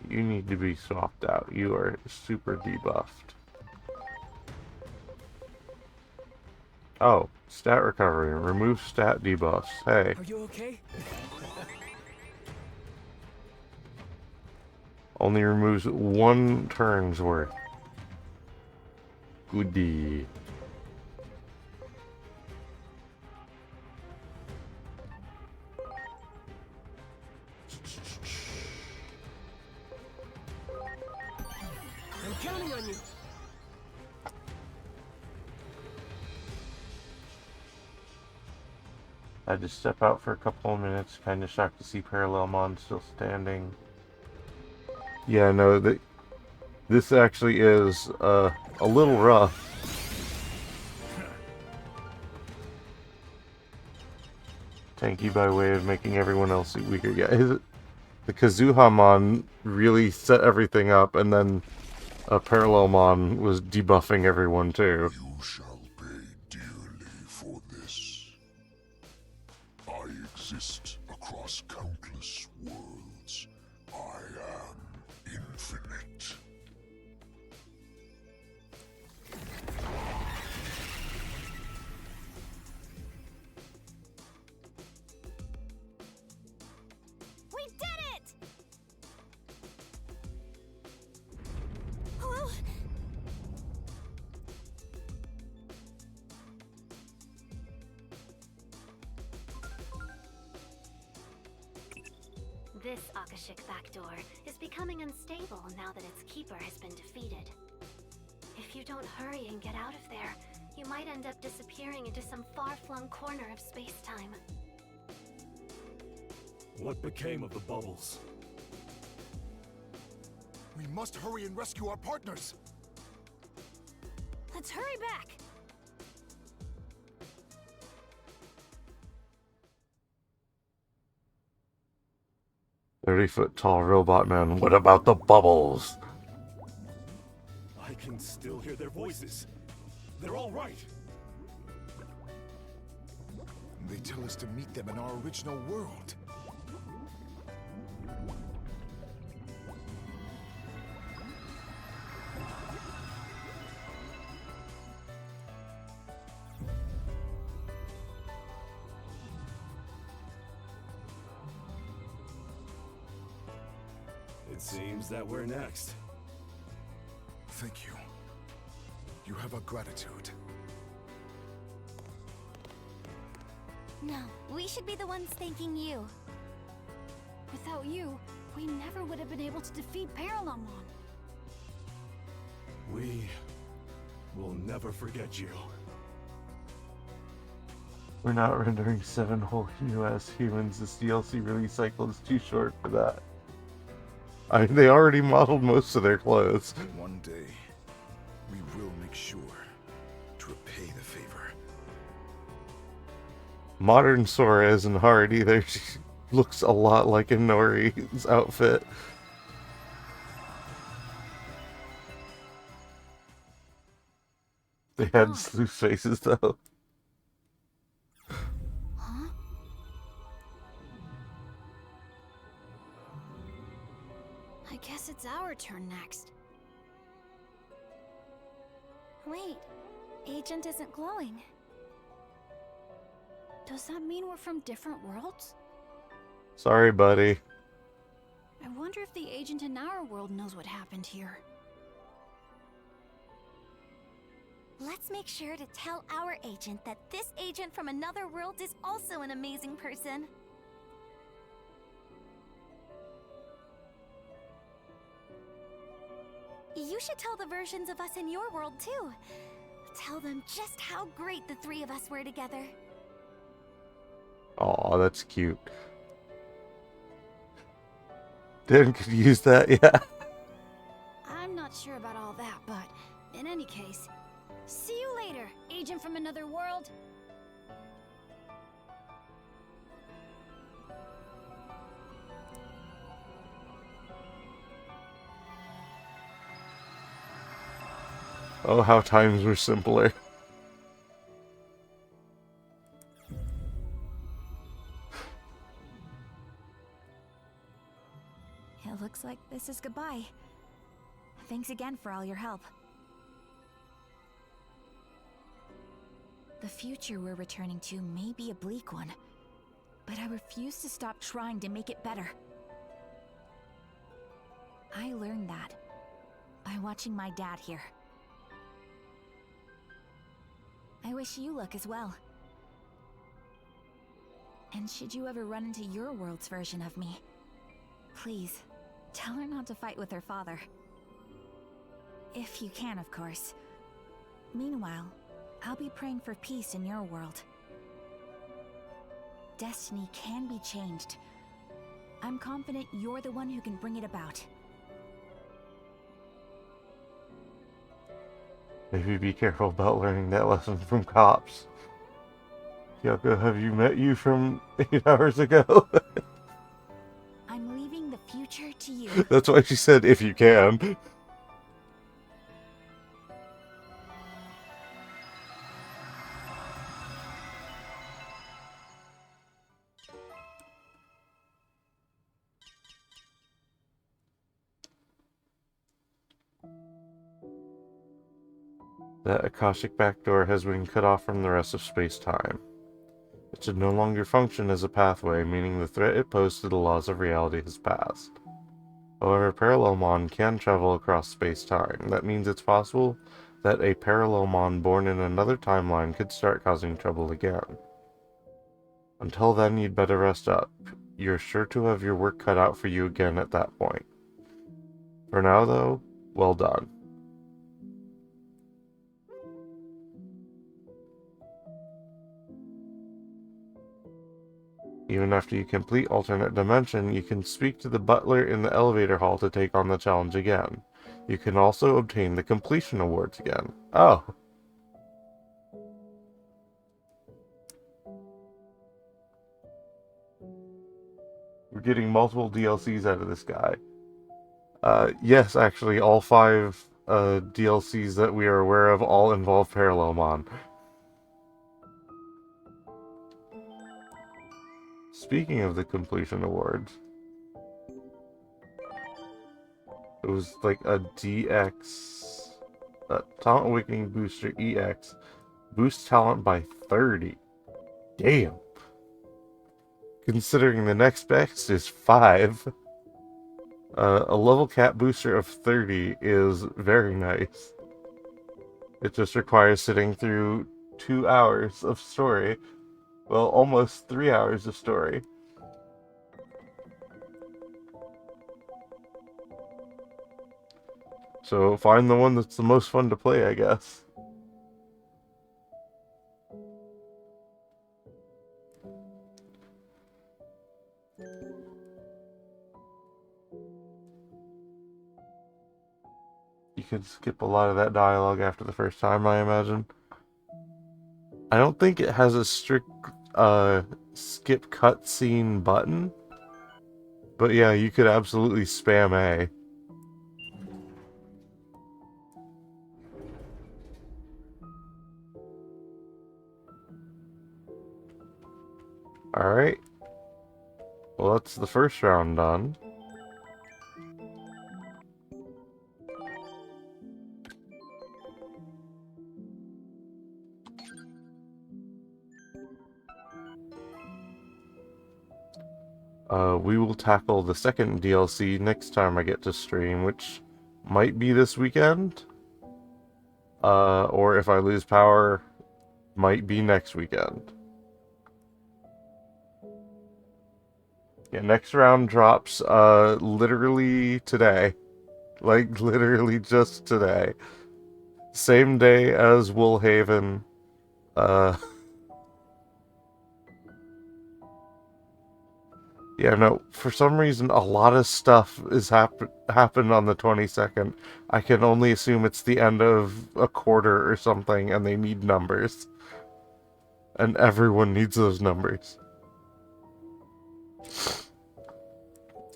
You need to be swapped out. You are super debuffed. Oh, stat recovery. Remove stat debuffs. Hey. Are you okay? Only removes 1 turn's worth. Goodie. I'm counting on you. I had to step out for a couple of minutes. Kind of shocked to see Parallelmon still standing. Yeah, no, this actually is a little rough. Tanky by way of making everyone else weaker. Yeah, the Kazuhamon really set everything up, and then Parallelmon was debuffing everyone too. You shall pay dearly for this. I exist across countless worlds. I am infinite. We did it! Hello? 'This Akashic backdoor is becoming unstable now that its keeper has been defeated. If you don't hurry and get out of there, you might end up disappearing into some far-flung corner of space-time. What became of the bubbles? We must hurry and rescue our partners. Let's hurry back! "30-foot-tall robot man, what about the bubbles?" I can still hear their voices. They're all right. They tell us to meet them in our original world. It seems that we're next. Thank you. You have our gratitude. No, we should be the ones thanking you. Without you, we never would have been able to defeat Parallelmon. We will never forget you. We're not rendering 7 whole US humans. This DLC release cycle is too short for that. They already modeled most of their clothes. One day, we will make sure to repay the favor. Modern Sora isn't hard either. She looks a lot like Inori's outfit. They had sleuth faces though. Huh? I guess it's our turn next. Wait, Agent isn't glowing. Does that mean we're from different worlds? Sorry, buddy. I wonder if the agent in our world knows what happened here. Let's make sure to tell our agent that this agent from another world is also an amazing person. You should tell the versions of us in your world too. Tell them just how great the three of us were together. Aw, that's cute. Dan could use that, yeah. I'm not sure about all that, but in any case, see you later, agent from another world. Oh, how times were simpler. It looks like this is goodbye. Thanks again for all your help. The future we're returning to may be a bleak one, but I refuse to stop trying to make it better. I learned that by watching my dad here. I wish you luck as well. And should you ever run into your world's version of me, please, tell her not to fight with her father. If you can, of course. Meanwhile, I'll be praying for peace in your world. Destiny can be changed. I'm confident you're the one who can bring it about. Maybe be careful about learning that lesson from cops. Kyoko, have you met you from 8 hours ago? I'm leaving the future to you. That's why she said, if you can. That Akashic backdoor has been cut off from the rest of space-time. It should no longer function as a pathway, meaning the threat it posed to the laws of reality has passed. However, Parallelmon can travel across space-time. That means it's possible that a Parallelmon born in another timeline could start causing trouble again. Until then, you'd better rest up. You're sure to have your work cut out for you again at that point. For now, though, well done. Even after you complete Alternate Dimension, you can speak to the butler in the elevator hall to take on the challenge again. You can also obtain the completion awards again. Oh. We're getting multiple DLCs out of this guy. Yes, actually, all 5 DLCs that we are aware of all involve Parallelmon. Speaking of the completion awards, it was like a DX, Talent Awakening Booster EX, boost talent by 30. Damn. Considering the next best is 5, a level cap booster of 30 is very nice. It just requires sitting through 2 hours of story. Well, almost 3 hours of story. So find the one that's the most fun to play, I guess. You could skip a lot of that dialogue after the first time, I imagine. I don't think it has a strict skip cutscene button. But yeah, you could absolutely spam A. Alright. Well, that's the first round done. We will tackle the second DLC next time I get to stream, which might be this weekend. Or if I lose power, might be next weekend. Yeah, next round drops, literally today. Like, literally just today. Same day as Woolhaven. Yeah, no, for some reason, a lot of stuff is happened on the 22nd. I can only assume it's the end of a quarter or something, and they need numbers. And everyone needs those numbers.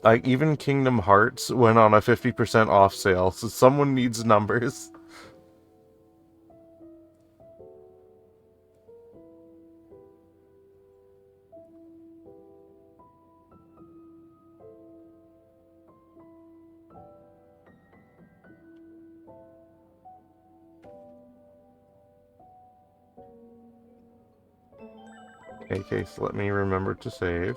Like, even Kingdom Hearts went on a 50% off sale, so someone needs numbers. Okay, so let me remember to save.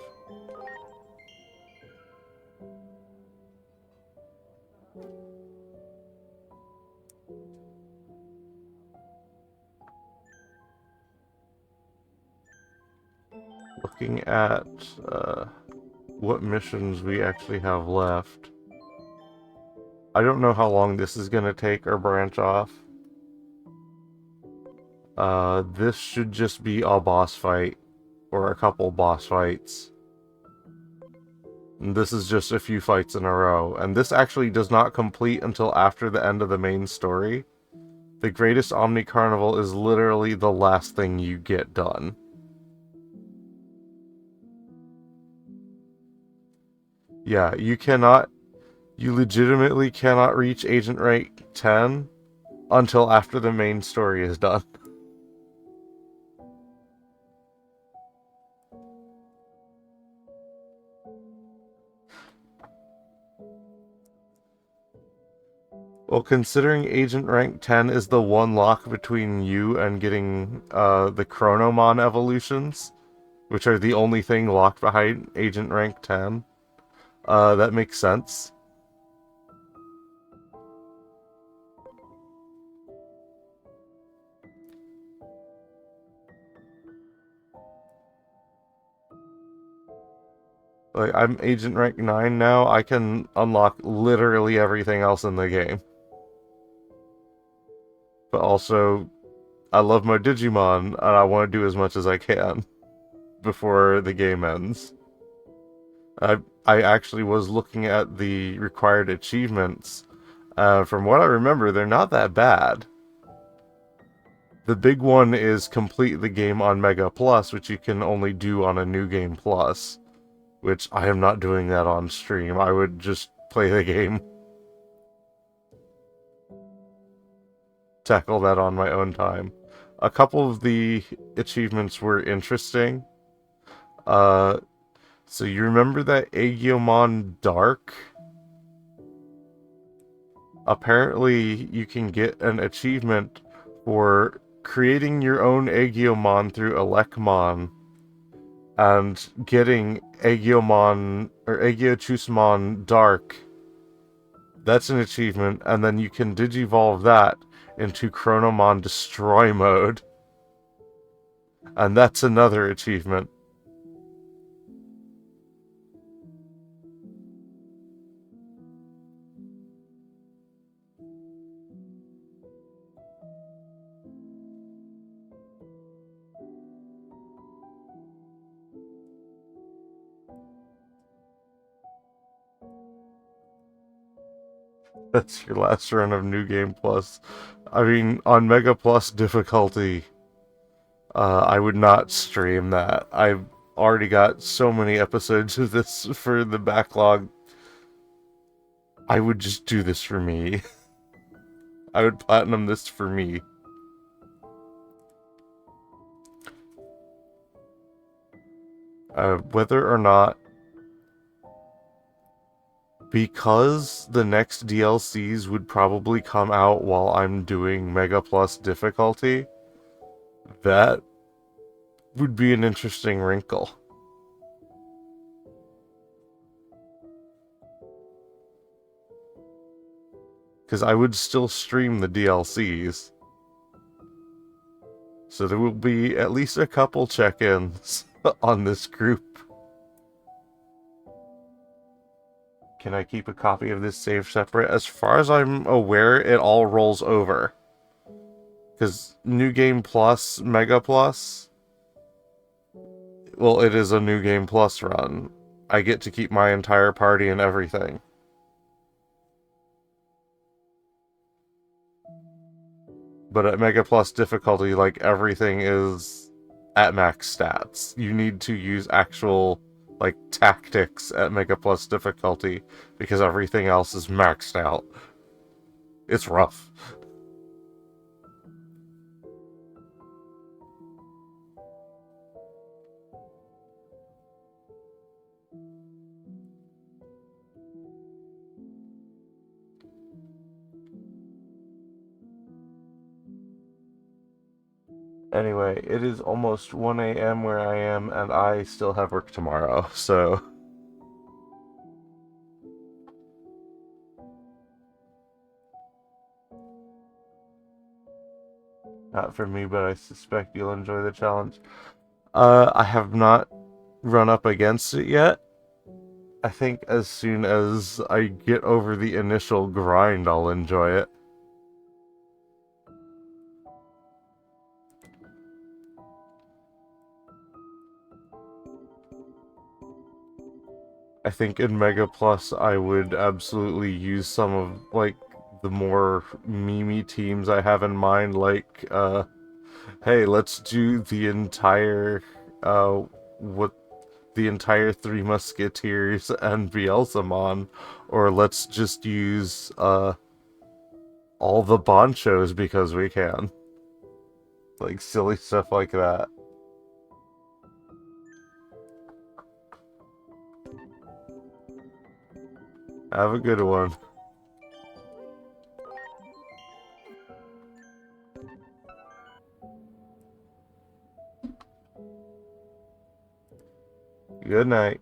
Looking at what missions we actually have left. I don't know how long this is going to take or branch off. This should just be a boss fight, or a couple boss fights. And this is just a few fights in a row, and this actually does not complete until after the end of the main story. The Greatest Omni Carnival is literally the last thing you get done. Yeah, you legitimately cannot reach Agent Rank 10 until after the main story is done. Well, considering Agent Rank 10 is the one lock between you and getting the Chronomon evolutions, which are the only thing locked behind Agent Rank 10, that makes sense. Like, I'm Agent Rank 9 now, I can unlock literally everything else in the game. But also, I love my Digimon, and I want to do as much as I can before the game ends. I actually was looking at the required achievements. From what I remember, they're not that bad. The big one is complete the game on Mega Plus, which you can only do on a New Game Plus. Which I am not doing that on stream. I would just play the game. Tackle that on my own time. A couple of the achievements were interesting. So you remember that Aegomon Dark? Apparently, you can get an achievement for creating your own Aegomon through Elecmon and getting Aegomon or Aegyochusmon Dark. That's an achievement, and then you can digivolve that into Chronomon Destroy mode. And that's another achievement. That's your last run of New Game Plus. I mean, on Mega Plus difficulty, I would not stream that. I've already got so many episodes of this for the backlog. I would just do this for me. I would platinum this for me. Whether or not, because the next DLCs would probably come out while I'm doing Mega Plus difficulty, that would be an interesting wrinkle. Because I would still stream the DLCs. So there will be at least a couple check-ins on this group. Can I keep a copy of this save separate? As far as I'm aware, it all rolls over. Because New Game Plus, Mega Plus, well, it is a New Game Plus run. I get to keep my entire party and everything. But at Mega Plus difficulty, like, everything is at max stats. You need to use actual, like, tactics at Mega Plus difficulty, because everything else is maxed out. It's rough. Anyway, it is almost 1 a.m. where I am, and I still have work tomorrow, so... Not for me, but I suspect you'll enjoy the challenge. I have not run up against it yet. I think as soon as I get over the initial grind, I'll enjoy it. I think in Mega Plus, I would absolutely use some of, like, the more memey teams I have in mind, like, hey, let's do the entire, the entire Three Musketeers and Beelzemon, or let's just use, all the Bonchos because we can. Like, silly stuff like that. Have a good one. Good night.